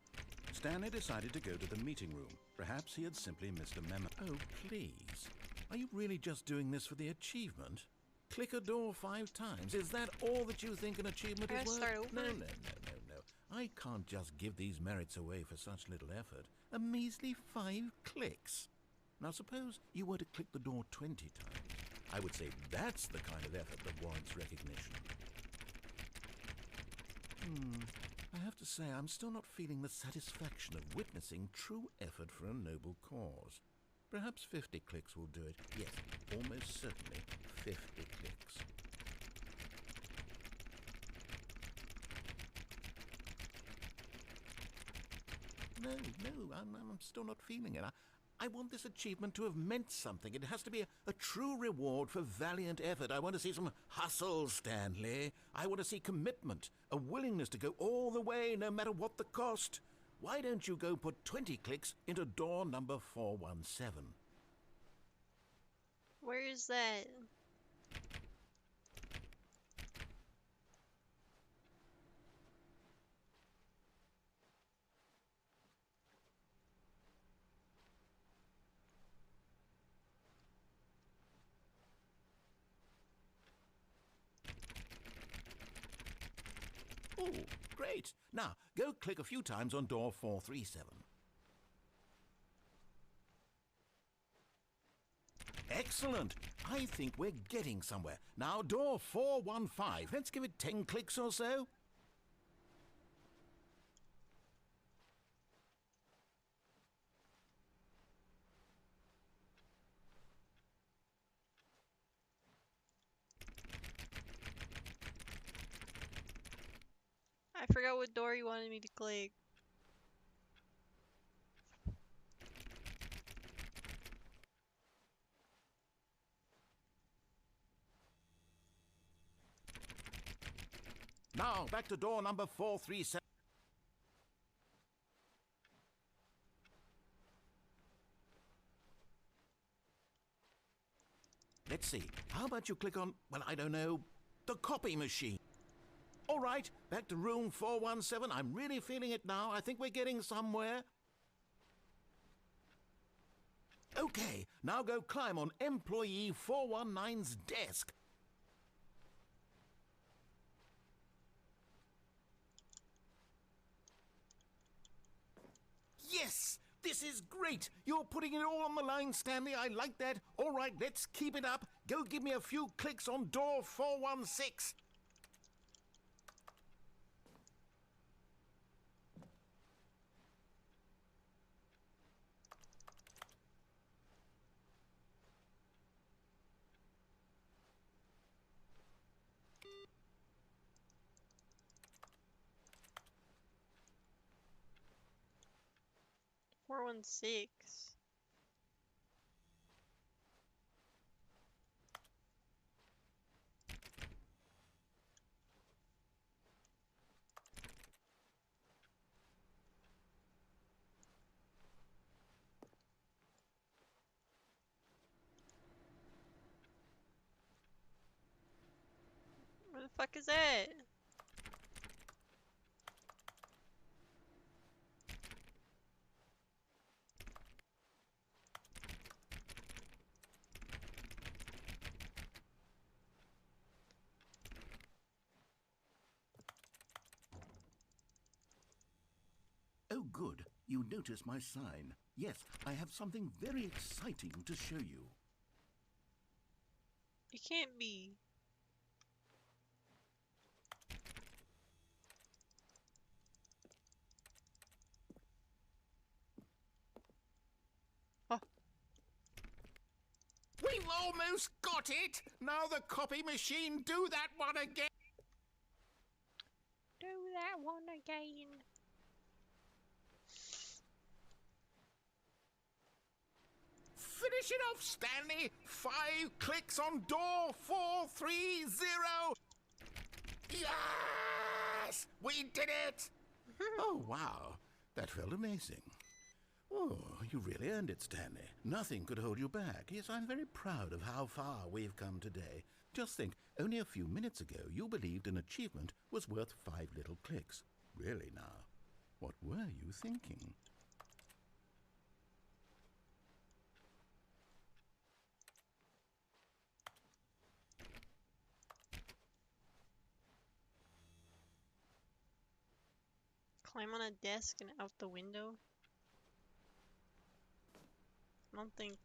Stanley decided to go to the meeting room. Perhaps he had simply missed a memo. Oh, please. Are you really just doing this for the achievement? Click a door 5 times. Is that all that you think an achievement I is gotta worth? start over? No. I can't just give these merits away for such little effort. A measly 5 clicks. Now suppose you were to click the door 20 times. I would say that's the kind of effort that warrants recognition. I have to say, I'm still not feeling the satisfaction of witnessing true effort for a noble cause. Perhaps 50 clicks will do it. Yes, almost certainly 50 clicks. No, I'm still not feeling it. I want this achievement to have meant something. It has to be a true reward for valiant effort. I want to see some hustle, Stanley. I want to see commitment, a willingness to go all the way, no matter what the cost. Why don't you go put 20 clicks into door number 417? Where is that? Oh, great. Now, go click a few times on door 437. Excellent. I think we're getting somewhere. Now, door 415. Let's give it 10 clicks or so. I forgot what door you wanted me to click. Now, back to door number 437. Let's see. How about you click on, well, I don't know, the copy machine? All right, back to room 417. I'm really feeling it now. I think we're getting somewhere. Okay, now go climb on employee 419's desk. Yes! This is great! You're putting it all on the line, Stanley. I like that. All right, let's keep it up. Go give me a few clicks on door 416. Four 416. Where the fuck is that? You notice my sign. Yes, I have something very exciting to show you. It can't be. Oh, We've almost got it! Now the copy machine do that one again! do that one again. Finish it off, Stanley! 5 clicks on door 430! Yes! We did it! Oh, wow. That felt amazing. Oh, you really earned it, Stanley. Nothing could hold you back. Yes, I'm very proud of how far we've come today. Just think, only a few minutes ago you believed an achievement was worth 5 little clicks. Really now, what were you thinking? Climb on a desk and out the window? I don't think...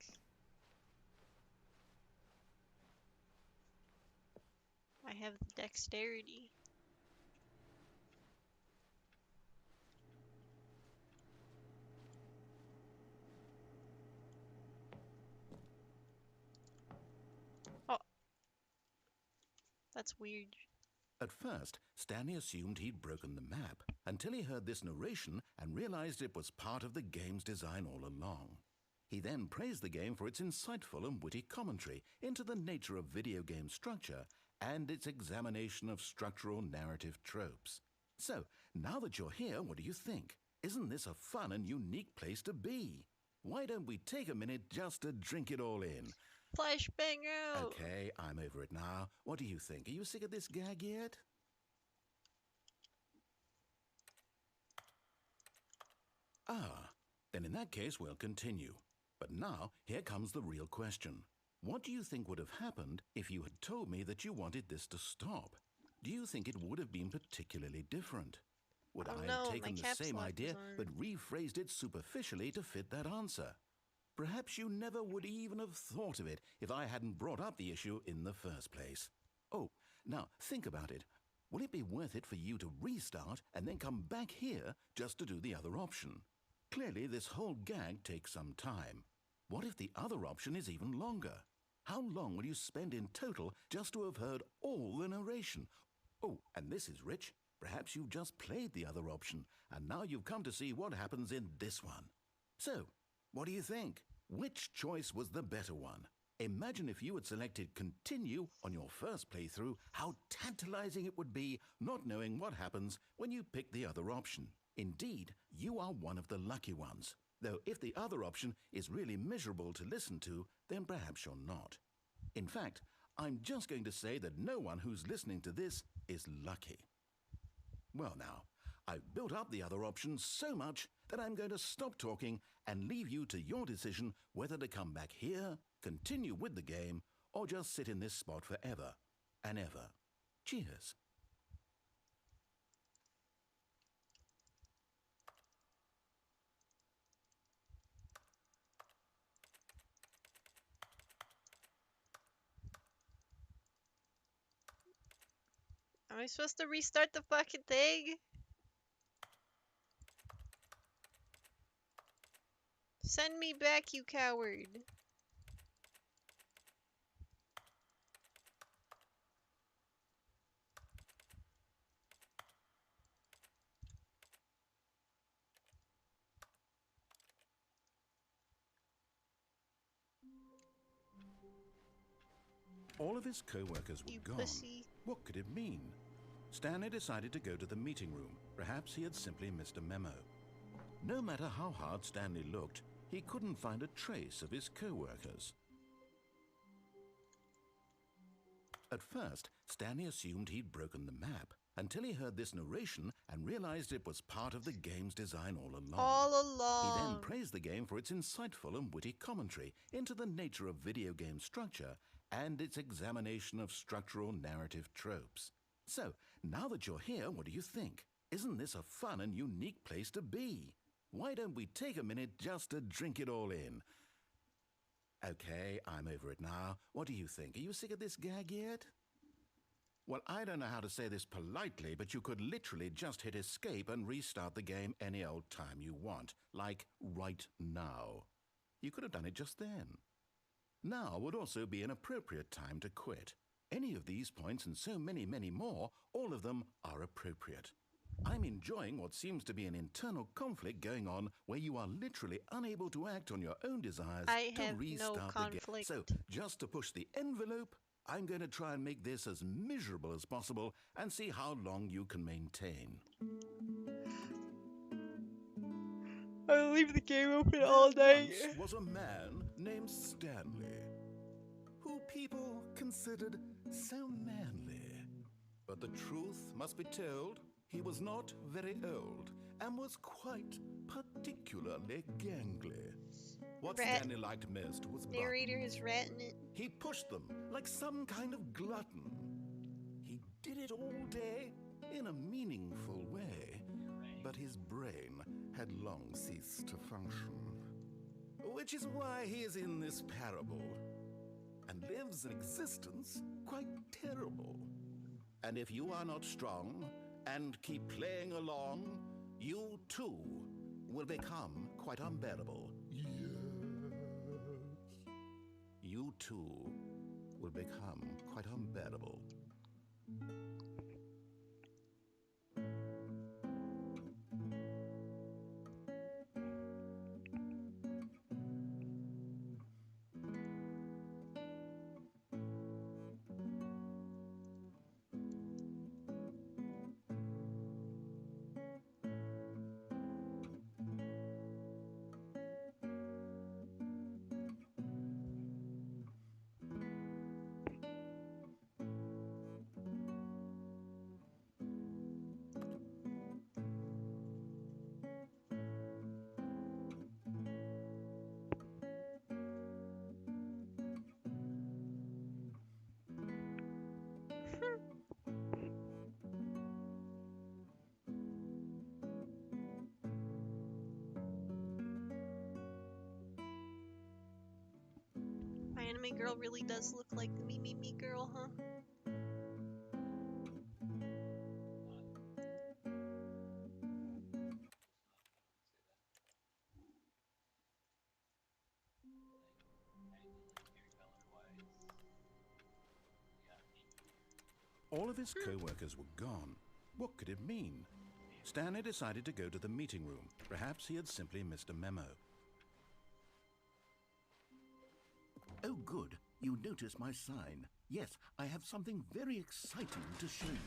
I have the dexterity. Oh. That's weird. At first, Stanley assumed he'd broken the map until he heard this narration and realized it was part of the game's design all along. He then praised the game for its insightful and witty commentary into the nature of video game structure and its examination of structural narrative tropes. So, now that you're here, what do you think? Isn't this a fun and unique place to be? Why don't we take a minute just to drink it all in? Flashbang out! Okay, I'm over it now. What do you think? Are you sick of this gag yet? Ah, then in that case we'll continue. But now, here comes the real question. What do you think would have happened if you had told me that you wanted this to stop? Do you think it would have been particularly different? Would I have taken the same idea but rephrased it superficially to fit that answer? Perhaps you never would even have thought of it if I hadn't brought up the issue in the first place. Oh, now think about it. Will it be worth it for you to restart and then come back here just to do the other option? Clearly, this whole gag takes some time. What if the other option is even longer? How long will you spend in total just to have heard all the narration? Oh, and this is rich. Perhaps you've just played the other option, and now you've come to see what happens in this one. So, what do you think? Which choice was the better one? Imagine if you had selected continue on your first playthrough, how tantalizing it would be not knowing what happens when you pick the other option. Indeed, you are one of the lucky ones. Though if the other option is really miserable to listen to, then perhaps you're not. In fact, I'm just going to say that no one who's listening to this is lucky. Well now, I've built up the other option so much that I'm going to stop talking and leave you to your decision whether to come back here, continue with the game, or just sit in this spot forever and ever. Cheers. Am I supposed to restart the fucking thing? Send me back, you coward. All of his co-workers were You gone. pussy. What could it mean? Stanley decided to go to the meeting room. Perhaps he had simply missed a memo. No matter how hard Stanley looked, he couldn't find a trace of his co-workers. At first, Stanley assumed he'd broken the map until he heard this narration and realized it was part of the game's design all along. All along. He then praised the game for its insightful and witty commentary into the nature of video game structure and its examination of structural narrative tropes. So, now that you're here, what do you think? Isn't this a fun and unique place to be? why don't we take a minute just to drink it all in? Okay, I'm over it now. What do you think? Are you sick of this gag yet? Well, I don't know how to say this politely, but you could literally just hit escape and restart the game any old time you want, like right now. You could have done it just then. Now would also be an appropriate time to quit. Any of these points and so many, many more, all of them are appropriate. I'm enjoying what seems to be an internal conflict going on where you are literally unable to act on your own desires I to have no restart the game. conflict. So, just to push the envelope, I'm going to try and make this as miserable as possible and see how long you can maintain. I'll leave the game open There all day. once was a man named Stanley, who people considered so manly. But the truth must be told, he was not very old and was quite particularly gangly. What Rat. Stanley liked most was Narrator buttons. has rat in it. He pushed them like some kind of glutton. He did it all day in a meaningful way, but his brain had long ceased to function. Which is why he is in this parable and lives an existence quite terrible. And if you are not strong and keep playing along, you too will become quite unbearable. Yes. You too will become quite unbearable. My anime girl really does look like the me girl, huh? All of his co-workers were gone. What could it mean? Stanley decided to go to the meeting room. Perhaps he had simply missed a memo. Oh, good. You noticed my sign. Yes, I have something very exciting to show you.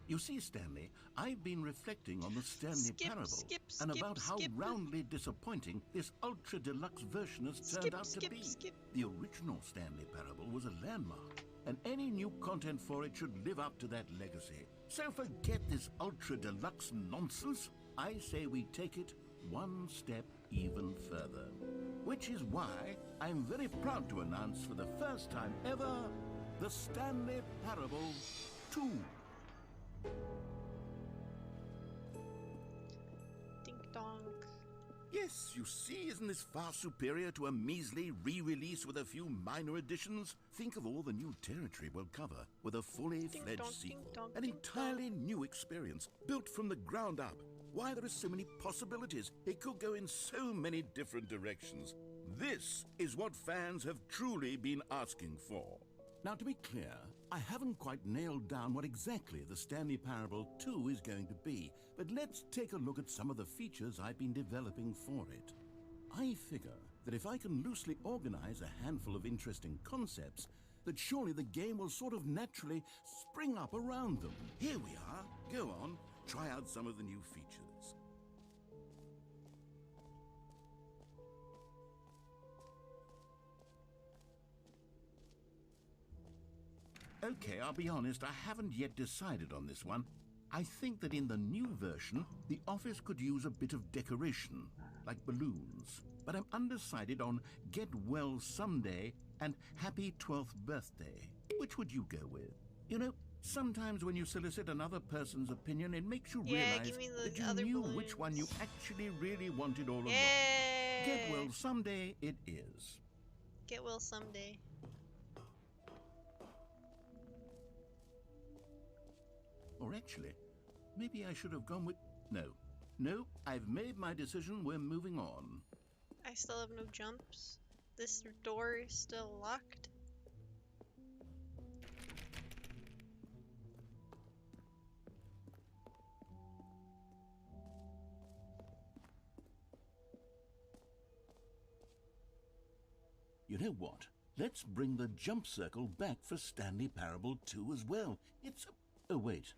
You see, Stanley, I've been reflecting on the Stanley Parable and about how roundly disappointing this ultra deluxe version has turned out to be. The original Stanley Parable was a landmark, and any new content for it should live up to that legacy. So forget this ultra deluxe nonsense. I say we take it one step even further. Which is why I'm very proud to announce for the first time ever, the Stanley Parable 2. Dink donk. Yes, you see, isn't this far superior to a measly re-release with a few minor additions? Think of all the new territory we'll cover with a fully fledged sequel. An entirely new experience, built from the ground up. Why, there are so many possibilities. It could go in so many different directions. This is what fans have truly been asking for. Now, to be clear, I haven't quite nailed down what exactly the Stanley Parable 2 is going to be, but let's take a look at some of the features I've been developing for it. I figure that if I can loosely organize a handful of interesting concepts, that surely the game will sort of naturally spring up around them. Here we are. Go on, try out some of the new features. Okay, I'll be honest, I haven't yet decided on this one. I think that in the new version, the office could use a bit of decoration, like balloons. But I'm undecided on Get Well Someday and Happy 12th Birthday. Which would you go with? You know, sometimes when you solicit another person's opinion, it makes you realize give me the that you other knew which one you balloons. actually really wanted all along. Yay! Get Well Someday it is. Get well someday. Or actually, maybe I should have gone with... No, I've made my decision. We're moving on. I still have no jumps. This door is still locked. You know what? Let's bring the jump circle back for Stanley Parable 2 as well. It's... Oh, wait.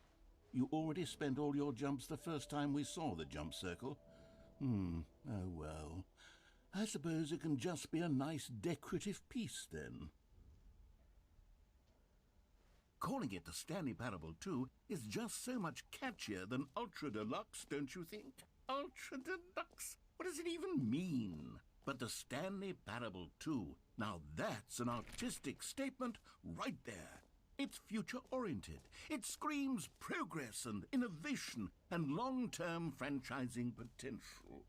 You already spent all your jumps the first time we saw the jump circle. Oh well. I suppose it can just be a nice decorative piece then. Calling it the Stanley Parable 2 is just so much catchier than Ultra Deluxe, don't you think? Ultra Deluxe? What does it even mean? But the Stanley Parable 2, now that's an artistic statement right there. It's future-oriented. It screams progress and innovation and long-term franchising potential.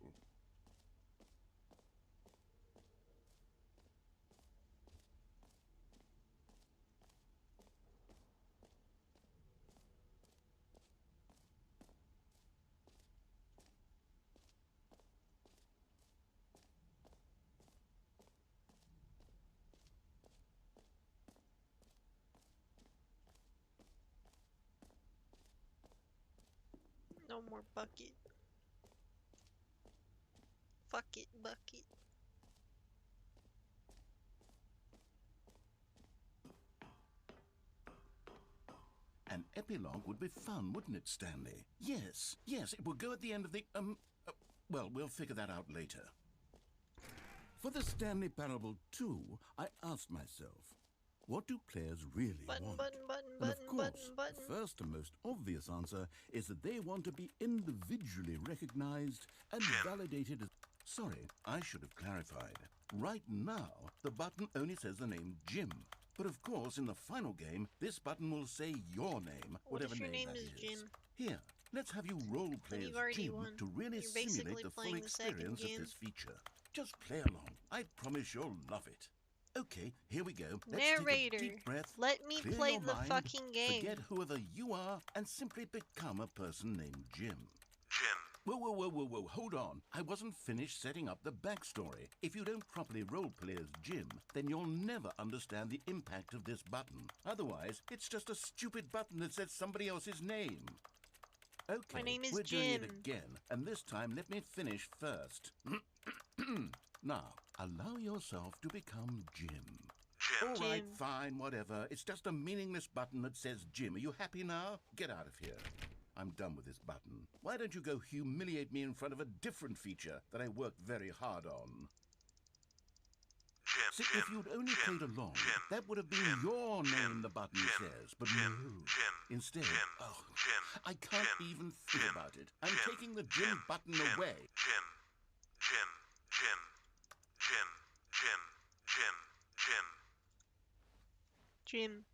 No more bucket. Fuck it, bucket. An epilogue would be fun, wouldn't it, Stanley? Yes, it would go at the end of the, well, we'll figure that out later. For the Stanley Parable 2, I asked myself, what do players really want? And of course, the first and most obvious answer is that they want to be individually recognized and validated as... Sorry, I should have clarified. Right now, the button only says the name Jim. But of course, in the final game, this button will say your name, whatever name that is. Jim? Here, let's have you role play You've as already Jim won. to really You're basically simulate the full playing the second experience of game. this feature. Just play along. I promise you'll love it. Okay, here we go. Let's Narrator, take a deep breath, let me clear play your the mind, fucking game. forget whoever you are, and simply become a person named Jim. Whoa, hold on. I wasn't finished setting up the backstory. If you don't properly roleplay as Jim, then you'll never understand the impact of this button. Otherwise, it's just a stupid button that says somebody else's name. Okay, My name is we're doing it Jim. again, and this time let me finish first. Now, allow yourself to become Jim. All right, Jim. fine, whatever. It's just a meaningless button that says Jim. Are you happy now? Get out of here. I'm done with this button. Why don't you go humiliate me in front of a different feature that I worked very hard on? See, if you'd only played along, that would have been your name the button says, but no. Instead, I can't even think about it. I'm taking the Jim button away. Jim.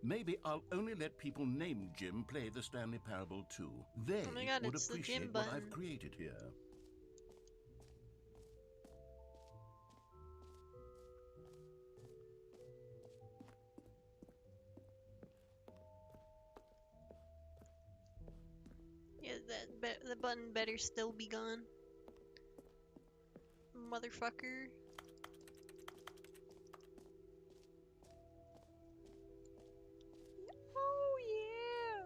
Maybe I'll only let people named Jim play the Stanley Parable 2. They Oh my God, would it's the appreciate Jim what button. I've created here. Yeah, the button better still be gone. Motherfucker. Oh yeah.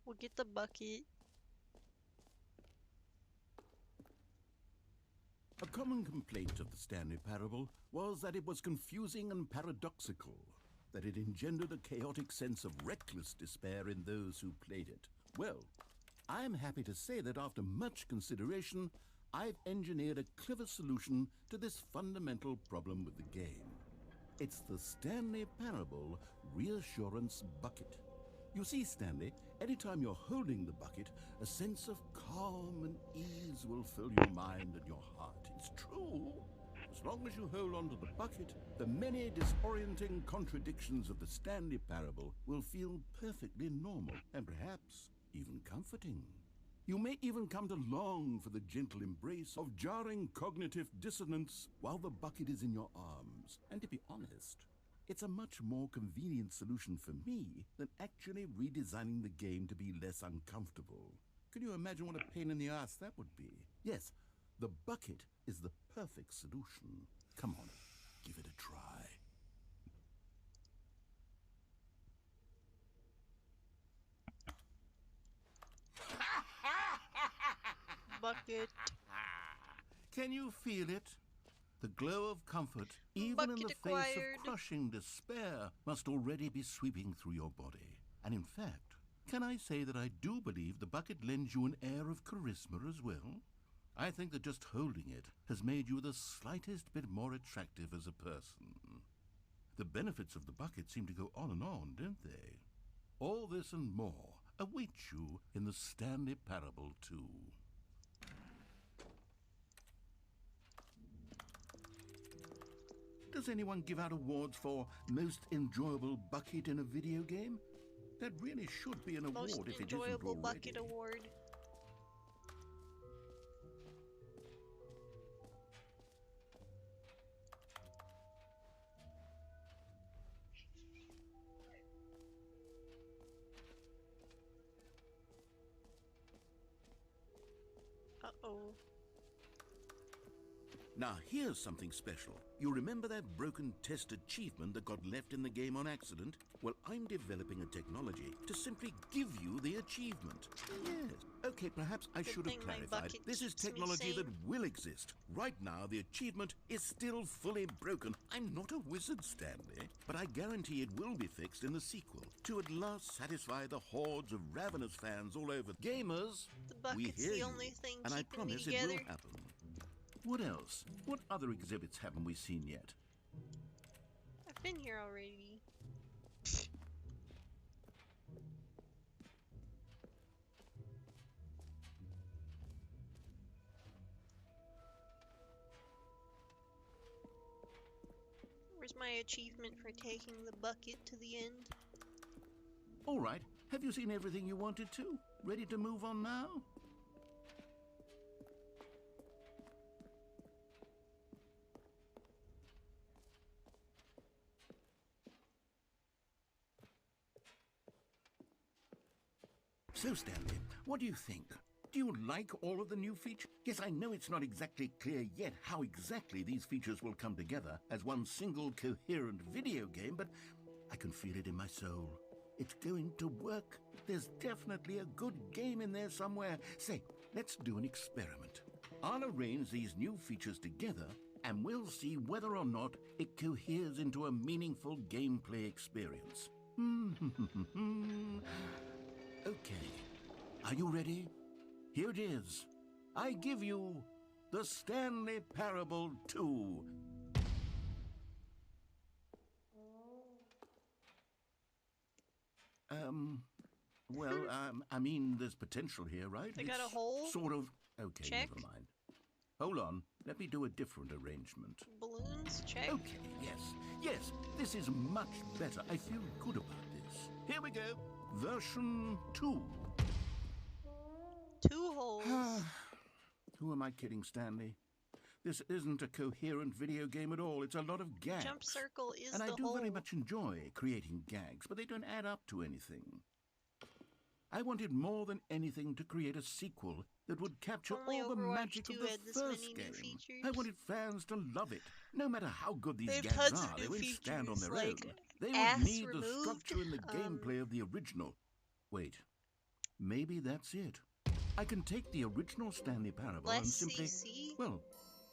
We'll get the bucket. A common complaint of the Stanley Parable was that it was confusing and paradoxical. that it engendered a chaotic sense of reckless despair in those who played it. Well, I'm happy to say that after much consideration, I've engineered a clever solution to this fundamental problem with the game. It's the Stanley Parable Reassurance Bucket. You see, Stanley, anytime you're holding the bucket, a sense of calm and ease will fill your mind and your heart. It's true. As long as you hold on to the bucket, the many disorienting contradictions of the Stanley Parable will feel perfectly normal and perhaps even comforting. You may even come to long for the gentle embrace of jarring cognitive dissonance while the bucket is in your arms. And to be honest, it's a much more convenient solution for me than actually redesigning the game to be less uncomfortable. Can you imagine what a pain in the ass that would be? Yes, the bucket is the perfect solution. Come on, give it a try. Bucket. Can you feel it? The glow of comfort, even in the Bucket face acquired. of crushing despair, must already be sweeping through your body. And in fact, can I say that I do believe the bucket lends you an air of charisma as well? I think that just holding it has made you the slightest bit more attractive as a person. The benefits of the bucket seem to go on and on, don't they? All this and more await you in the Stanley Parable 2. Does anyone give out awards for most enjoyable bucket in a video game? That really should be an Most award if it isn't enjoyable already. bucket award. Uh-oh. Now here's something special. You remember that broken test achievement that got left in the game on accident? Well, I'm developing a technology to simply give you the achievement. Yes. Okay, perhaps I Good should have thing my clarified. bucket This is keeps me technology that sane. will exist. Right now, the achievement is still fully broken. I'm not a wizard, Stanley, but I guarantee it will be fixed in the sequel to at last satisfy the hordes of ravenous fans all over. Gamers, The we bucket's hear the you, only thing and I keeping me promise it together. will happen. What else? What other exhibits haven't we seen yet? I've been here already. Where's my achievement for taking the bucket to the end? All right. Have you seen everything you wanted to? Ready to move on now? So, Stanley, what do you think? Do you like all of the new features? Yes, I know it's not exactly clear yet how exactly these features will come together as one single coherent video game, but I can feel it in my soul. It's going to work. There's definitely a good game in there somewhere. Say, let's do an experiment. I'll arrange these new features together, and we'll see whether or not it coheres into a meaningful gameplay experience. Okay, are you ready? Here it is. I give you the Stanley Parable 2. I mean, there's potential here, right? They got a It's hole? Sort of. Okay, Check. never mind. Hold on, let me do a different arrangement. Balloons? Check. Okay, yes, this is much better. I feel good about this. Here we go. Version 2. 2 holes. Who am I kidding, Stanley? This isn't a coherent video game at all. It's a lot of gags. Jump circle is And I the do hole. very much enjoy creating gags, but they don't add up to anything. I wanted more than anything to create a sequel that would capture Only all the Overwatch magic 2 of the had this first many new game. features. I wanted fans to love it. No matter how good these They have gags tons of are, they new won't stand on features, their like own. They would ass need the removed, structure and the gameplay of the original. Wait, maybe that's it. I can take the original Stanley Parable and Less simply, CC? well,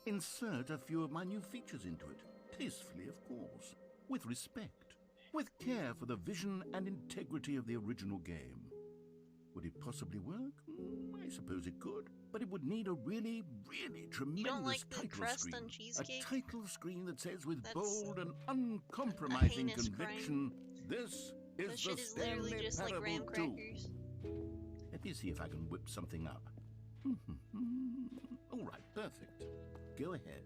insert a few of my new features into it. Tastefully, of course. With respect. with care for the vision and integrity of the original game. Would it possibly work? I suppose it could, but it would need a really, really tremendous You don't like the title crust screen. on A cheesecake? title screen that says with That's bold and a uncompromising heinous conviction, "This is That the shit is literally Stanley just like graham Parable 2." crackers. Let me see if I can whip something up. All right, perfect. Go ahead.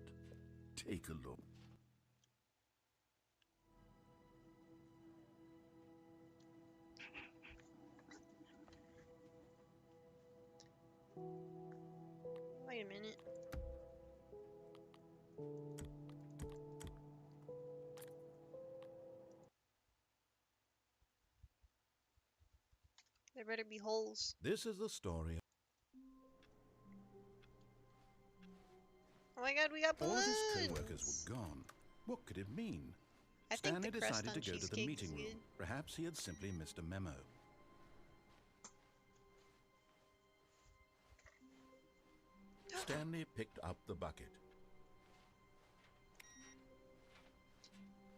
Take a look. Wait a minute. There better be holes. This is the story. Oh my god, we got All balloons! of his co-workers were gone. What could it mean? I think Stanley the crust decided on to go to the cheesecake meeting is room. good. Perhaps he had simply missed a memo. Stanley picked up the bucket.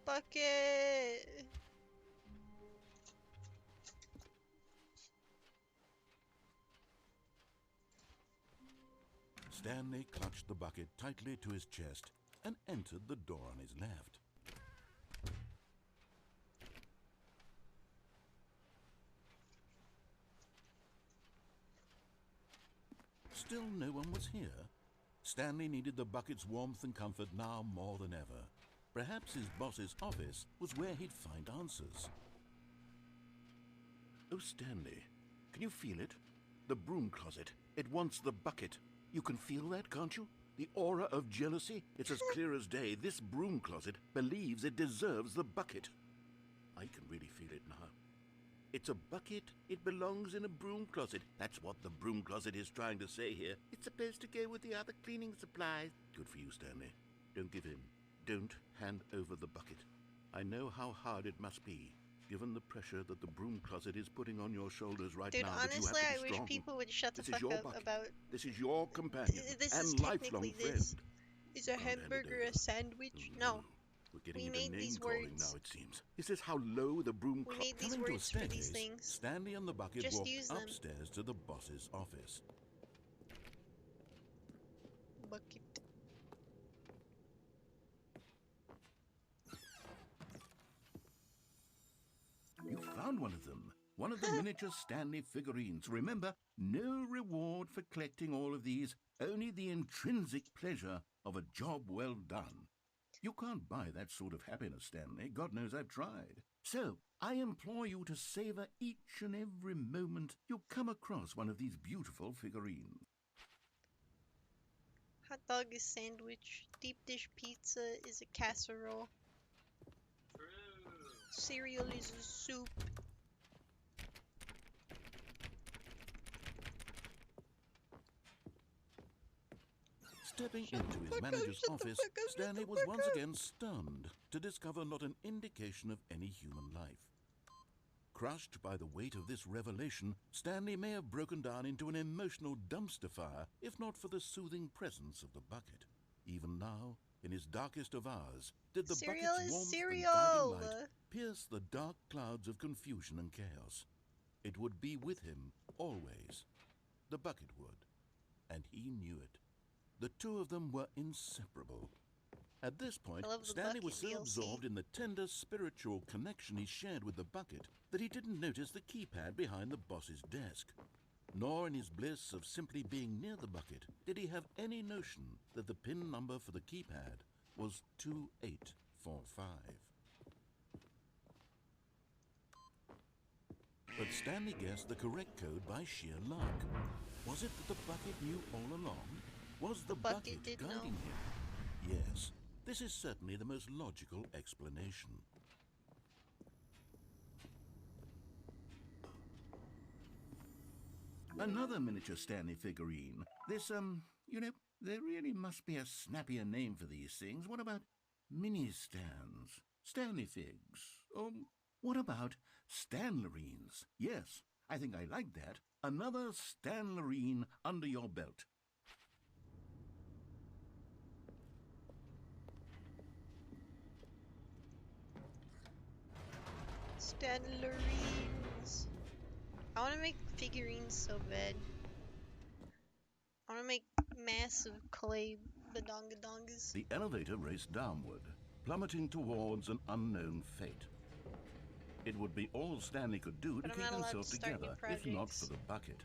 Bucket! Stanley clutched the bucket tightly to his chest and entered the door on his left. Still no one was here. Stanley needed the bucket's warmth and comfort now more than ever. Perhaps his boss's office was where he'd find answers. Oh, Stanley, can you feel it? The broom closet. It wants the bucket. You can feel that, can't you? The aura of jealousy. It's as clear as day. This broom closet believes it deserves the bucket. I can really feel it now. It's a bucket. It belongs in a broom closet. That's what the broom closet is trying to say here. It's supposed to go with the other cleaning supplies. Good for you, Stanley. Don't give in. Don't hand over the bucket. I know how hard it must be, given the pressure that the broom closet is putting on your shoulders right Dude, now. honestly, but you have I to be wish strong. people would shut the This is fuck your up bucket. about... This is your companion This is and lifelong technically friend. this. Is a Can't hand it hamburger a over. sandwich? Oh, No. We're getting We into made name these calling words. now, it seems. Is this how low the broom We closet... made these Coming to a words for these staircase, things. Stanley and the bucket Just walked use them. upstairs to the boss's office. Bucket. You found one of them. One of the miniature Stanley figurines. Remember, no reward for collecting all of these, only the intrinsic pleasure of a job well done. You can't buy that sort of happiness, Stanley. God knows I've tried. So, I implore you to savor each and every moment you come across one of these beautiful figurines. Hot dog is sandwich. Deep dish pizza is a casserole. Cereal is a soup. Stepping Shut into the his fuck up, manager's shut the office, fuck up, shut Stanley the was fuck once up. again stunned to discover not an indication of any human life. Crushed by the weight of this revelation, Stanley may have broken down into an emotional dumpster fire if not for the soothing presence of the bucket. Even now, in his darkest of hours, did the Cereal bucket's is warmth and cereal. guiding light pierce the dark clouds of confusion and chaos. It would be with him always. The bucket would, and he knew it. The two of them were inseparable. At this point, I love the Stanley was so bucket DLC. absorbed in the tender spiritual connection he shared with the bucket that he didn't notice the keypad behind the boss's desk. Nor in his bliss of simply being near the bucket did he have any notion that the PIN number for the keypad was 2845. But Stanley guessed the correct code by sheer luck. Was it that the bucket knew all along? Was the bucket did guiding know. him? Yes, this is certainly the most logical explanation. Another miniature Stanley figurine. This, there really must be a snappier name for these things. What about mini-stands? Stanley figs? What about Stanlerines? Yes, I think I like that. Another Stanlerine under your belt. Stanlerines. I want to make figurines so bad. I want to make massive clay badongadongas. The elevator raced downward, plummeting towards an unknown fate. It would be all Stanley could do to But I'm keep not allowed himself to start together, new if not for projects the bucket.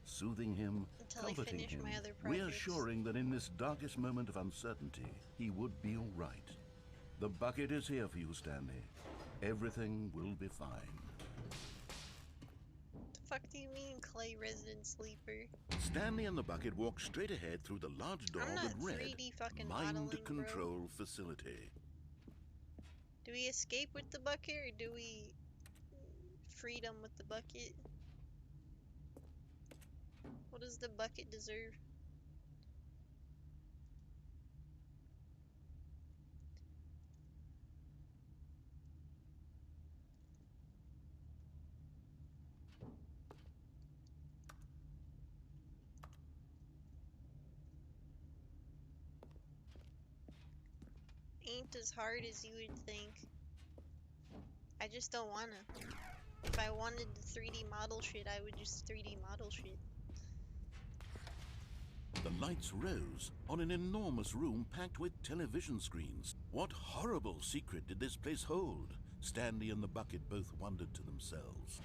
Soothing him, until I comforting finish him, my other projects. reassuring that in this darkest moment of uncertainty, he would be all right. The bucket is here for you, Stanley. Everything will be fine. The fuck do you mean, clay resident sleeper? Stanley and the bucket walked straight ahead through the large door I'm not that read 3D fucking Mind modeling, bro. Control Facility. Do we escape with the bucket or do we freedom with the bucket? What does the bucket deserve? Ain't as hard as you would think. I just don't wanna. If I wanted to 3D model shit, I would just 3D model shit. The lights rose on an enormous room packed with television screens. What horrible secret did this place hold? Stanley and the bucket both wondered to themselves.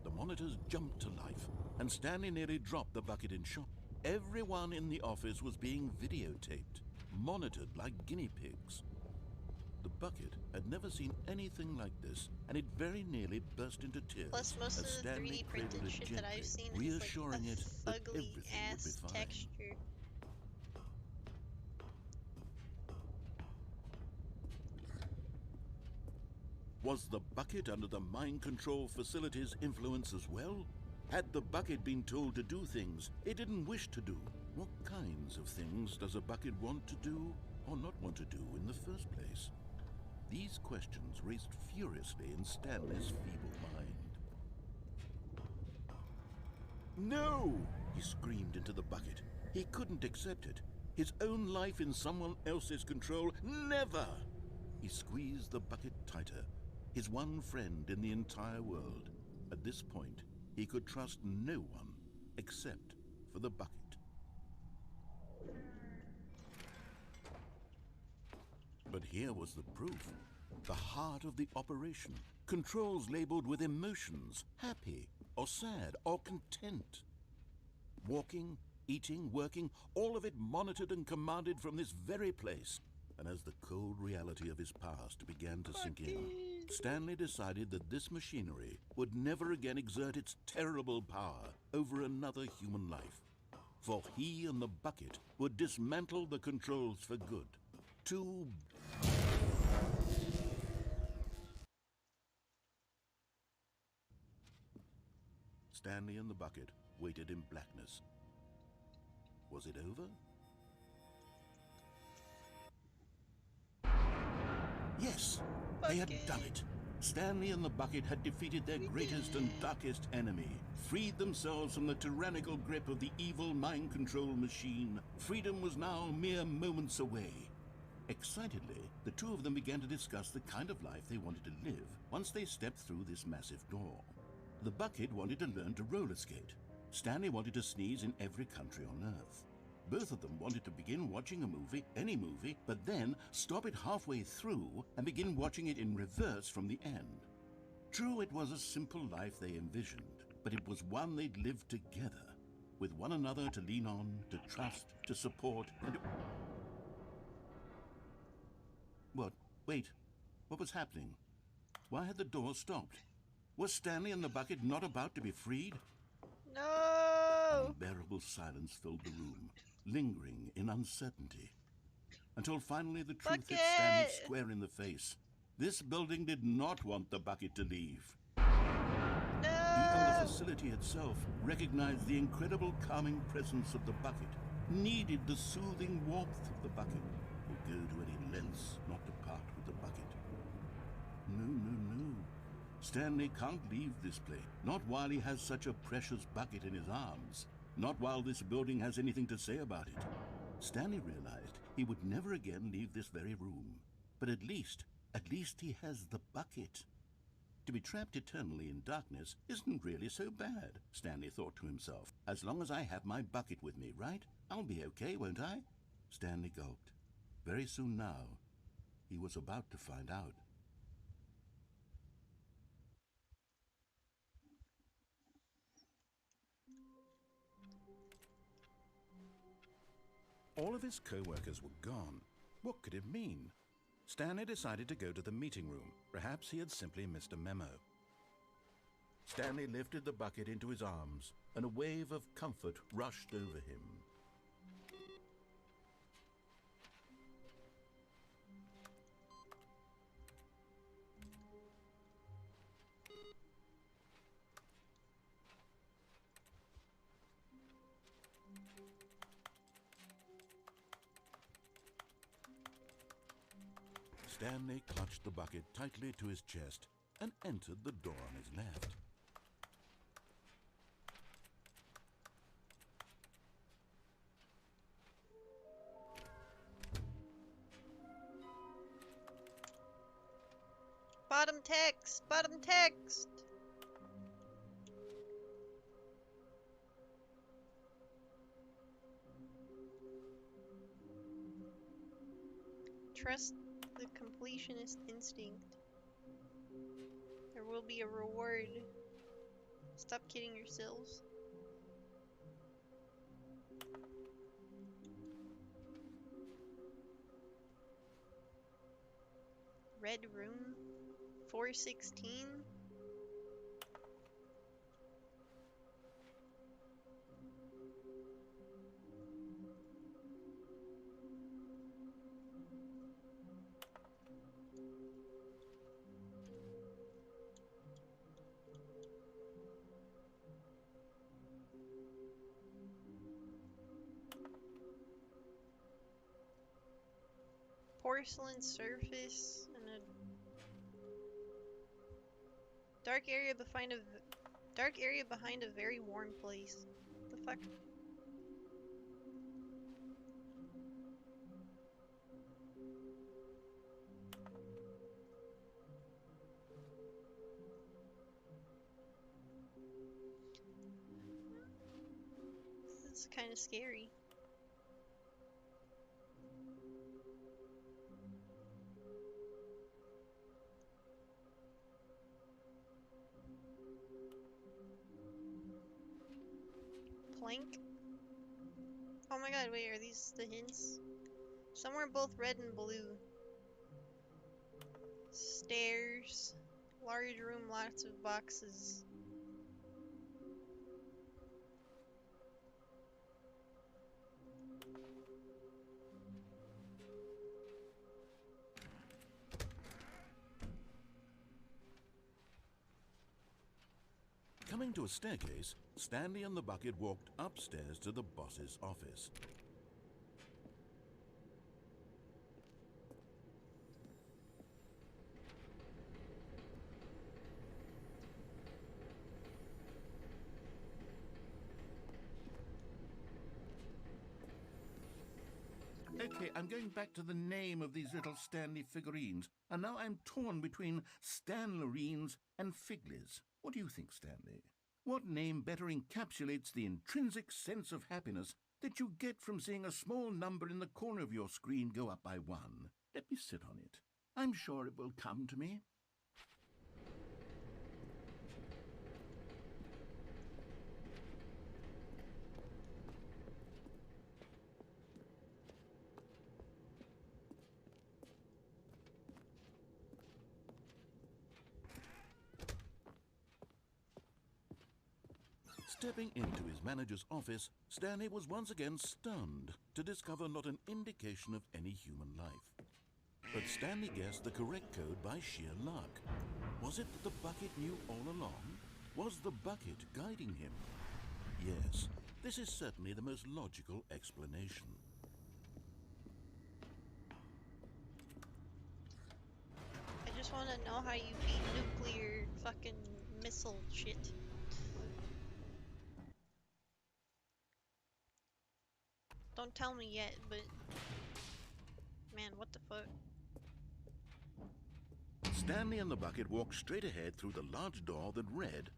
The monitors jumped to life, and Stanley nearly dropped the bucket in shock. Everyone in the office was being videotaped, monitored like guinea pigs. The bucket had never seen anything like this, and it very nearly burst into tears. Plus, most as of the Stanley 3D cradled printed it shit gently, that I've seen is reassuring like it a that fugly everything would be ass fine. texture. Was the bucket under the mind control facility's influence as well? Had the bucket been told to do things it didn't wish to do? What kinds of things does a bucket want to do or not want to do in the first place? These questions raced furiously in Stanley's feeble mind. No! He screamed into the bucket. He couldn't accept it. His own life in someone else's control, never! He squeezed the bucket tighter. His one friend in the entire world. At this point, he could trust no one except for the bucket. But here was the proof. The heart of the operation. Controls labeled with emotions, happy or sad or content. Walking, eating, working, all of it monitored and commanded from this very place. And as the cold reality of his past began to sink in, Stanley decided that this machinery would never again exert its terrible power over another human life. For he and the bucket would dismantle the controls for good. To Stanley and the bucket waited in blackness. Was it over? Yes, they had done it. Stanley and the bucket had defeated their greatest and darkest enemy, freed themselves from the tyrannical grip of the evil mind control machine. Freedom was now mere moments away. Excitedly, the two of them began to discuss the kind of life they wanted to live once they stepped through this massive door. The bucket wanted to learn to roller skate. Stanley wanted to sneeze in every country on Earth. Both of them wanted to begin watching a movie, any movie, but then stop it halfway through and begin watching it in reverse from the end. True, it was a simple life they envisioned, but it was one they'd lived together, with one another to lean on, to trust, to support, and... What? Wait. What was happening? Why had the door stopped? Was Stanley and the bucket not about to be freed? No! Unbearable silence filled the room, lingering in uncertainty. Until finally the truth hit Stanley square in the face. This building did not want the bucket to leave. No! Even the facility itself recognized the incredible calming presence of the bucket, needed the soothing warmth of the bucket, would go to any lengths not to part with the bucket. No, no, no. Stanley can't leave this place, not while he has such a precious bucket in his arms. Not while this building has anything to say about it. Stanley realized he would never again leave this very room. But at least he has the bucket. To be trapped eternally in darkness isn't really so bad, Stanley thought to himself. As long as I have my bucket with me, right? I'll be okay, won't I? Stanley gulped. Very soon now, he was about to find out. All of his co-workers were gone. What could it mean? Stanley decided to go to the meeting room. Perhaps he had simply missed a memo. Stanley lifted the bucket into his arms, and a wave of comfort rushed over him. Stanley clutched the bucket tightly to his chest and entered the door on his left. Bottom text! Bottom text! Trust the completionist instinct. There will be a reward. Stop kidding yourselves. Red room 416. Porcelain surface and a dark area behind a very warm place. The fuck? This is kind of scary. Plank? Oh my god, wait, are these the hints? Some were both red and blue. Stairs. Large room, lots of boxes. Coming to a staircase, Stanley and the bucket walked upstairs to the boss's office. Okay, I'm going back to the name of these little Stanley figurines, and now I'm torn between Stanlerines and Figlies. What do you think, Stanley? What name better encapsulates the intrinsic sense of happiness that you get from seeing a small number in the corner of your screen go up by 1? Let me sit on it. I'm sure it will come to me. Stepping into his manager's office, Stanley was once again stunned to discover not an indication of any human life. But Stanley guessed the correct code by sheer luck. Was it that the bucket knew all along? Was the bucket guiding him? Yes, this is certainly the most logical explanation. I just want to know how you beat nuclear fucking missile shit. Don't tell me yet, but man, what the fuck? Stanley and the bucket walked straight ahead through the large door that read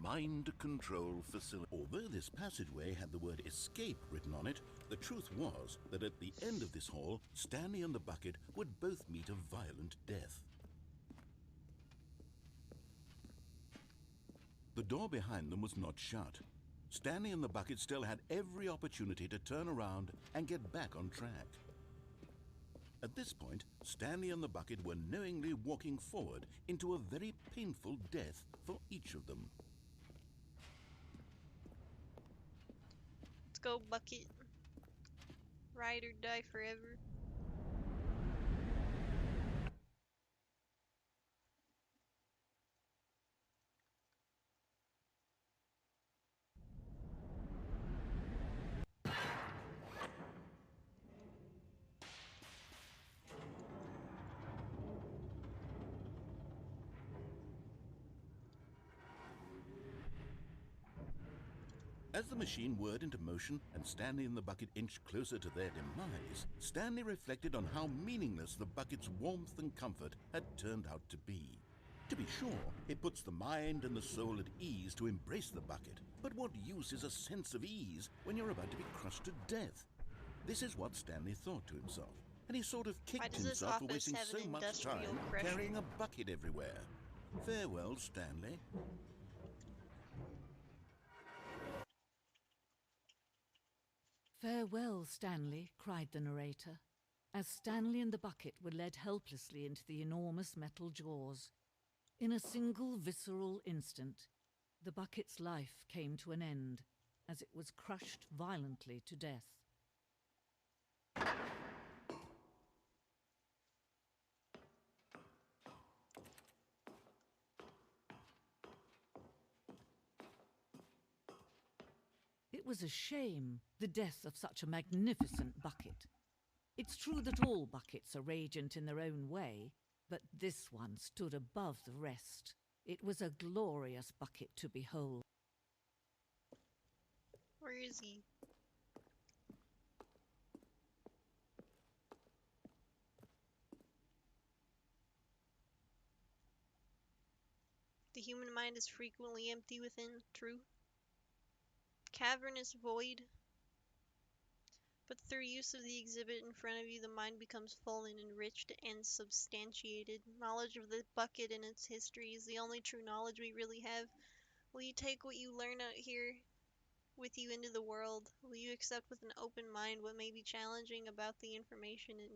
Mind Control Facility. Although this passageway had the word escape written on it, the truth was that at the end of this hall, Stanley and the bucket would both meet a violent death. The door behind them was not shut. Stanley and the bucket still had every opportunity to turn around and get back on track. At this point, Stanley and the bucket were knowingly walking forward into a very painful death for each of them. Let's go, bucket. Ride or die forever. As the machine whirred into motion and Stanley and the bucket inched closer to their demise, Stanley reflected on how meaningless the bucket's warmth and comfort had turned out to be. To be sure, it puts the mind and the soul at ease to embrace the bucket, but what use is a sense of ease when you're about to be crushed to death? This is what Stanley thought to himself, and he sort of kicked himself for wasting so much time carrying a bucket everywhere. Farewell, Stanley. "Farewell, Stanley," cried the narrator, as Stanley and the bucket were led helplessly into the enormous metal jaws. In a single visceral instant, the bucket's life came to an end as it was crushed violently to death. It was a shame, the death of such a magnificent bucket. It's true that all buckets are radiant in their own way, but this one stood above the rest. It was a glorious bucket to behold. Where is he? The human mind is frequently empty within, true. Cavernous void. But through use of the exhibit in front of you, the mind becomes full and enriched and substantiated. Knowledge of the bucket and its history is the only true knowledge we really have. Will you take what you learn out here with you into the world? Will you accept with an open mind what may be challenging about the information in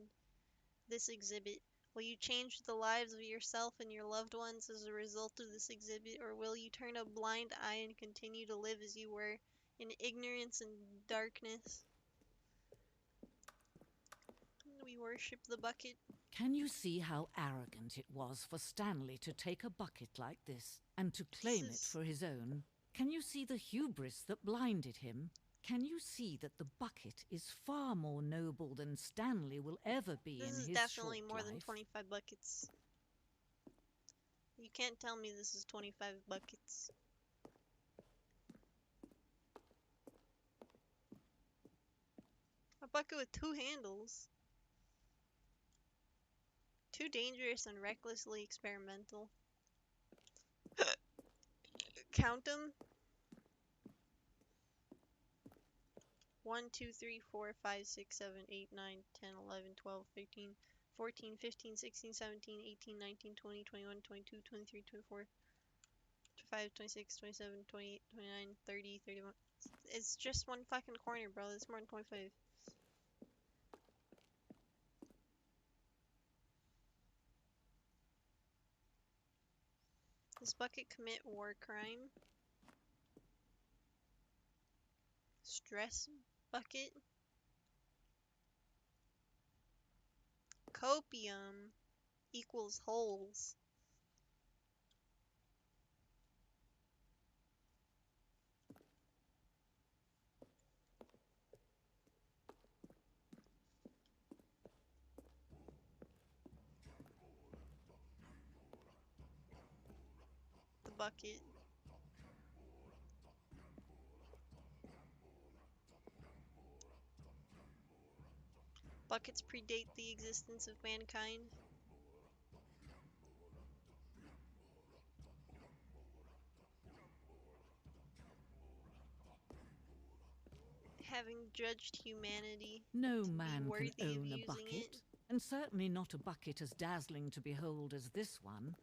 this exhibit? Will you change the lives of yourself and your loved ones as a result of this exhibit, or will you turn a blind eye and continue to live as you were, in ignorance and darkness? We worship the bucket. Can you see how arrogant it was for Stanley to take a bucket like this and to claim it for his own? Can you see the hubris that blinded him? Can you see that the bucket is far more noble than Stanley will ever be in his short life? This is definitely more than 25 buckets. You can't tell me this is 25 buckets. A bucket with 2 handles. Too dangerous and recklessly experimental. Count them. 1, 2, 3, 4, 5, 6, 7, 8, 9, 10, 11, 12, 13, 14, 15, 16, 17, 18, 19, 20, 21, 22, 23, 24, 25, 26, 27, 28, 29, 30, 31. It's just one fucking corner, bro. It's more than 25. Does bucket commit war crime? Stress bucket? Copium equals holes. The bucket. Buckets predate the existence of mankind. Having judged humanity No to be man can worthy of own a using bucket, it. and certainly not a bucket as dazzling to behold as this one.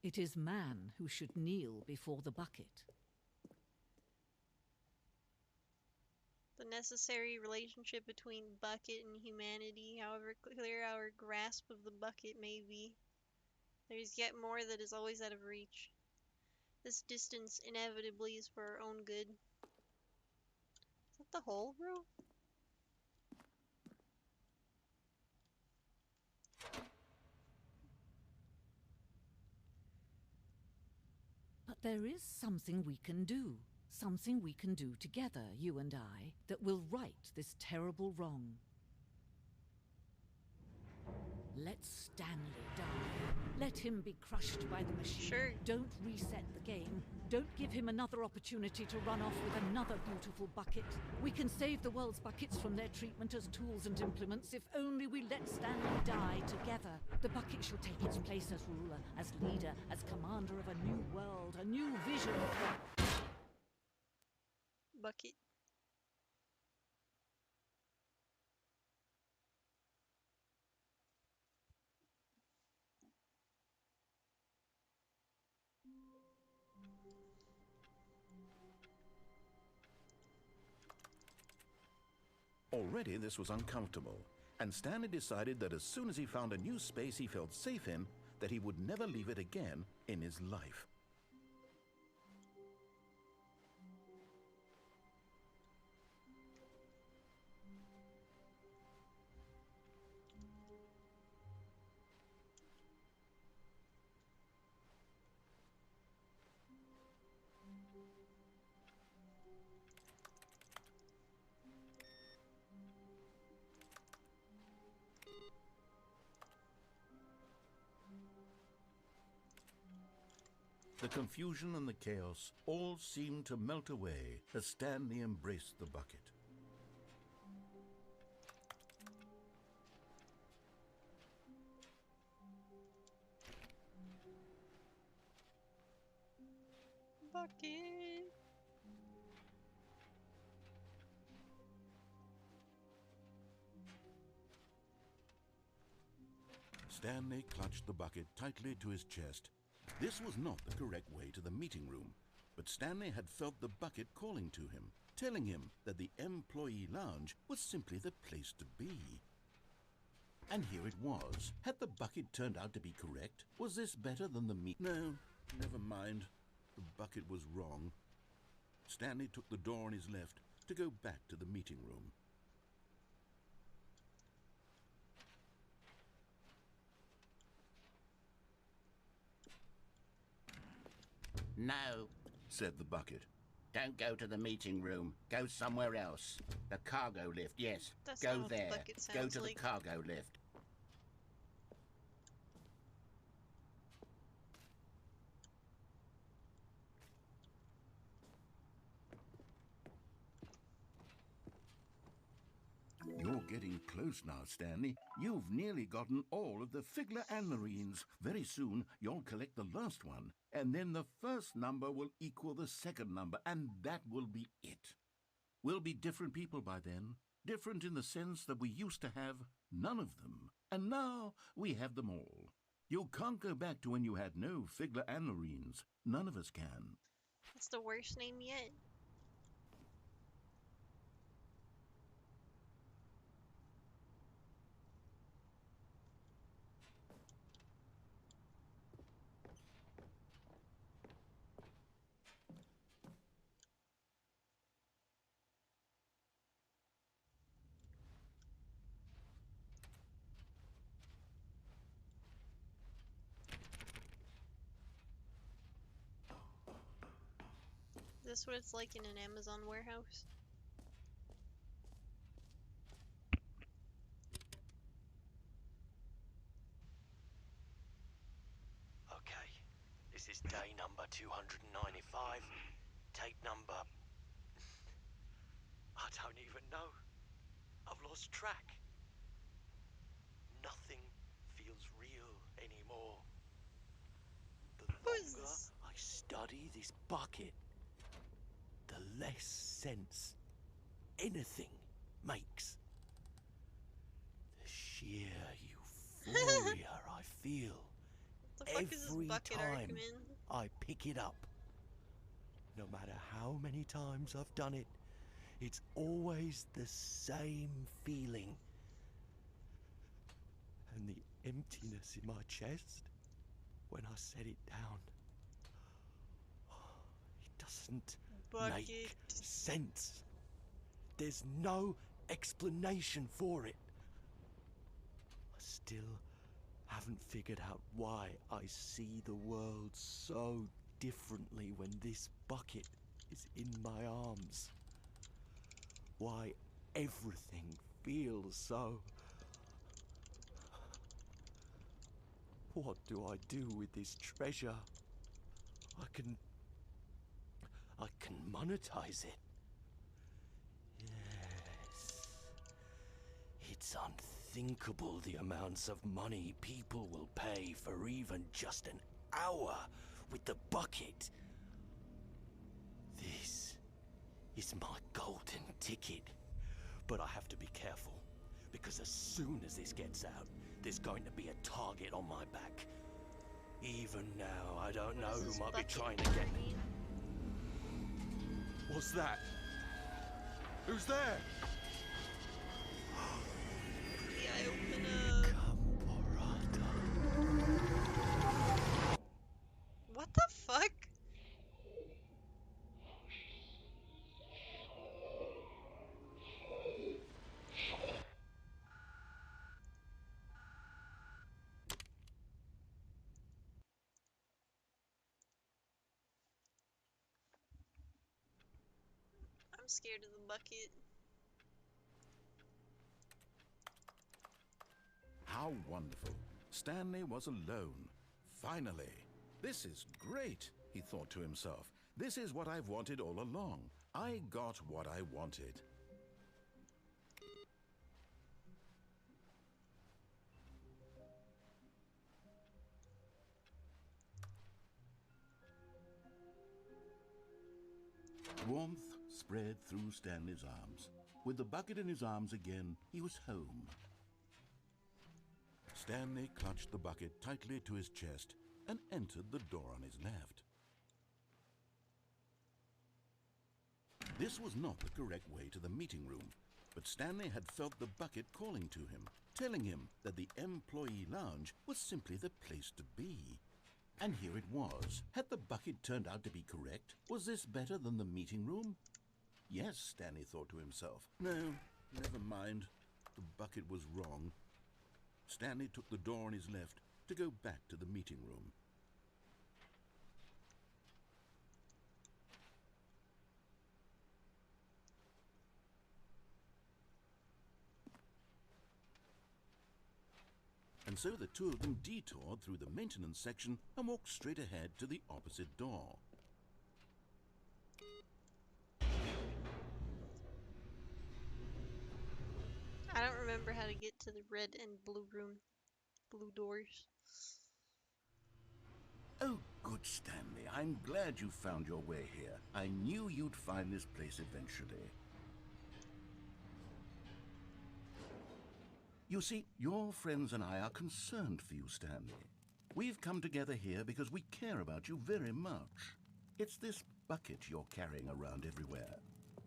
It is man who should kneel before the bucket. The necessary relationship between bucket and humanity, however clear our grasp of the bucket may be, there is yet more that is always out of reach. This distance inevitably is for our own good. Is that the hole, bro? But there is something we can do. Something we can do together, you and I, that will right this terrible wrong. Let Stanley die. Let him be crushed by the machine. Sure. Don't reset the game. Don't give him another opportunity to run off with another beautiful bucket. We can save the world's buckets from their treatment as tools and implements if only we let Stanley die together. The bucket shall take its place as ruler, as leader, as commander of a new world, a new vision for... Bucket. Already this was uncomfortable, and Stanley decided that as soon as he found a new space he felt safe in, that he would never leave it again in his life. The confusion and the chaos all seemed to melt away as Stanley embraced the bucket. Bucket. Stanley clutched the bucket tightly to his chest. This was not the correct way to the meeting room, but Stanley had felt the bucket calling to him, telling him that the employee lounge was simply the place to be. And here it was. Had the bucket turned out to be correct? Was this better than the No, never mind. The bucket was wrong. Stanley took the door on his left to go back to the meeting room. No, Said the bucket. don't go to the meeting room. Go somewhere else. The cargo lift, yes. That's Go not what the there. bucket Go sounds to like. the cargo lift. You're getting close now, Stanley. You've nearly gotten all of the Figler Anmarines. Very soon, you'll collect the last one, and then the first number will equal the second number, and that will be it. We'll be different people by then. Different in the sense that we used to have none of them, and now we have them all. You can't go back to when you had no Figler Anmarines. None of us can. That's the worst name yet. Is this what it's like in an Amazon warehouse? Okay, this is day number 295. Tape number... I don't even know. I've lost track. Nothing feels real anymore. The Who is longer this? I study this bucket, the less sense anything makes. The sheer euphoria I feel The fuck is this every bucket time argument? I pick it up. No matter how many times I've done it, it's always the same feeling. And the emptiness in my chest when I set it down. It doesn't Bucket. make sense. There's no explanation for it. I still haven't figured out why I see the world so differently when this bucket is in my arms. Why everything feels so... What do I do with this treasure? I can monetize it. Yes. It's unthinkable the amounts of money people will pay for even just an hour with the bucket. This is my golden ticket. But I have to be careful, because as soon as this gets out, there's going to be a target on my back. Even now, I don't know who might be trying to get me. What's that? Who's there? Yeah, open up. What the fuck? I'm scared of the bucket. How wonderful. Stanley was alone. Finally. This is great, he thought to himself. This is what I've wanted all along. I got what I wanted. Warmth spread through Stanley's arms. With the bucket in his arms again, he was home. Stanley clutched the bucket tightly to his chest and entered the door on his left. This was not the correct way to the meeting room, but Stanley had felt the bucket calling to him, telling him that the employee lounge was simply the place to be. And here it was. Had the bucket turned out to be correct? Was this better than the meeting room? Yes, Stanley thought to himself. No, never mind. The bucket was wrong. Stanley took the door on his left to go back to the meeting room. And so the two of them detoured through the maintenance section and walked straight ahead to the opposite door. I don't remember how to get to the red and blue room. Blue doors. Oh, good, Stanley. I'm glad you found your way here. I knew you'd find this place eventually. You see, your friends and I are concerned for you, Stanley. We've come together here because we care about you very much. It's this bucket you're carrying around everywhere.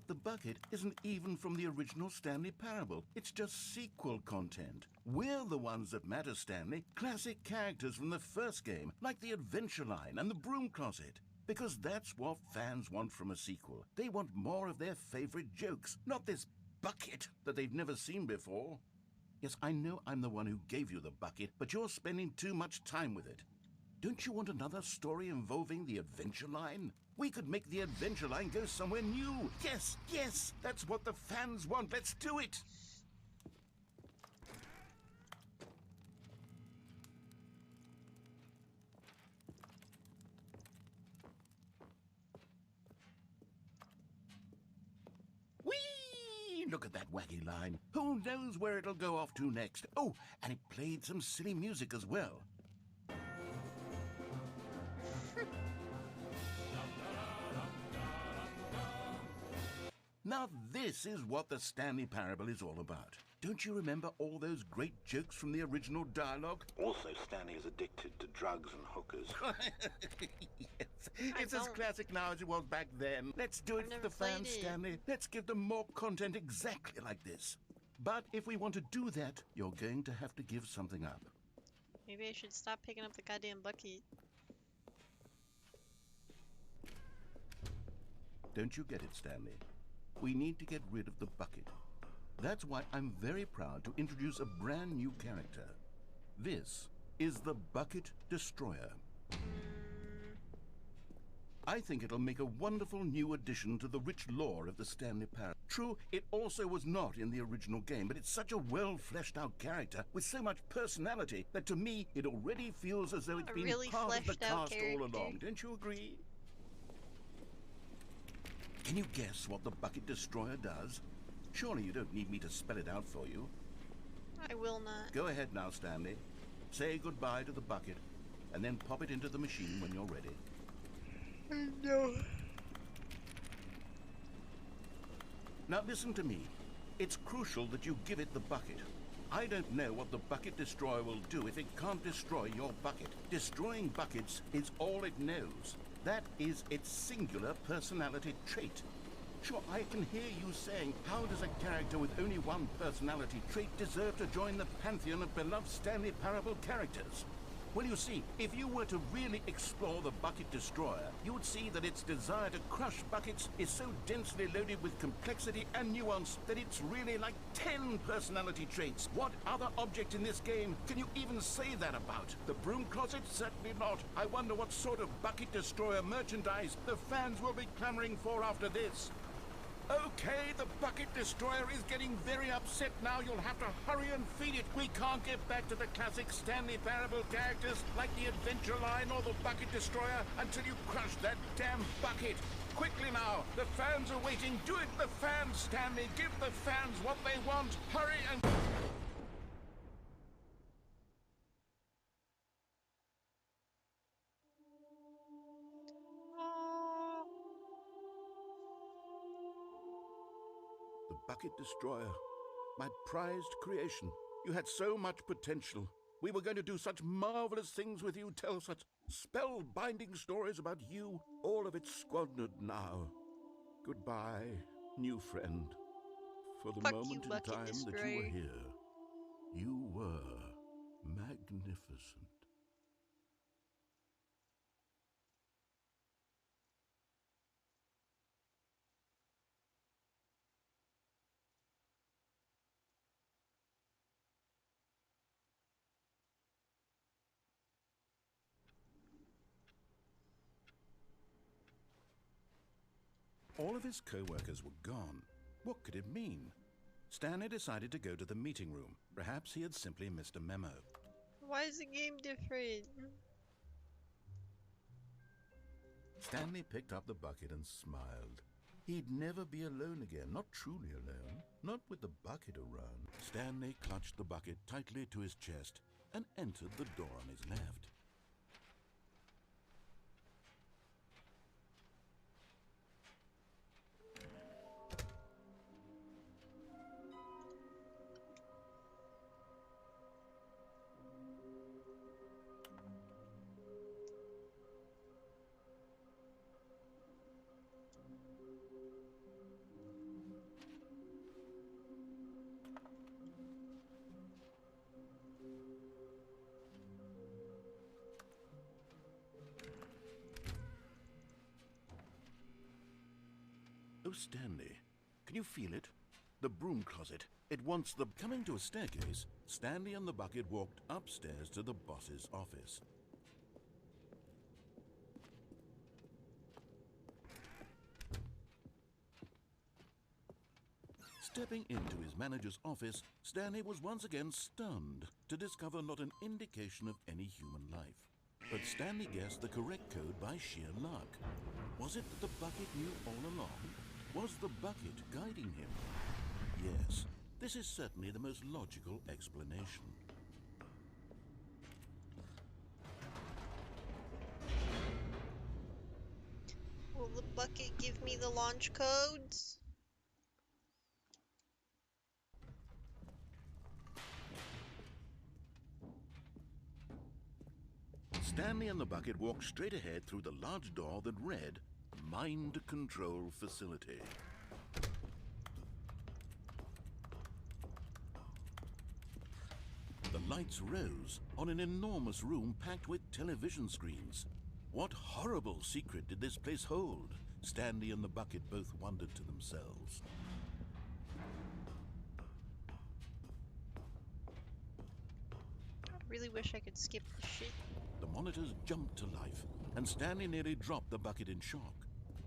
The bucket isn't even from the original Stanley Parable. It's just sequel content. We're the ones that matter, Stanley. Classic characters from the first game, like the Adventure Line and the Broom Closet. Because that's what fans want from a sequel. They want more of their favorite jokes, not this bucket that they've never seen before. Yes, I know I'm the one who gave you the bucket, but you're spending too much time with it. Don't you want another story involving the Adventure Line? We could make the Adventure Line go somewhere new. Yes, yes, that's what the fans want. Let's do it. Whee! Look at that wacky line. Who knows where it'll go off to next? Oh, and it played some silly music as well. Now this is what the Stanley Parable is all about. Don't you remember all those great jokes from the original dialogue? Also, Stanley is addicted to drugs and hookers. Yes. It's as classic now as it was back then. Let's do it for the fans, Stanley. Let's give them more content exactly like this. But if we want to do that, you're going to have to give something up. Maybe I should stop picking up the goddamn bucket. Don't you get it, Stanley? We need to get rid of the bucket. That's why I'm very proud to introduce a brand new character. This is the Bucket Destroyer. I think it'll make a wonderful new addition to the rich lore of the Stanley Parable. True, it also was not in the original game, but it's such a well-fleshed-out character with so much personality that to me, it already feels as though it's been really part of the fleshed-out cast all along. Don't you agree? Can you guess what the Bucket Destroyer does? Surely you don't need me to spell it out for you. I will not. Go ahead now, Stanley. Say goodbye to the bucket, and then pop it into the machine when you're ready. No. Now listen to me. It's crucial that you give it the bucket. I don't know what the Bucket Destroyer will do if it can't destroy your bucket. Destroying buckets is all it knows. That is its singular personality trait. Sure, I can hear you saying, how does a character with only one personality trait deserve to join the pantheon of beloved Stanley Parable characters? Well, you see, if you were to really explore the Bucket Destroyer, you would see that its desire to crush buckets is so densely loaded with complexity and nuance that it's really like 10 personality traits. What other object in this game can you even say that about? The broom closet? Certainly not. I wonder what sort of Bucket Destroyer merchandise the fans will be clamoring for after this. Okay, the Bucket Destroyer is getting very upset now. You'll have to hurry and feed it. We can't get back to the classic Stanley Parable characters like the Adventure Line or the Bucket Destroyer until you crush that damn bucket. Quickly now, the fans are waiting. Do it, the fans, Stanley. Give the fans what they want. Hurry and... The Bucket Destroyer, my prized creation. You had so much potential. We were going to do such marvelous things with you, tell such spellbinding stories about you. All of it squandered now. Goodbye, new friend. For the moment in time that you were here, you were magnificent. All of his co-workers were gone. What could it mean? Stanley decided to go to the meeting room. Perhaps he had simply missed a memo. Why is the game different? Stanley picked up the bucket and smiled. He'd never be alone again, not truly alone, not with the bucket around. Stanley clutched the bucket tightly to his chest and entered the door on his left. Oh, Stanley, can you feel it? The broom closet. It wants the... Coming to a staircase, Stanley and the bucket walked upstairs to the boss's office. Stepping into his manager's office, Stanley was once again stunned to discover not an indication of any human life. But Stanley guessed the correct code by sheer luck. Was it that the bucket knew all along? Was the bucket guiding him? Yes, this is certainly the most logical explanation. Will the bucket give me the launch codes? Stanley and the bucket walked straight ahead through the large door that read, Mind Control Facility. The lights rose on an enormous room packed with television screens. What horrible secret did this place hold? Stanley and the bucket both wondered to themselves. I really wish I could skip the shit. The monitors jumped to life, and Stanley nearly dropped the bucket in shock.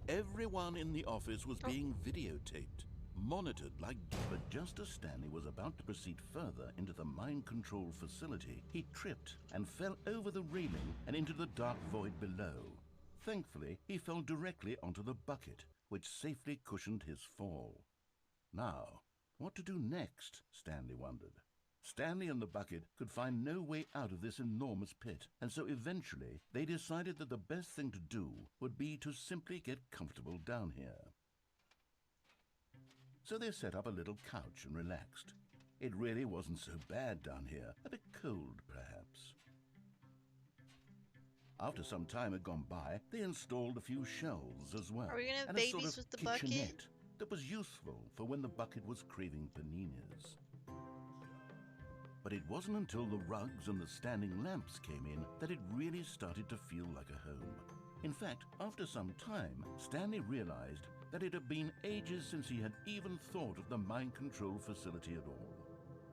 Everyone in the office was being videotaped, monitored like... But just as Stanley was about to proceed further into the mind control facility, he tripped and fell over the railing and into the dark void below. Thankfully, he fell directly onto the bucket, which safely cushioned his fall. Now, what to do next, Stanley wondered. Stanley and the bucket could find no way out of this enormous pit, and so eventually they decided that the best thing to do would be to simply get comfortable down here. So they set up a little couch and relaxed. It really wasn't so bad down here, a bit cold perhaps. After some time had gone by, they installed a few shelves as well. Are we gonna have and a babies sort of with the bucket? kitchenette that was useful for when the bucket was craving paninis. But it wasn't until the rugs and the standing lamps came in that it really started to feel like a home. In fact, after some time, Stanley realized that it had been ages since he had even thought of the mind control facility at all.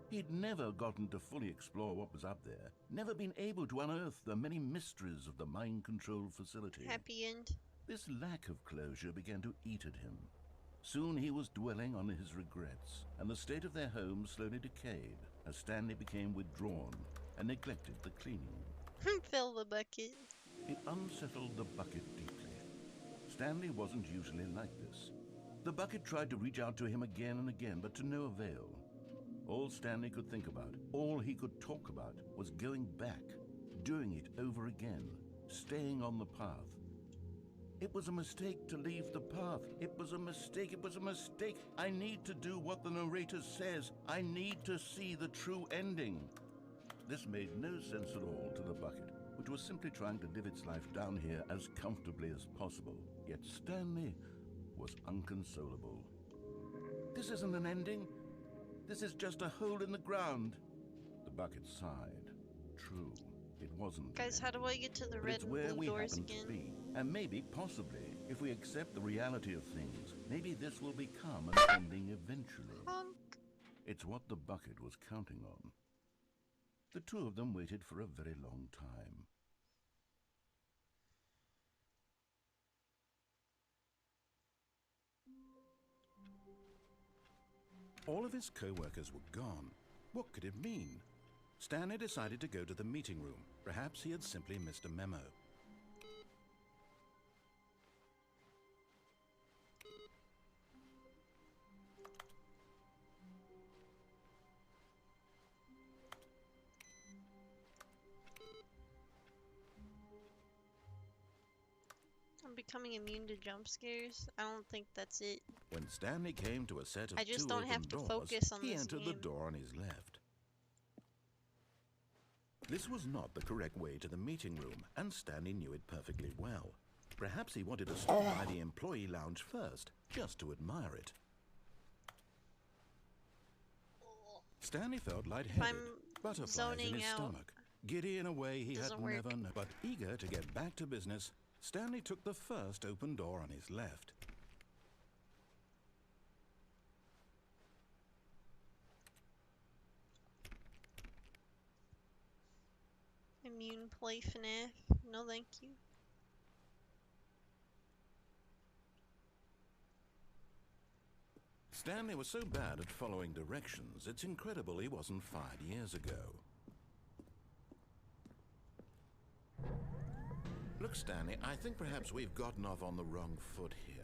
He'd never gotten to fully explore what was up there, never been able to unearth the many mysteries of the mind control facility. Happy end. This lack of closure began to eat at him. Soon he was dwelling on his regrets, and the state of their home slowly decayed as Stanley became withdrawn and neglected the cleaning. Fill the bucket. It unsettled the bucket deeply. Stanley wasn't usually like this. The bucket tried to reach out to him again and again, but to no avail. All Stanley could think about, all he could talk about, was going back, doing it over again, staying on the path. It was a mistake to leave the path. It was a mistake. It was a mistake. I need to do what the narrator says. I need to see the true ending. This made no sense at all to the bucket, which was simply trying to live its life down here as comfortably as possible. Yet Stanley was unconsolable. This isn't an ending. This is just a hole in the ground. The bucket sighed. True, it wasn't. Guys, how do I get to the But red it's and where blue we doors happen to again? be. And maybe, possibly, if we accept the reality of things, maybe this will become an ending eventually. Honk. It's what the bucket was counting on. The two of them waited for a very long time. All of his co-workers were gone. What could it mean? Stanley decided to go to the meeting room. Perhaps he had simply missed a memo. I'm becoming immune to jump scares. I don't think that's it. When Stanley came to a set of I just two don't open have to doors, focus on he this entered the game. door on his left. This was not the correct way to the meeting room, and Stanley knew it perfectly well. Perhaps he wanted to stop by the employee lounge first, just to admire it. Stanley felt lightheaded, butterflies in zoning his out, stomach. Giddy in a way he had doesn't work. never known. But eager to get back to business, Stanley took the first open door on his left. Immune play FNAF. No thank you. Stanley was so bad at following directions, it's incredible he wasn't fired years ago. Look, Stanley, I think perhaps we've gotten off on the wrong foot here.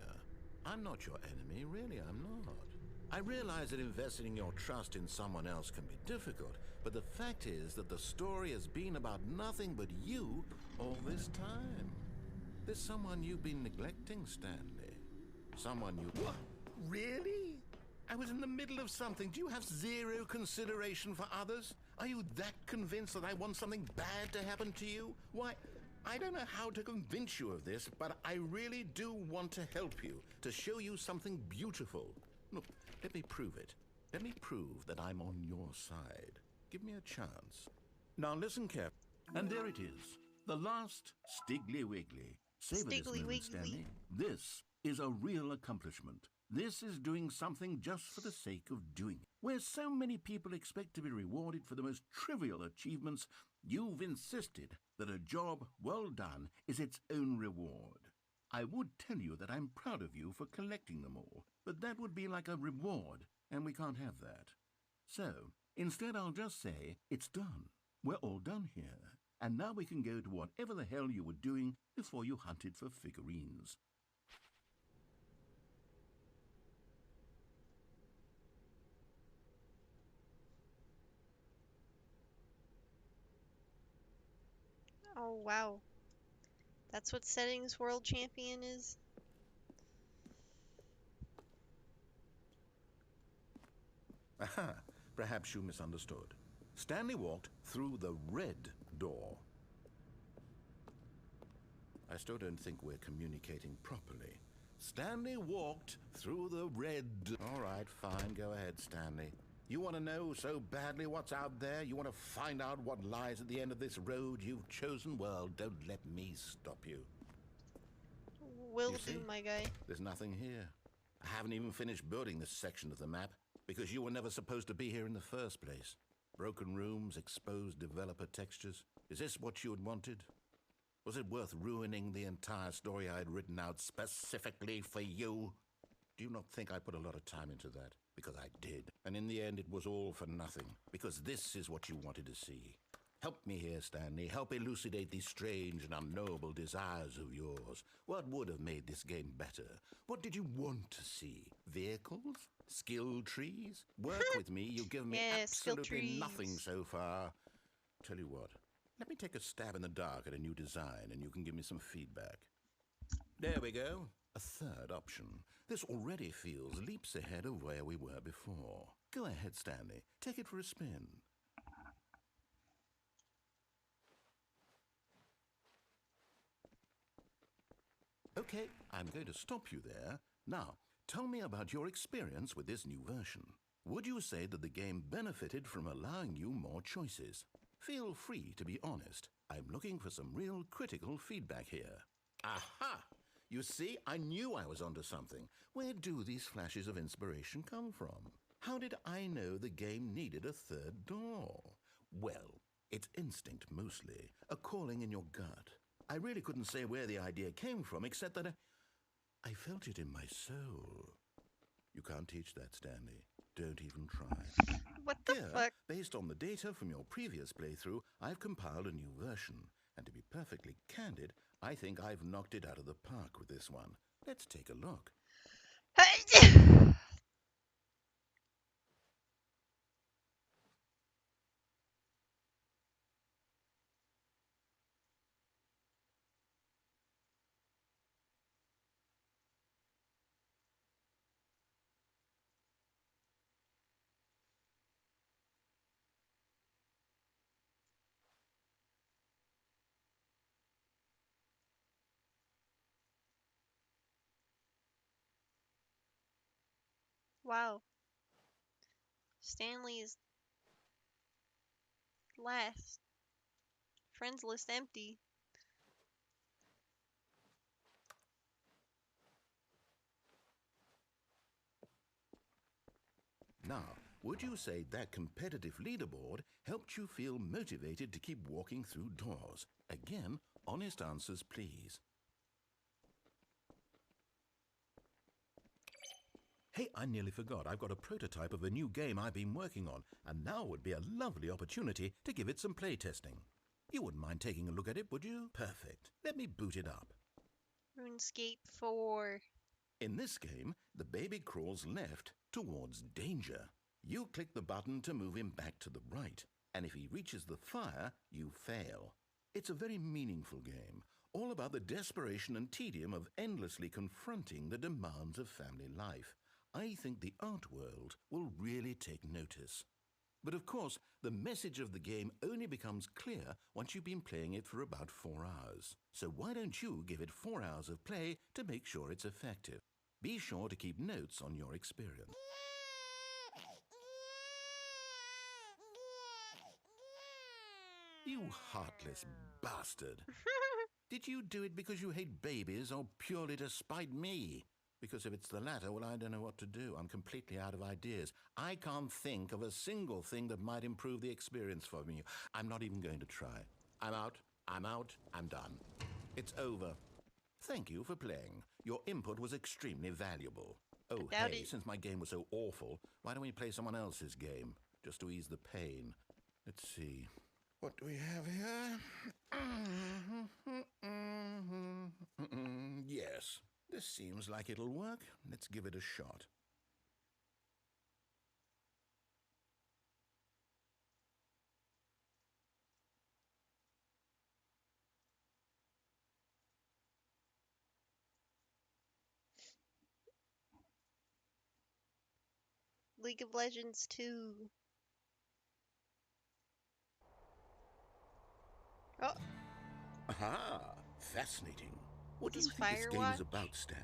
I'm not your enemy, really, I'm not. I realize that investing your trust in someone else can be difficult, but the fact is that the story has been about nothing but you all this time. There's someone you've been neglecting, Stanley. Someone you... What? Really? I was in the middle of something. Do you have zero consideration for others? Are you that convinced that I want something bad to happen to you? Why, I don't know how to convince you of this, but I really do want to help you, to show you something beautiful. Look, let me prove it. Let me prove that I'm on your side. Give me a chance. Now listen carefully. And there it is, the last Stiggly Wiggly. Savor this Stiggly moment, Wiggly. Stanley. This is a real accomplishment. This is doing something just for the sake of doing it. Where so many people expect to be rewarded for the most trivial achievements, you've insisted that a job well done is its own reward. I would tell you that I'm proud of you for collecting them all, but that would be like a reward, and we can't have that. So, instead I'll just say, it's done. We're all done here. And now we can go to whatever the hell you were doing before you hunted for figurines. Oh, wow. That's what Settings World Champion is? Aha, perhaps you misunderstood. Stanley walked through the red door. I still don't think we're communicating properly. Stanley walked through the red... All right, fine, go ahead, Stanley. You want to know so badly what's out there? You want to find out what lies at the end of this road you've chosen? Well, don't let me stop you. Will You do, see? my guy. There's nothing here. I haven't even finished building this section of the map because you were never supposed to be here in the first place. Broken rooms, exposed developer textures. Is this what you had wanted? Was it worth ruining the entire story I had written out specifically for you? Do you not think I put a lot of time into that? Because I did. And in the end, it was all for nothing. Because this is what you wanted to see. Help me here, Stanley. Help elucidate these strange and unknowable desires of yours. What would have made this game better? What did you want to see? Vehicles? Skill trees? Work with me. You've given me Yeah, skill absolutely nothing trees. so far. Tell you what. Let me take a stab in the dark at a new design and you can give me some feedback. There we go. A third option. This already feels leaps ahead of where we were before. Go ahead, Stanley. Take it for a spin. Okay, I'm going to stop you there. Now, tell me about your experience with this new version. Would you say that the game benefited from allowing you more choices? Feel free to be honest. I'm looking for some real critical feedback here. Aha! You see, I knew I was onto something. Where do these flashes of inspiration come from? How did I know the game needed a third door? Well, it's instinct mostly, a calling in your gut. I really couldn't say where the idea came from, except that I felt it in my soul. You can't teach that, Stanley. Don't even try. What the Here, fuck? based on the data from your previous playthrough, I've compiled a new version. And to be perfectly candid, I think I've knocked it out of the park with this one. Let's take a look. Wow. Stanley is last. Friends list empty. Now, would you say that competitive leaderboard helped you feel motivated to keep walking through doors? Again, honest answers, please. Hey, I nearly forgot. I've got a prototype of a new game I've been working on, and now would be a lovely opportunity to give it some playtesting. You wouldn't mind taking a look at it, would you? Perfect. Let me boot it up. RuneScape 4. In this game, the baby crawls left towards danger. You click the button to move him back to the right, and if he reaches the fire, you fail. It's a very meaningful game, all about the desperation and tedium of endlessly confronting the demands of family life. I think the art world will really take notice. But of course, the message of the game only becomes clear once you've been playing it for about 4 hours. So why don't you give it 4 hours of play to make sure it's effective? Be sure to keep notes on your experience. You heartless bastard. Did you do it because you hate babies or purely to spite me? Because if it's the latter, well, I don't know what to do. I'm completely out of ideas. I can't think of a single thing that might improve the experience for me. I'm not even going to try. I'm out. I'm done. It's over. Thank you for playing. Your input was extremely valuable. Oh, hey, since my game was so awful, why don't we play someone else's game? Just to ease the pain. Let's see. What do we have here? Yes, this seems like it'll work. Let's give it a shot. League of Legends 2. Oh. Aha! Fascinating. What do you think this game is about, Stanley?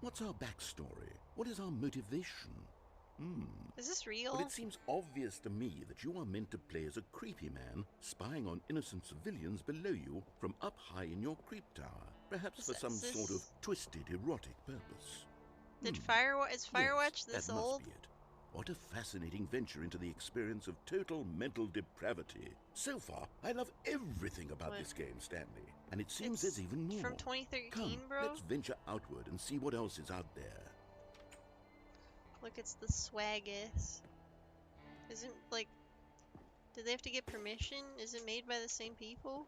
What's our backstory? What is our motivation? Is this real? Well, it seems obvious to me that you are meant to play as a creepy man spying on innocent civilians below you from up high in your creep tower, perhaps for some sort of twisted erotic purpose. Is Firewatch this that old? Must be it. What a fascinating venture into the experience of total mental depravity. So far, I love everything about this game, Stanley. And it seems there's even more. From 2013, Come, bro? let's venture outward and see what else is out there. Look, it's the Swaggis. Isn't, like... Did they have to get permission? Is it made by the same people?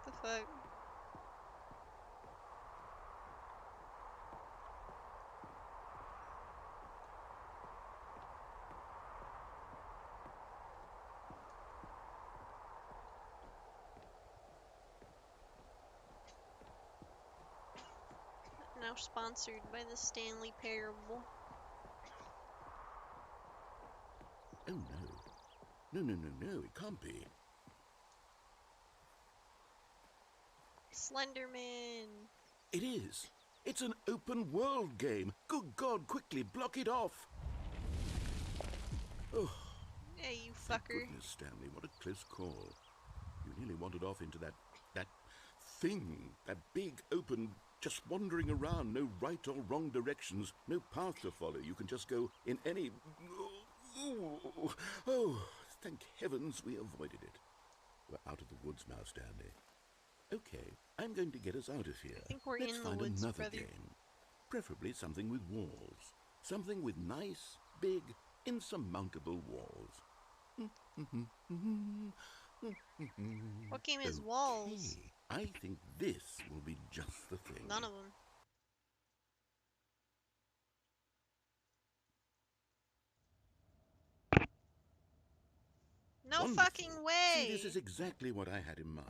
What the fuck? Now sponsored by the Stanley Parable. Oh no. No, it can't be. Slenderman! It is! It's an open world game! Good God, quickly block it off! Oh. Hey, you Thank fucker. goodness, Stanley, what a close call. You nearly wandered off into that thing, that big, open, just wandering around, no right or wrong directions, no path to follow. You can just go in any... Oh, thank heavens we avoided it. We're out of the woods now, Stanley. Okay, I'm going to get us out of here. I think we're Let's in find the woods, another brother. game. Preferably something with walls. Something with nice, big, insurmountable walls. What game is walls? I think this will be just the thing. None of them. No Wonderful. fucking way! See, this is exactly what I had in mind.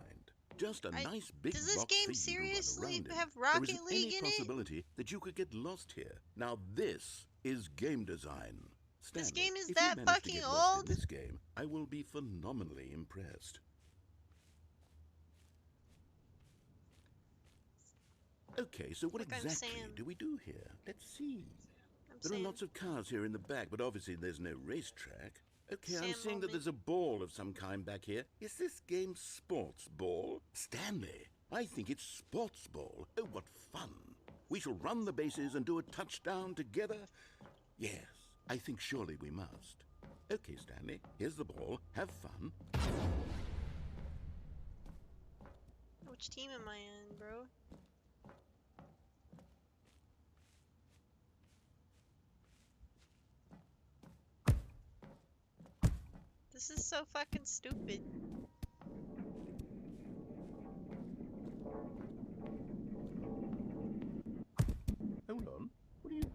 Just a nice big Does this box game thing you can run seriously around in. have There Rocket isn't League any in it? possibility that you could get lost here. Now this is game design. Stanley, This game is if that you manage to fucking get lost old? in this game, I will be phenomenally impressed. Okay, so what Look, I'm exactly Sam. do we do here? Let's see. I'm There Sam. are lots of cars here in the back, but obviously there's no racetrack. Okay, I'm Sam seeing that moment. there's a ball of some kind back here. Is this game sports ball? Stanley, I think it's sports ball. Oh, what fun. We shall run the bases and do a touchdown together. Yes, I think surely we must. Okay, Stanley, here's the ball. Have fun. Which team am I in, bro? This is so fucking stupid.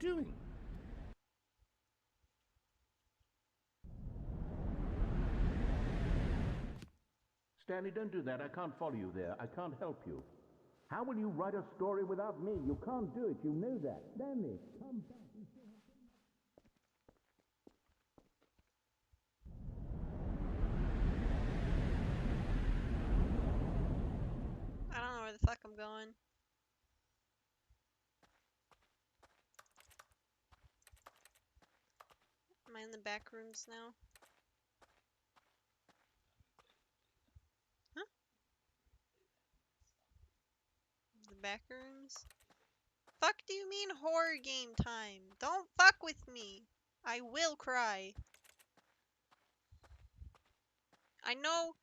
doing? Stanley, don't do that. I can't follow you there. I can't help you. How will you write a story without me? You can't do it. You know that. Stanley, come back. I don't know where the fuck I'm going. Am I in the back rooms now? Huh? The back rooms? Fuck do you mean horror game time? Don't fuck with me. I will cry. I know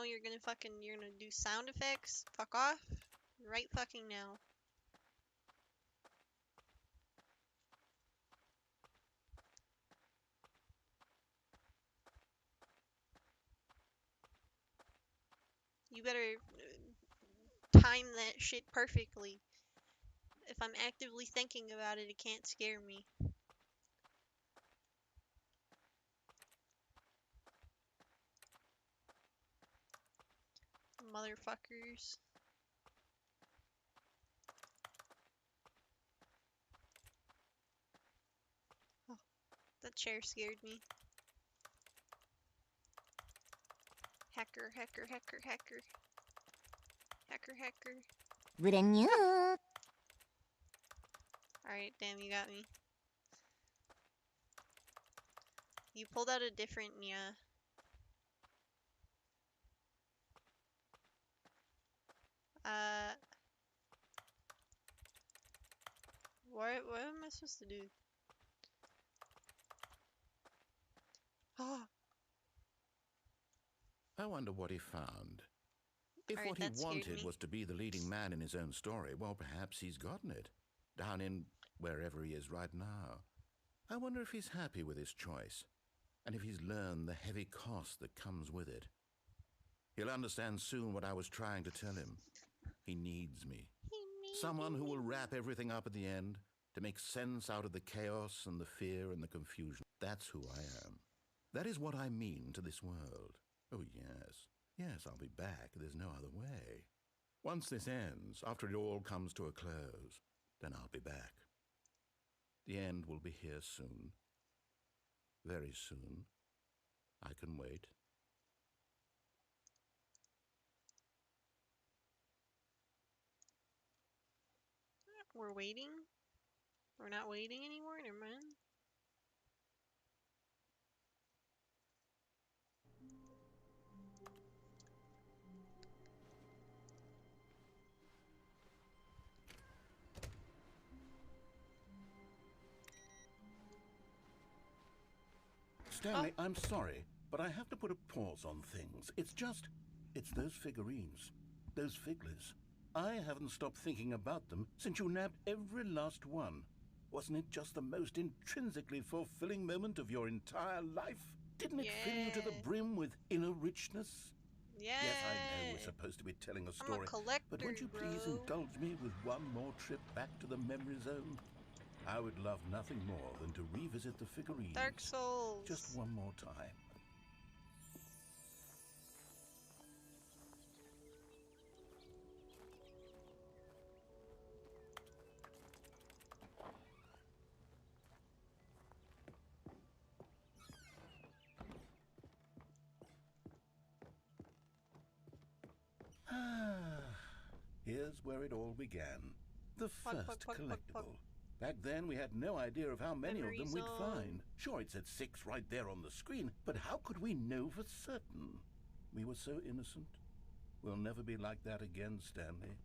you're gonna do sound effects. Fuck off. Right fucking now. You better time that shit perfectly. If I'm actively thinking about it, it can't scare me. Motherfuckers. Oh, that chair scared me. Hacker, hacker, hacker, hacker. Hacker, hacker. Alright, damn, you got me. You pulled out a different, yeah. What am I supposed to do? Oh. I wonder what he found. If Alright, what he that scared wanted me. was to be the leading man in his own story, well, perhaps he's gotten it. Down in wherever he is right now. I wonder if he's happy with his choice, and if he's learned the heavy cost that comes with it. He'll understand soon what I was trying to tell him. He needs me. Someone who will wrap everything up at the end, to make sense out of the chaos and the fear and the confusion. That's who I am. That is what I mean to this world. Oh, yes. Yes, I'll be back. There's no other way. Once this ends, after it all comes to a close, then I'll be back. The end will be here soon. Very soon. I can wait. We're waiting? We're not waiting anymore? Never mind. Stanley, I'm sorry, but I have to put a pause on things. It's those figurines. Those figglers. I haven't stopped thinking about them since you nabbed every last one. Wasn't it just the most intrinsically fulfilling moment of your entire life? Didn't it fill you to the brim with inner richness? Yeah. Yes, I know we're supposed to be telling a story, I'm a collector, but won't you please indulge me with one more trip back to the memory zone? I would love nothing more than to revisit the figurines. Dark Souls. Just one more time. Here's where it all began. The first collectible. Back then, we had no idea of how many of them we'd find. Sure, it said 6 right there on the screen, but how could we know for certain? We were so innocent. We'll never be like that again, Stanley.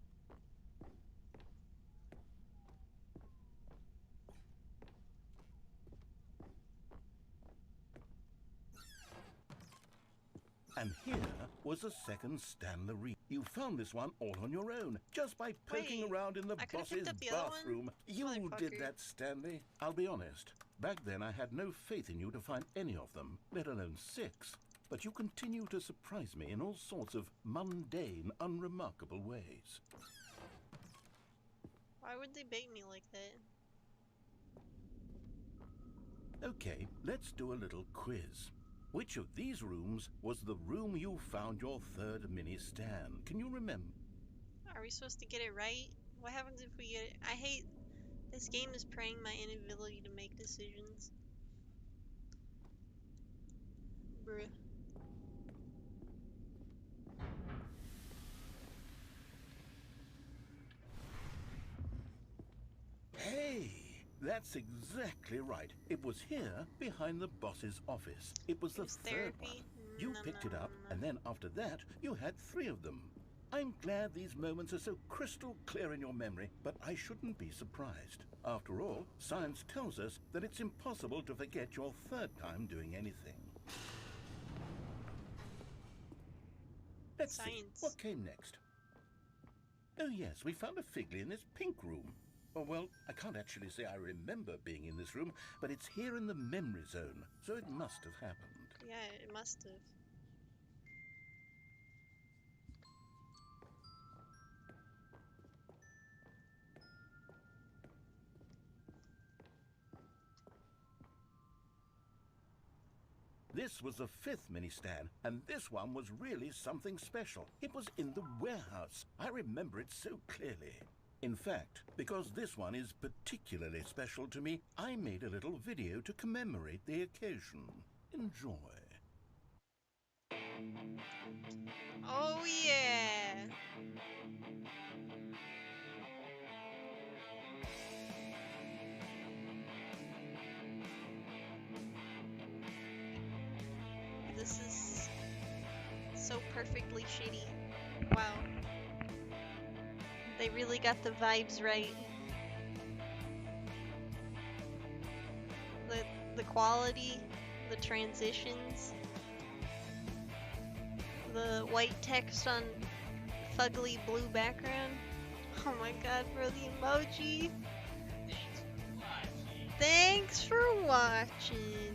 And here was a second Stanley. You found this one all on your own, just by poking around in the boss's bathroom. You did that, Stanley. I'll be honest. Back then, I had no faith in you to find any of them, let alone 6. But you continue to surprise me in all sorts of mundane, unremarkable ways. Why would they bait me like that? Okay, let's do a little quiz. Which of these rooms was the room you found your third mini stand? Can you remember? Are we supposed to get it right? What happens if we get it? I hate this game is preying my inability to make decisions. Bruh. Hey, that's exactly right. It was here behind the boss's office. It was the third one. You picked it up, and then after that, you had 3 of them. I'm glad these moments are so crystal clear in your memory, but I shouldn't be surprised. After all, science tells us that it's impossible to forget your third time doing anything. Let's see, what came next? Oh yes, we found a Figley in this pink room. Oh, well, I can't actually say I remember being in this room, but it's here in the memory zone, so it must have happened. Yeah, it must have. This was the 5th mini-stand, and this one was really something special. It was in the warehouse. I remember it so clearly. In fact, because this one is particularly special to me, I made a little video to commemorate the occasion. Enjoy. Oh yeah! This is so perfectly shitty. Wow. They really got the vibes right. The quality, the transitions, the white text on fugly blue background. Oh my god, bro, the emoji. Thanks for watching.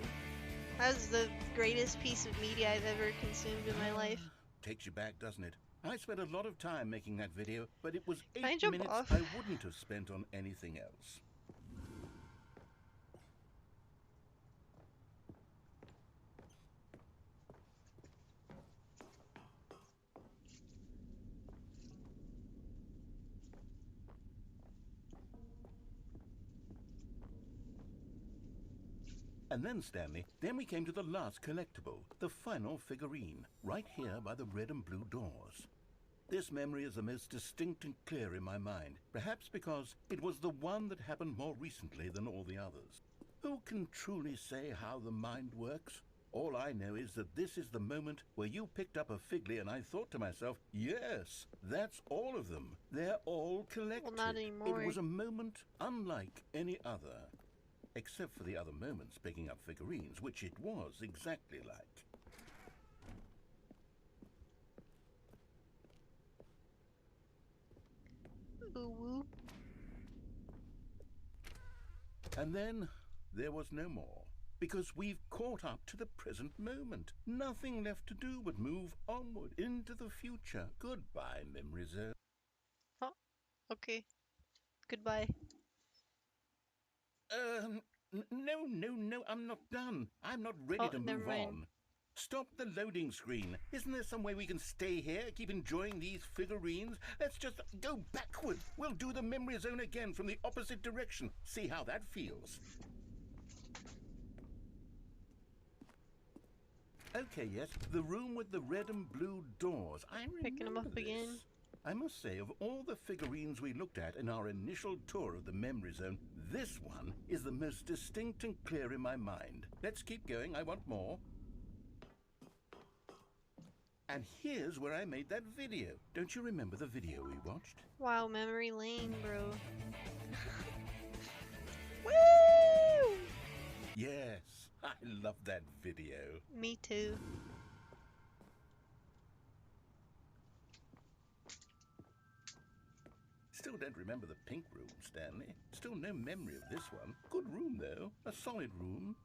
That was the greatest piece of media I've ever consumed in my life. Takes you back, doesn't it? I spent a lot of time making that video, but it was 8 minutes off? I wouldn't have spent on anything else. And then, Stanley, then we came to the last collectible, the final figurine, right here by the red and blue doors. This memory is the most distinct and clear in my mind, perhaps because it was the one that happened more recently than all the others. Who can truly say how the mind works? All I know is that this is the moment where you picked up a Figley and I thought to myself, yes, that's all of them. They're all collected. Well, not anymore. It was a moment unlike any other. Except for the other moments picking up figurines, which it was exactly like. Ooh. And then there was no more, because we've caught up to the present moment. Nothing left to do but move onward into the future. Goodbye, Memory Zone. Oh, okay. Goodbye. No, I'm not done. I'm not ready to never move mind. on. Stop the loading screen. Isn't there some way we can stay here, keep enjoying these figurines? Let's just go backward. We'll do the memory zone again from the opposite direction. See how that feels. Okay, yes, the room with the red and blue doors. I remember Picking them up this. again. I must say, of all the figurines we looked at in our initial tour of the memory zone, this one is the most distinct and clear in my mind. Let's keep going, I want more. And here's where I made that video. Don't you remember the video we watched? Wow, memory lane, bro. Woo! Yes, I love that video. Me too. Still don't remember the pink room, Stanley. Still no memory of this one. Good room, though. A solid room.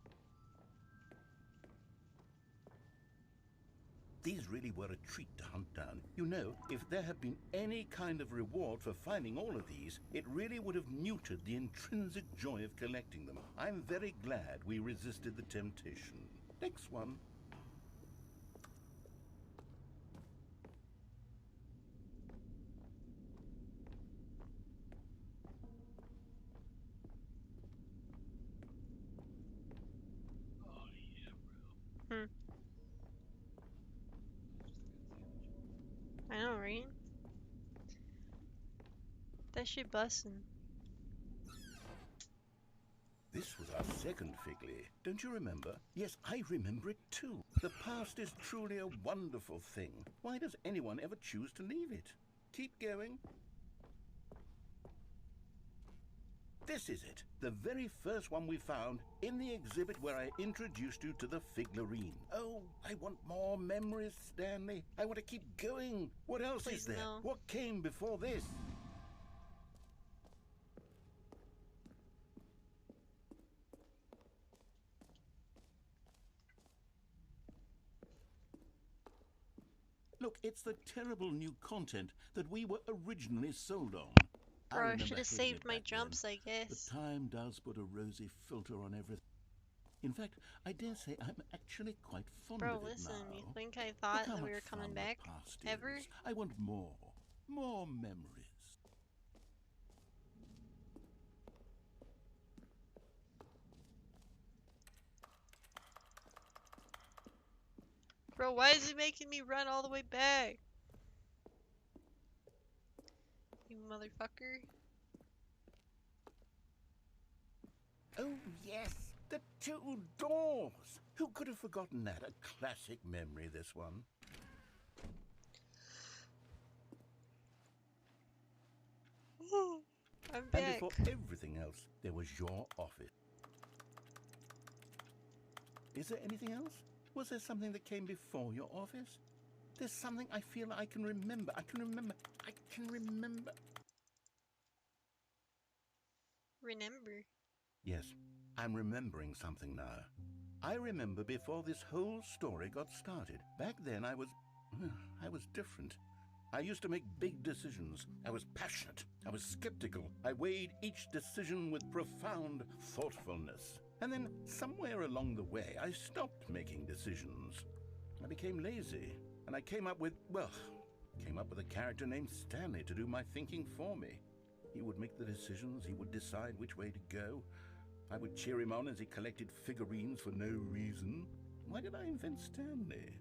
These really were a treat to hunt down. You know, if there had been any kind of reward for finding all of these, it really would have neutered the intrinsic joy of collecting them. I'm very glad we resisted the temptation. Next one. I know, right? That shit bussin'. This was our second Figley. Don't you remember? Yes, I remember it too. The past is truly a wonderful thing. Why does anyone ever choose to leave it? Keep going. This is it. The very first one we found in the exhibit where I introduced you to the Figlarine. Oh, I want more memories, Stanley. I want to keep going. What else Please is there? no. What came before this? Look, it's the terrible new content that we were originally sold on. Bro, I remember should have hating saved it my back jumps, then. I guess. But time does put a rosy filter on everything. In fact, I dare say I'm actually quite fond Bro, of it listen, now. you think I Look thought how that we much were coming fun the back? past Ever? is. I want more memories. Bro, why is he making me run all the way back? You motherfucker. Oh yes, the two doors. Who could have forgotten that? A classic memory, this one. I'm And back. before everything else, there was your office. Is there anything else? Was there something that came before your office? There's something I feel I can remember. I can remember. Remember. Yes, I'm remembering something now. I remember before this whole story got started. Back then I was different. I used to make big decisions. I was passionate. I was skeptical. I weighed each decision with profound thoughtfulness. And then somewhere along the way, I stopped making decisions. I became lazy, and I came up with a character named Stanley to do my thinking for me. He would make the decisions, he would decide which way to go. I would cheer him on as he collected figurines for no reason. Why did I invent Stanley?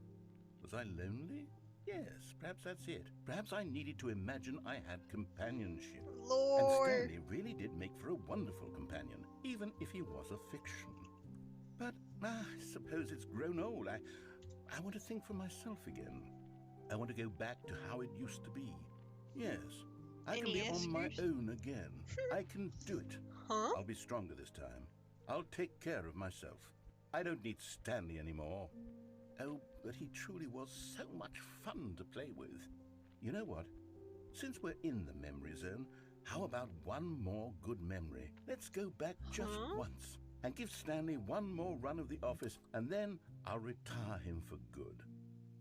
Was I lonely? Yes, perhaps that's it. Perhaps I needed to imagine I had companionship. Lord. And Stanley really did make for a wonderful companion, even if he was a fiction. But I suppose it's grown old. I want to think for myself again. I want to go back to how it used to be. Yes, I can be on my own again. I can do it. Huh? I'll be stronger this time. I'll take care of myself. I don't need Stanley anymore. Oh, but he truly was so much fun to play with. You know what? Since we're in the memory zone, how about one more good memory? Let's go back just once and give Stanley one more run of the office, and then I'll retire him for good.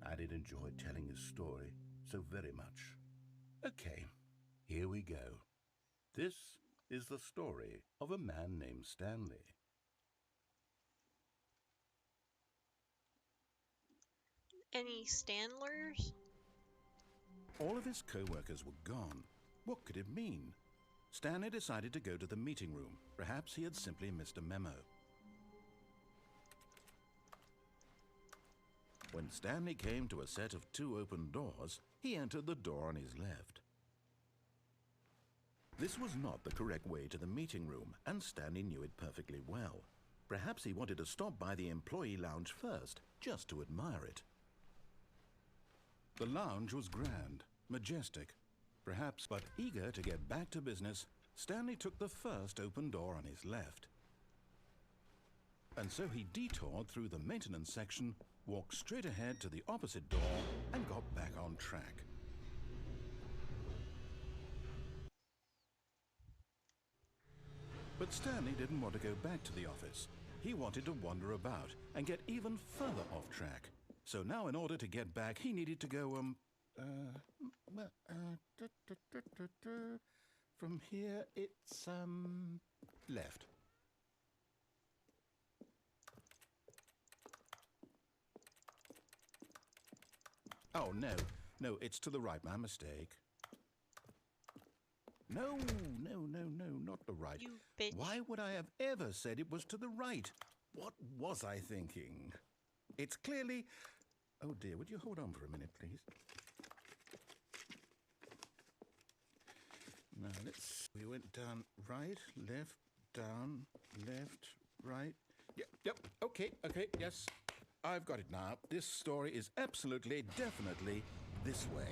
I did enjoy telling his story so very much. Okay, here we go. This is the story of a man named Stanley. Any Stanlers? All of his co-workers were gone. What could it mean? Stanley decided to go to the meeting room. Perhaps he had simply missed a memo. When Stanley came to a set of 2 open doors, he entered the door on his left. This was not the correct way to the meeting room, and Stanley knew it perfectly well. Perhaps he wanted to stop by the employee lounge first, just to admire it. The lounge was grand, majestic, perhaps, but eager to get back to business, Stanley took the first open door on his left. And so he detoured through the maintenance section, walked straight ahead to the opposite door, and got back on track. But Stanley didn't want to go back to the office. He wanted to wander about and get even further off track. So now in order to get back, he needed to go, from here, it's, left. Oh, no. No, it's to the right. My mistake. No, not the right. You bitch. Why would I have ever said it was to the right? What was I thinking? It's clearly... Oh, dear, would you hold on for a minute, please? Now, we went down, right, left, down, left, right. Yep, okay, yes. I've got it now. This story is absolutely, definitely this way.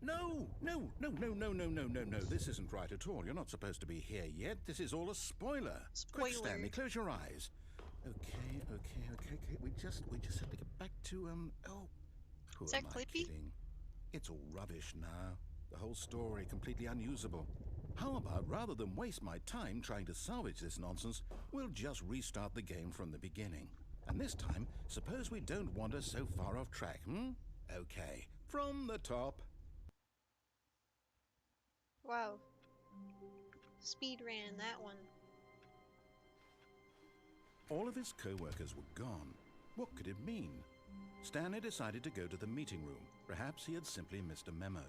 No. This isn't right at all. You're not supposed to be here yet. This is all a spoiler. Quick, Stanley, close your eyes. Okay. We just have to get back to, who Is that am I Clippy? kidding? It's all rubbish now. The whole story completely unusable. How about, rather than waste my time trying to salvage this nonsense, we'll just restart the game from the beginning. And this time, suppose we don't wander so far off track, Okay, from the top. Wow. Speed ran that one. All of his co-workers were gone. What could it mean? Stanley decided to go to the meeting room. Perhaps he had simply missed a memo.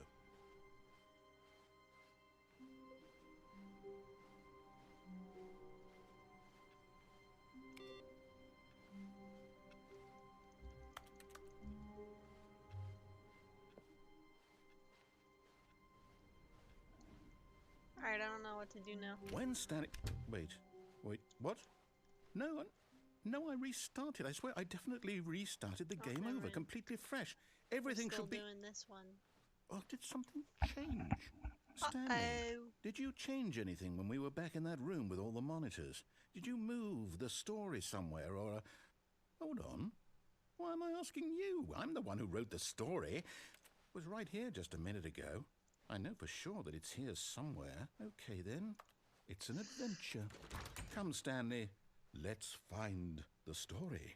Alright, I don't know what to do now. When Stanley... Wait, what? No, I restarted. I swear, I definitely restarted the game over, completely fresh. Everything Still should be... doing this one. Oh, did something change? Stanley, did you change anything when we were back in that room with all the monitors? Did you move the story somewhere, or... Hold on. Why am I asking you? I'm the one who wrote the story. It was right here just a minute ago. I know for sure that it's here somewhere. Okay, then. It's an adventure. Come, Stanley. Let's find the story.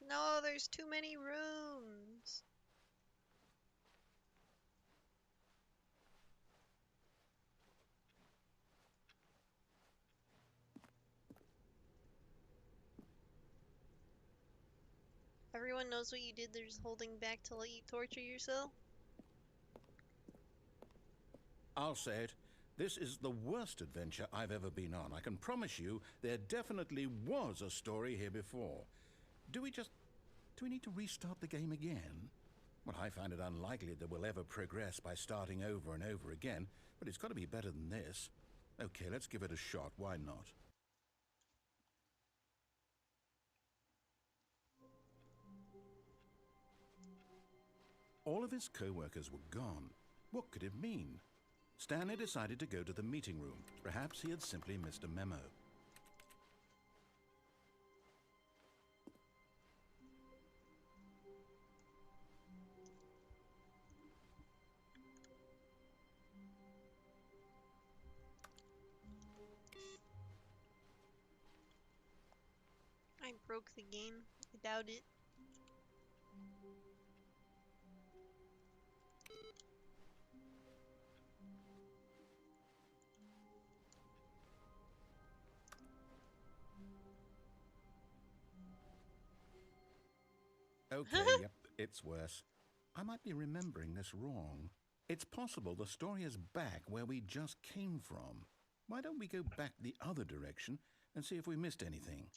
No, there's too many rooms. Everyone knows what you did. They're just holding back to let you torture yourself. I'll say it. This is the worst adventure I've ever been on. I can promise you there definitely was a story here before. Do we need to restart the game again? Well, I find it unlikely that we'll ever progress by starting over and over again, but it's got to be better than this. Okay, let's give it a shot. Why not? All of his co-workers were gone. What could it mean? Stanley decided to go to the meeting room. Perhaps he had simply missed a memo. I broke the game. I doubt it. Okay, yep, it's worse. I might be remembering this wrong. It's possible the story is back where we just came from. Why don't we go back the other direction and see if we missed anything?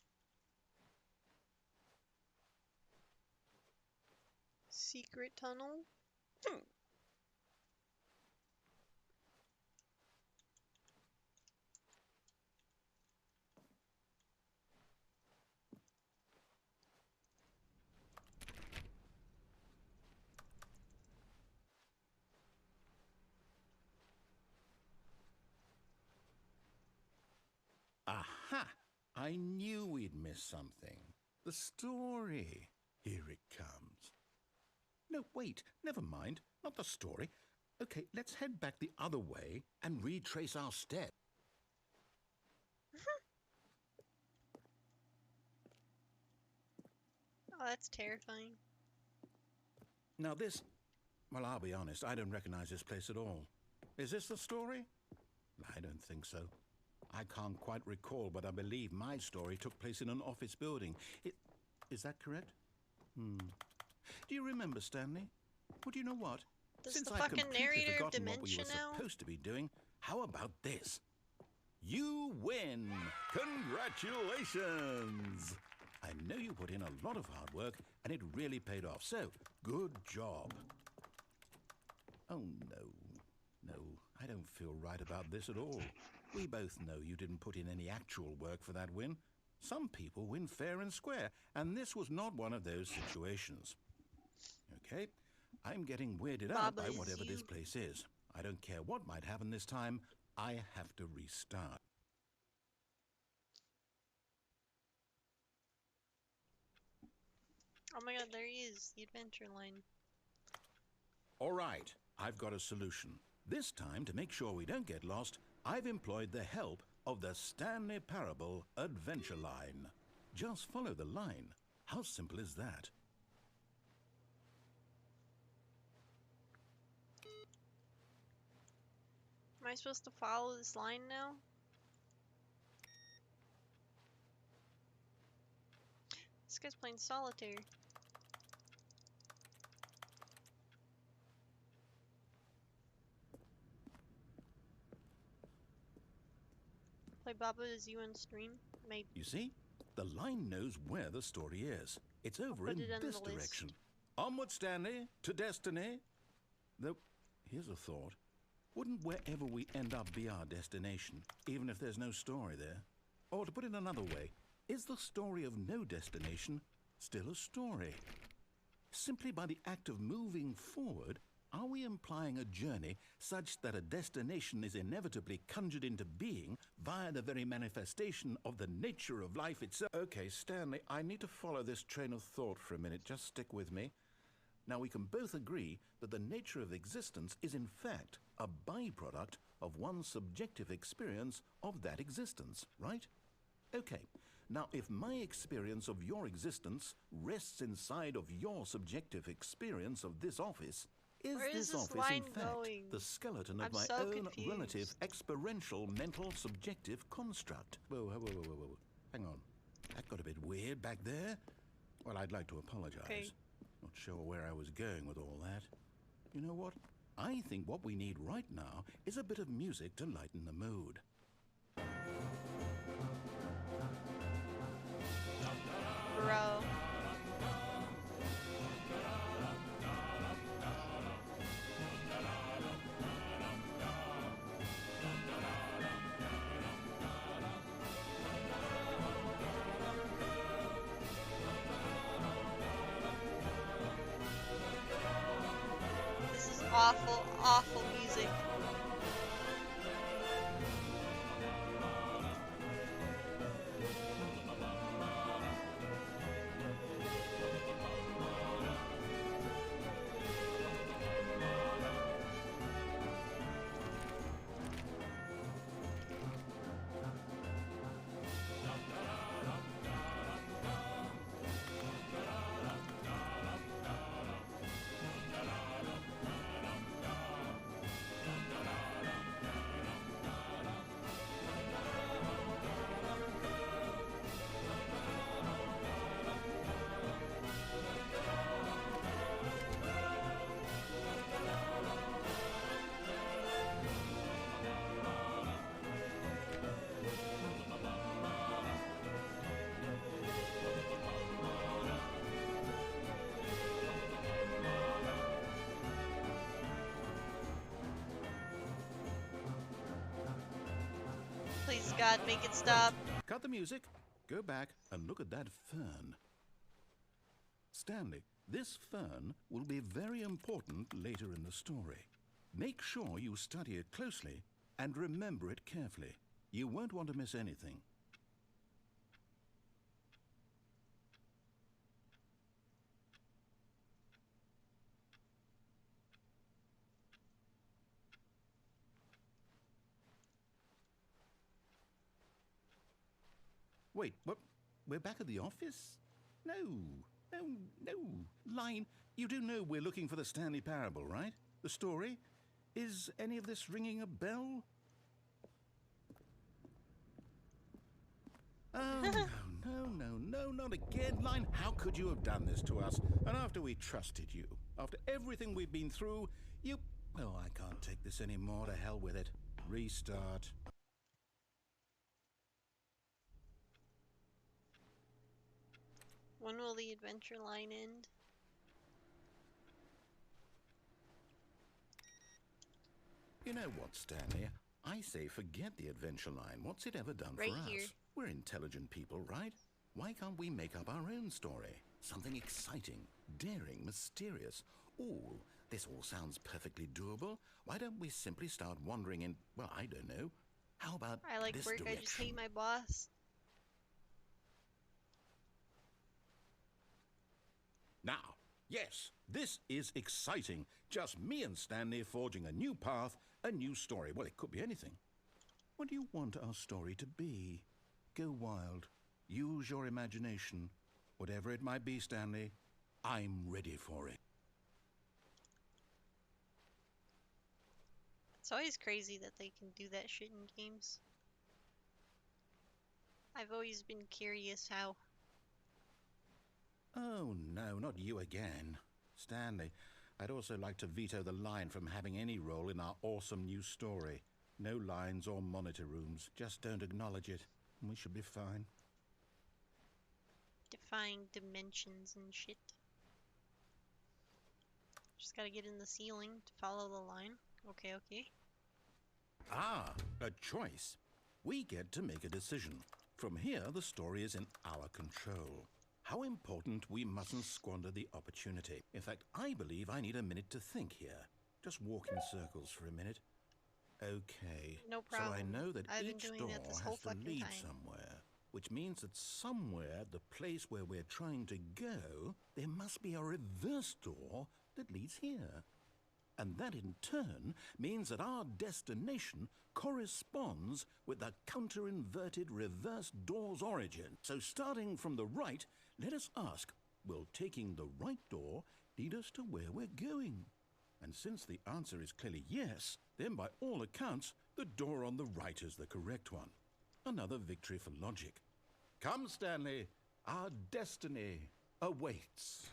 Secret tunnel? Aha! I knew we'd missed something. The story. Here it comes. No, wait, never mind. Not the story. Okay, let's head back the other way and retrace our steps. Oh, that's terrifying. Now this, well, I'll be honest, I don't recognize this place at all. Is this the story? I don't think so. I can't quite recall, but I believe my story took place in an office building. Is that correct? Do you remember, Stanley? Well, do you know what? Does Since the I've fucking completely narrator have forgotten what we were dementia now? supposed to be doing, how about this? You win! Congratulations! I know you put in a lot of hard work, and it really paid off, so good job. Oh, no, I don't feel right about this at all. We both know you didn't put in any actual work for that win. Some people win fair and square, and this was not one of those situations. Okay, I'm getting weirded out by whatever this place is. I don't care what might happen this time. I have to restart. Oh my god, there he is, the adventure line. All right, I've got a solution. This time, to make sure we don't get lost, I've employed the help of the Stanley Parable Adventure Line. Just follow the line. How simple is that? Am I supposed to follow this line now? This guy's playing solitaire. Play Baba as you on stream? Maybe. You see? The line knows where the story is. It's over in this direction. Onward, Stanley, to destiny. Though, here's a thought. Wouldn't wherever we end up be our destination, even if there's no story there? Or to put it another way, is the story of no destination still a story? Simply by the act of moving forward, are we implying a journey such that a destination is inevitably conjured into being via the very manifestation of the nature of life itself? Okay, Stanley, I need to follow this train of thought for a minute. Just stick with me. Now, we can both agree that the nature of existence is in fact a byproduct of one's subjective experience of that existence, right? Okay, now if my experience of your existence rests inside of your subjective experience of this office, is this office in fact the skeleton of my own relative experiential mental subjective construct? Whoa. Hang on. That got a bit weird back there. Well, I'd like to apologize. Okay. Not sure where I was going with all that. You know what? I think what we need right now is a bit of music to lighten the mood. Bro. This is awful, awful music. Please, God, make it stop. Cut the music, go back and look at that fern. Stanley, this fern will be very important later in the story. Make sure you study it closely and remember it carefully. You won't want to miss anything. Wait, what? We're back at the office? No, no, no. Line, you do know we're looking for the Stanley Parable, right? The story? Is any of this ringing a bell? Oh, no, not again. Line, how could you have done this to us? And after we trusted you, after everything we've been through, you... Oh, I can't take this anymore. To hell with it. Restart. When will the adventure line end? You know what, Stanley? I say forget the adventure line. What's it ever done Right for here. us? We're intelligent people, right? Why can't we make up our own story? Something exciting, daring, mysterious. Ooh, this all sounds perfectly doable. Why don't we simply start wandering in, well, I don't know. How about I like this work, direction? I just hate my boss. Now, yes, this is exciting. Just me and Stanley forging a new path, a new story. Well, it could be anything. What do you want our story to be? Go wild. Use your imagination. Whatever it might be, Stanley, I'm ready for it. It's always crazy that they can do that shit in games. I've always been curious how. Oh, no, not you again. Stanley, I'd also like to veto the line from having any role in our awesome new story. No lines or monitor rooms. Just don't acknowledge it, and we should be fine. Defying dimensions and shit. Just gotta get in the ceiling to follow the line. Okay, okay. Ah, a choice. We get to make a decision. From here, the story is in our control. How important we mustn't squander the opportunity. In fact, I believe I need a minute to think here. Just walk in circles for a minute. Okay. No problem. So I know that I've been each doing door that this has whole to fucking lead time. somewhere, which means that somewhere, the place where we're trying to go, there must be a reverse door that leads here. And that in turn means that our destination corresponds with the counter-inverted reverse door's origin. So starting from the right, let us ask, will taking the right door lead us to where we're going? And since the answer is clearly yes, then by all accounts, the door on the right is the correct one. Another victory for logic. Come, Stanley, our destiny awaits.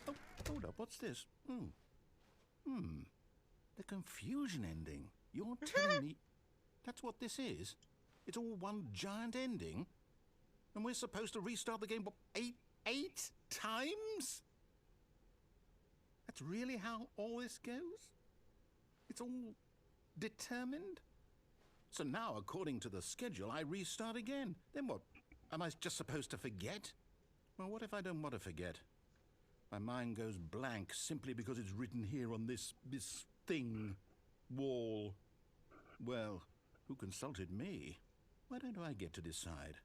Oh, hold up, what's this? The confusion ending. You're telling me that's what this is? It's all one giant ending? And we're supposed to restart the game, what, eight times? That's really how all this goes? It's all determined? So now, according to the schedule, I restart again. Then what? Am I just supposed to forget? Well, what if I don't want to forget? My mind goes blank simply because it's written here on this thing, wall. Well, who consulted me? Why don't I get to decide?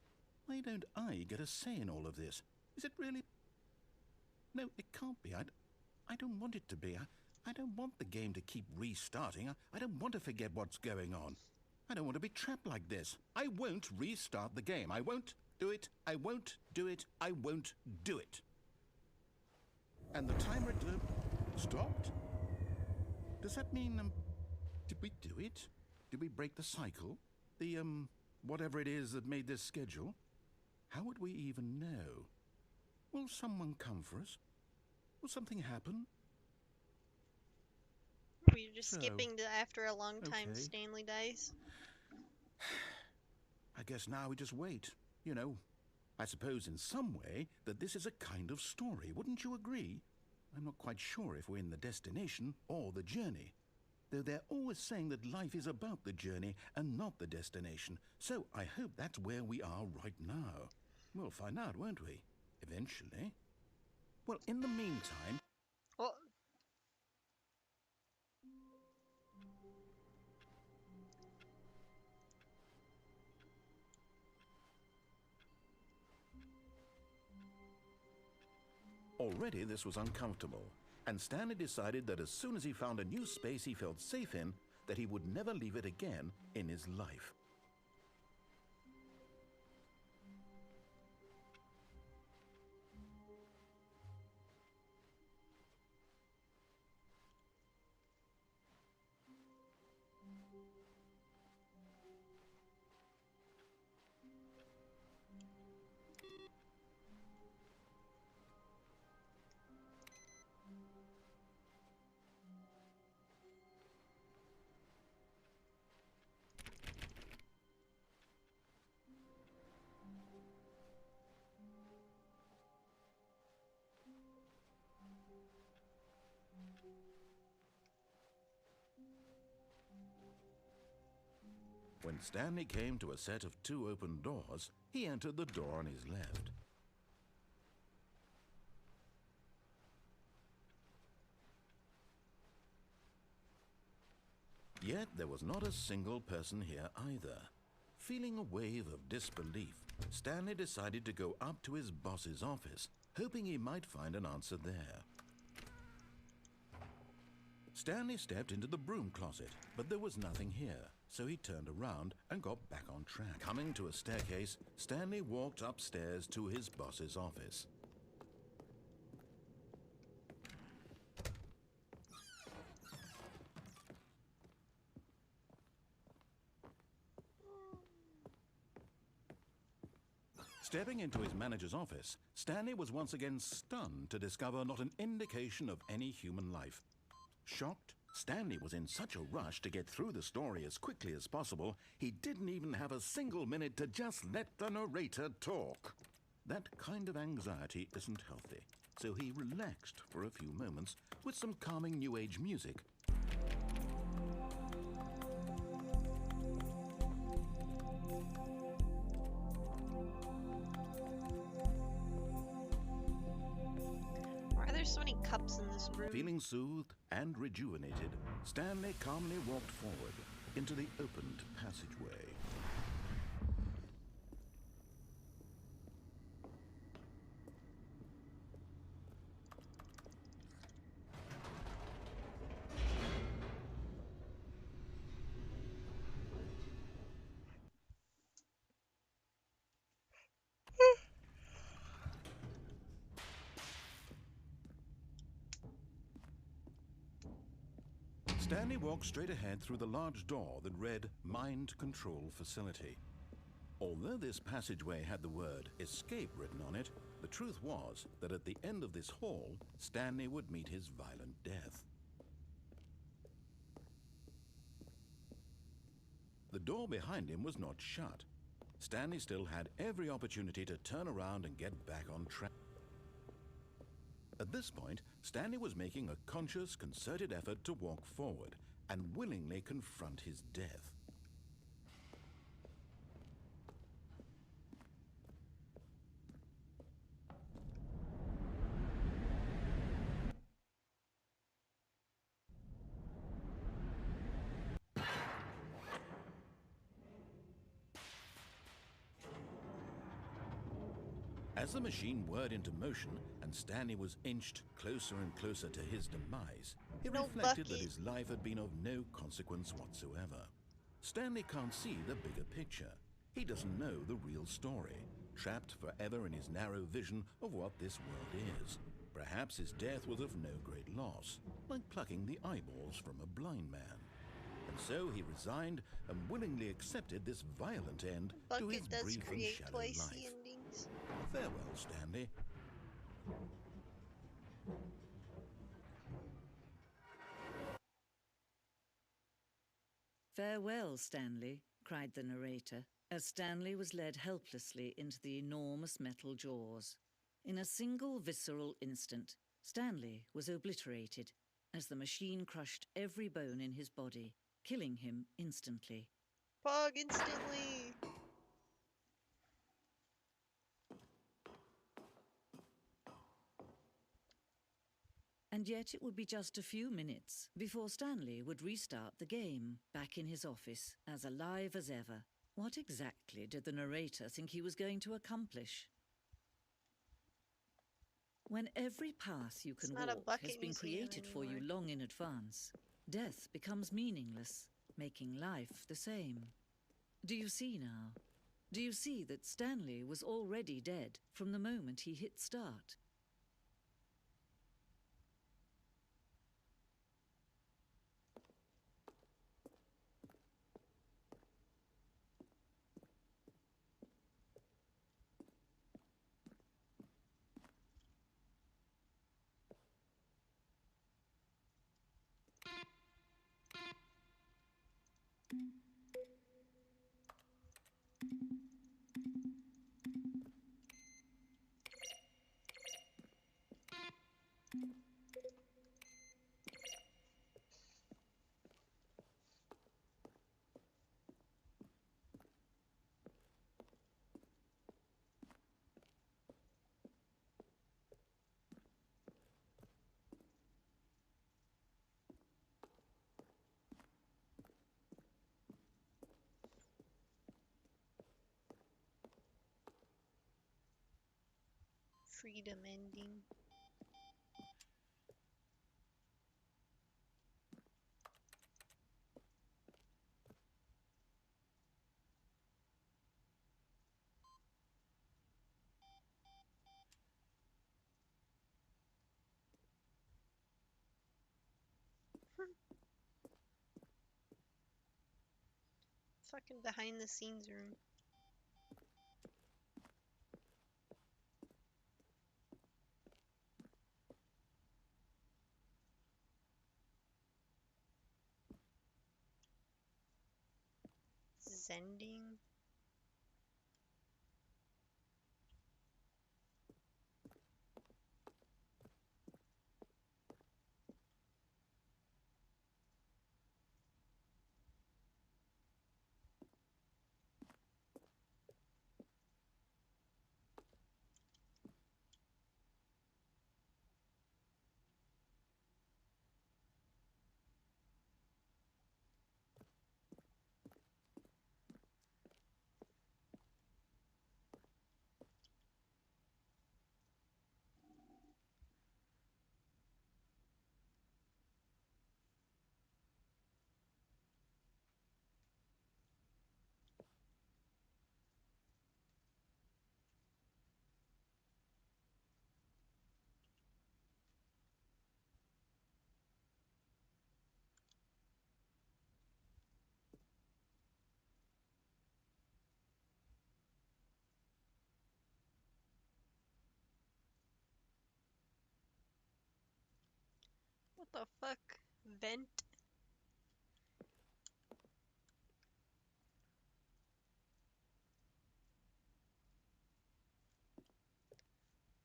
Why don't I get a say in all of this? Is it really? No, it can't be. I don't want it to be. I don't want the game to keep restarting. I don't want to forget what's going on. I don't want to be trapped like this. I won't restart the game. I won't do it. I won't do it. I won't do it. And the timer stopped? Does that mean, did we do it? Did we break the cycle? The, whatever it is that made this schedule? How would we even know? Will someone come for us? Will something happen? We're just So, skipping to after a long time okay. Stanley dies. I guess now we just wait. You know, I suppose in some way that this is a kind of story, wouldn't you agree? I'm not quite sure if we're in the destination or the journey. Though they're always saying that life is about the journey and not the destination. So I hope that's where we are right now. We'll find out, won't we? Eventually. Well, in the meantime... Well, Already this was uncomfortable, and Stanley decided that as soon as he found a new space he felt safe in, that he would never leave it again in his life. When Stanley came to a set of 2 open doors, he entered the door on his left. Yet there was not a single person here either. Feeling a wave of disbelief, Stanley decided to go up to his boss's office, hoping he might find an answer there. Stanley stepped into the broom closet, but there was nothing here, so he turned around and got back on track. Coming to a staircase, Stanley walked upstairs to his boss's office. Stepping into his manager's office, Stanley was once again stunned to discover not an indication of any human life. Shocked, Stanley was in such a rush to get through the story as quickly as possible, he didn't even have a single minute to just let the narrator talk. That kind of anxiety isn't healthy, so he relaxed for a few moments with some calming New Age music. Why are there so many cups in this room? Feeling soothed and rejuvenated, Stanley calmly walked forward into the opened passageway. Stanley walked straight ahead through the large door that read Mind Control Facility. Although this passageway had the word escape written on it, the truth was that at the end of this hall, Stanley would meet his violent death. The door behind him was not shut. Stanley still had every opportunity to turn around and get back on track. At this point, Stanley was making a conscious, concerted effort to walk forward and willingly confront his death. As the machine whirred into motion and Stanley was inched closer and closer to his demise, he reflected that his life had been of no consequence whatsoever. Stanley can't see the bigger picture. He doesn't know the real story, trapped forever in his narrow vision of what this world is. Perhaps his death was of no great loss, like plucking the eyeballs from a blind man. And so he resigned and willingly accepted this violent end to his brief and shallow life. Farewell, Stanley. "Farewell, Stanley," cried the narrator, as Stanley was led helplessly into the enormous metal jaws. In a single visceral instant, Stanley was obliterated as the machine crushed every bone in his body, killing him instantly. Pog instantly! And yet it would be just a few minutes before Stanley would restart the game, back in his office, as alive as ever. What exactly did the narrator think he was going to accomplish? When every path you can walk has been created for you long in advance, death becomes meaningless, making life the same. Do you see now? Do you see that Stanley was already dead from the moment he hit start? Freedom ending. Fucking behind the scenes room. Zending. What the fuck? Vent?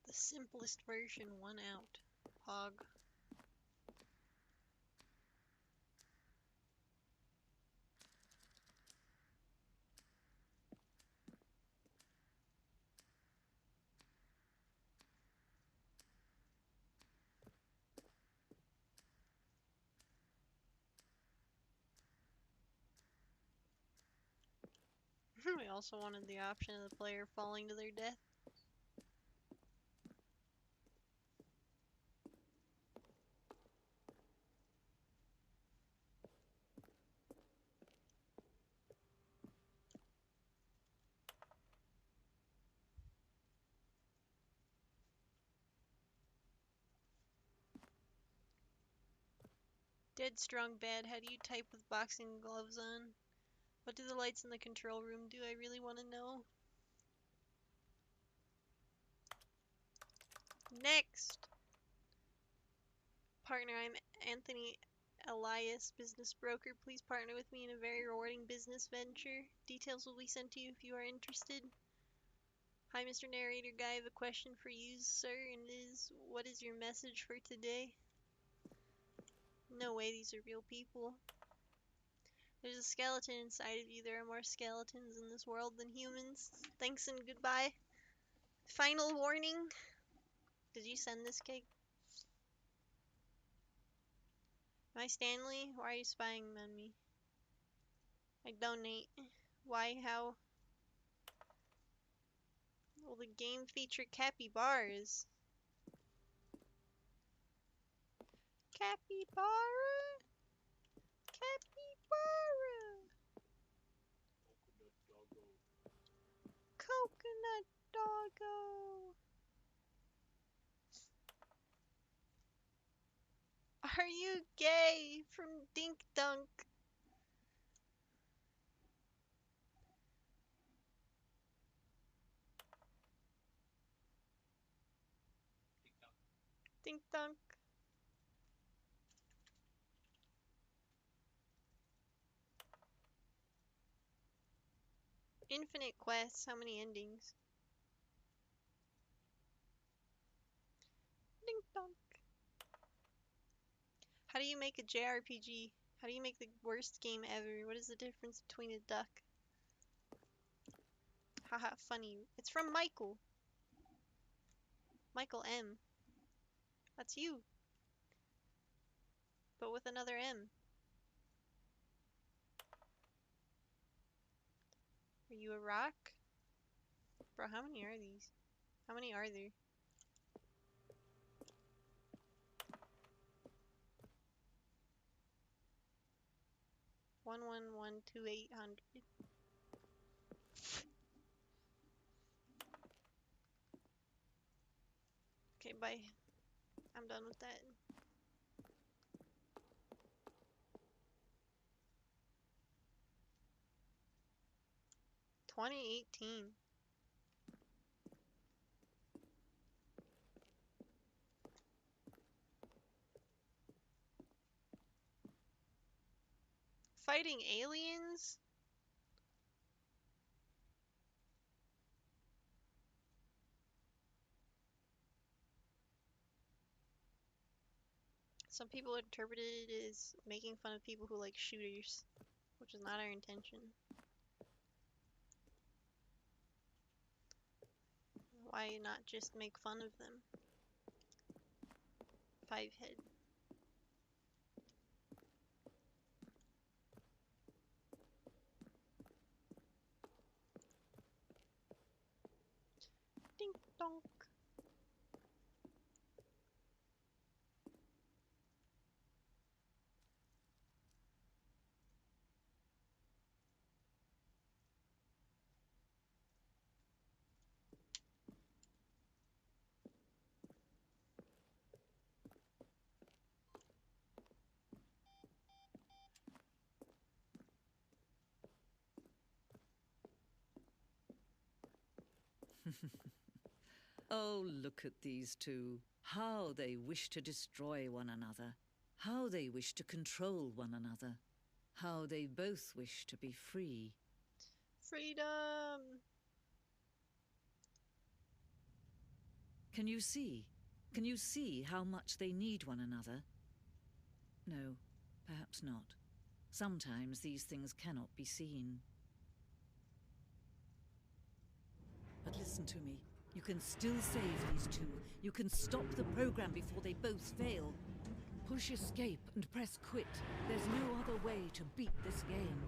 The simplest version won out. Pog. We also wanted the option of the player falling to their death. Dead strong bad. How do you type with boxing gloves on? What do the lights in the control room do? I really want to know. Next! Partner, I'm Anthony Elias, business broker. Please partner with me in a very rewarding business venture. Details will be sent to you if you are interested. Hi, Mr. Narrator Guy. I have a question for you, sir, and it is, what is your message for today? No way, these are real people. There's a skeleton inside of you. There are more skeletons in this world than humans. Thanks and goodbye. Final warning. Did you send this cake? Am I Stanley? Why are you spying on me? I donate. Why? How? Will the game feature capybaras? Capybara? Capybara! Coconut doggo! Are you gay? From Dink Dunk. Dink Dunk. Infinite quests. How many endings? Ding dong. How do you make a JRPG? How do you make the worst game ever? What is the difference between a duck? Haha, funny. It's from Michael. Michael M. That's you. But with another M. Are you a rock? Bro, how many are these? How many are there? One one one two 800. Okay, bye. I'm done with that. $2018. Fighting aliens? Some people interpreted it as making fun of people who like shooters, which is not our intention. Why not just make fun of them? Five head. Ding donk. Oh, look at these two. How they wish to destroy one another. How they wish to control one another. How they both wish to be free. Freedom! Can you see? Can you see how much they need one another? No, perhaps not. Sometimes these things cannot be seen. But listen to me. You can still save these two. You can stop the program before they both fail. Push escape and press quit. There's no other way to beat this game.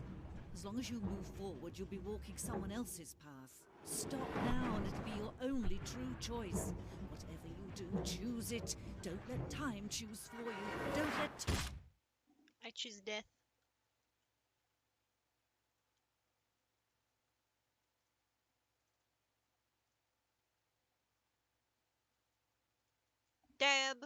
As long as you move forward, you'll be walking someone else's path. Stop now and it'll be your only true choice. Whatever you do, choose it. Don't let time choose for you. Don't let... I choose death. Dab!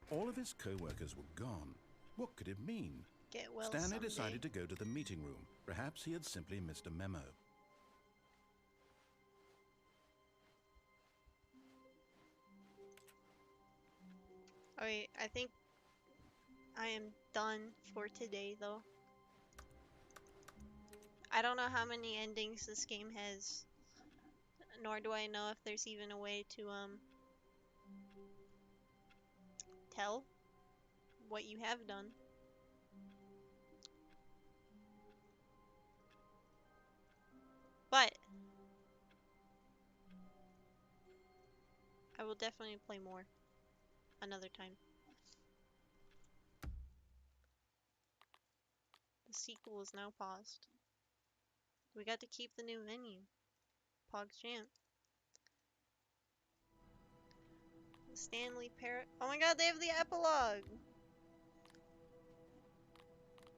All of his co-workers were gone. What could it mean? Get well Stanley someday. decided to go to the meeting room. Perhaps he had simply missed a memo. Alright, I think I am done for today though. I don't know how many endings this game has, nor do I know if there's even a way to tell what you have done. But I will definitely play more another time. The sequel is now paused. We got to keep the new menu. PogChamp. Stanley Parable. Oh my god, they have the epilogue!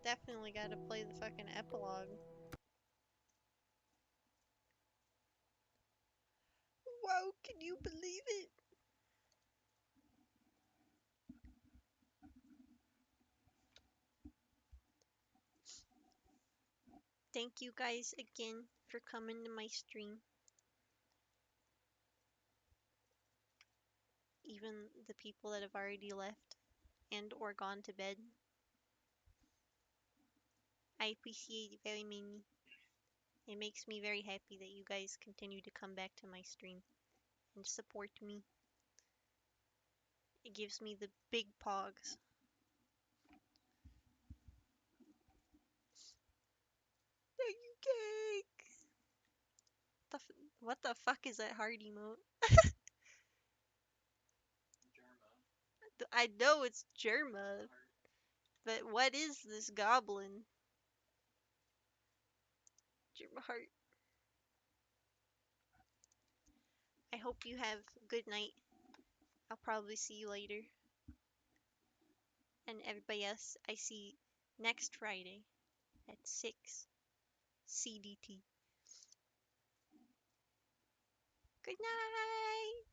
Definitely gotta play the fucking epilogue. Whoa, can you believe it? Thank you guys again for coming to my stream. Even the people that have already left and or gone to bed. I appreciate it very many. It makes me very happy that you guys continue to come back to my stream and support me. It gives me the big pogs. Thank you, cake. What the fuck is that hard emote? I know it's Germa, but what is this goblin? Germa heart. I hope you have a good night. I'll probably see you later. And everybody else, I see next Friday at 6 CDT. Good night!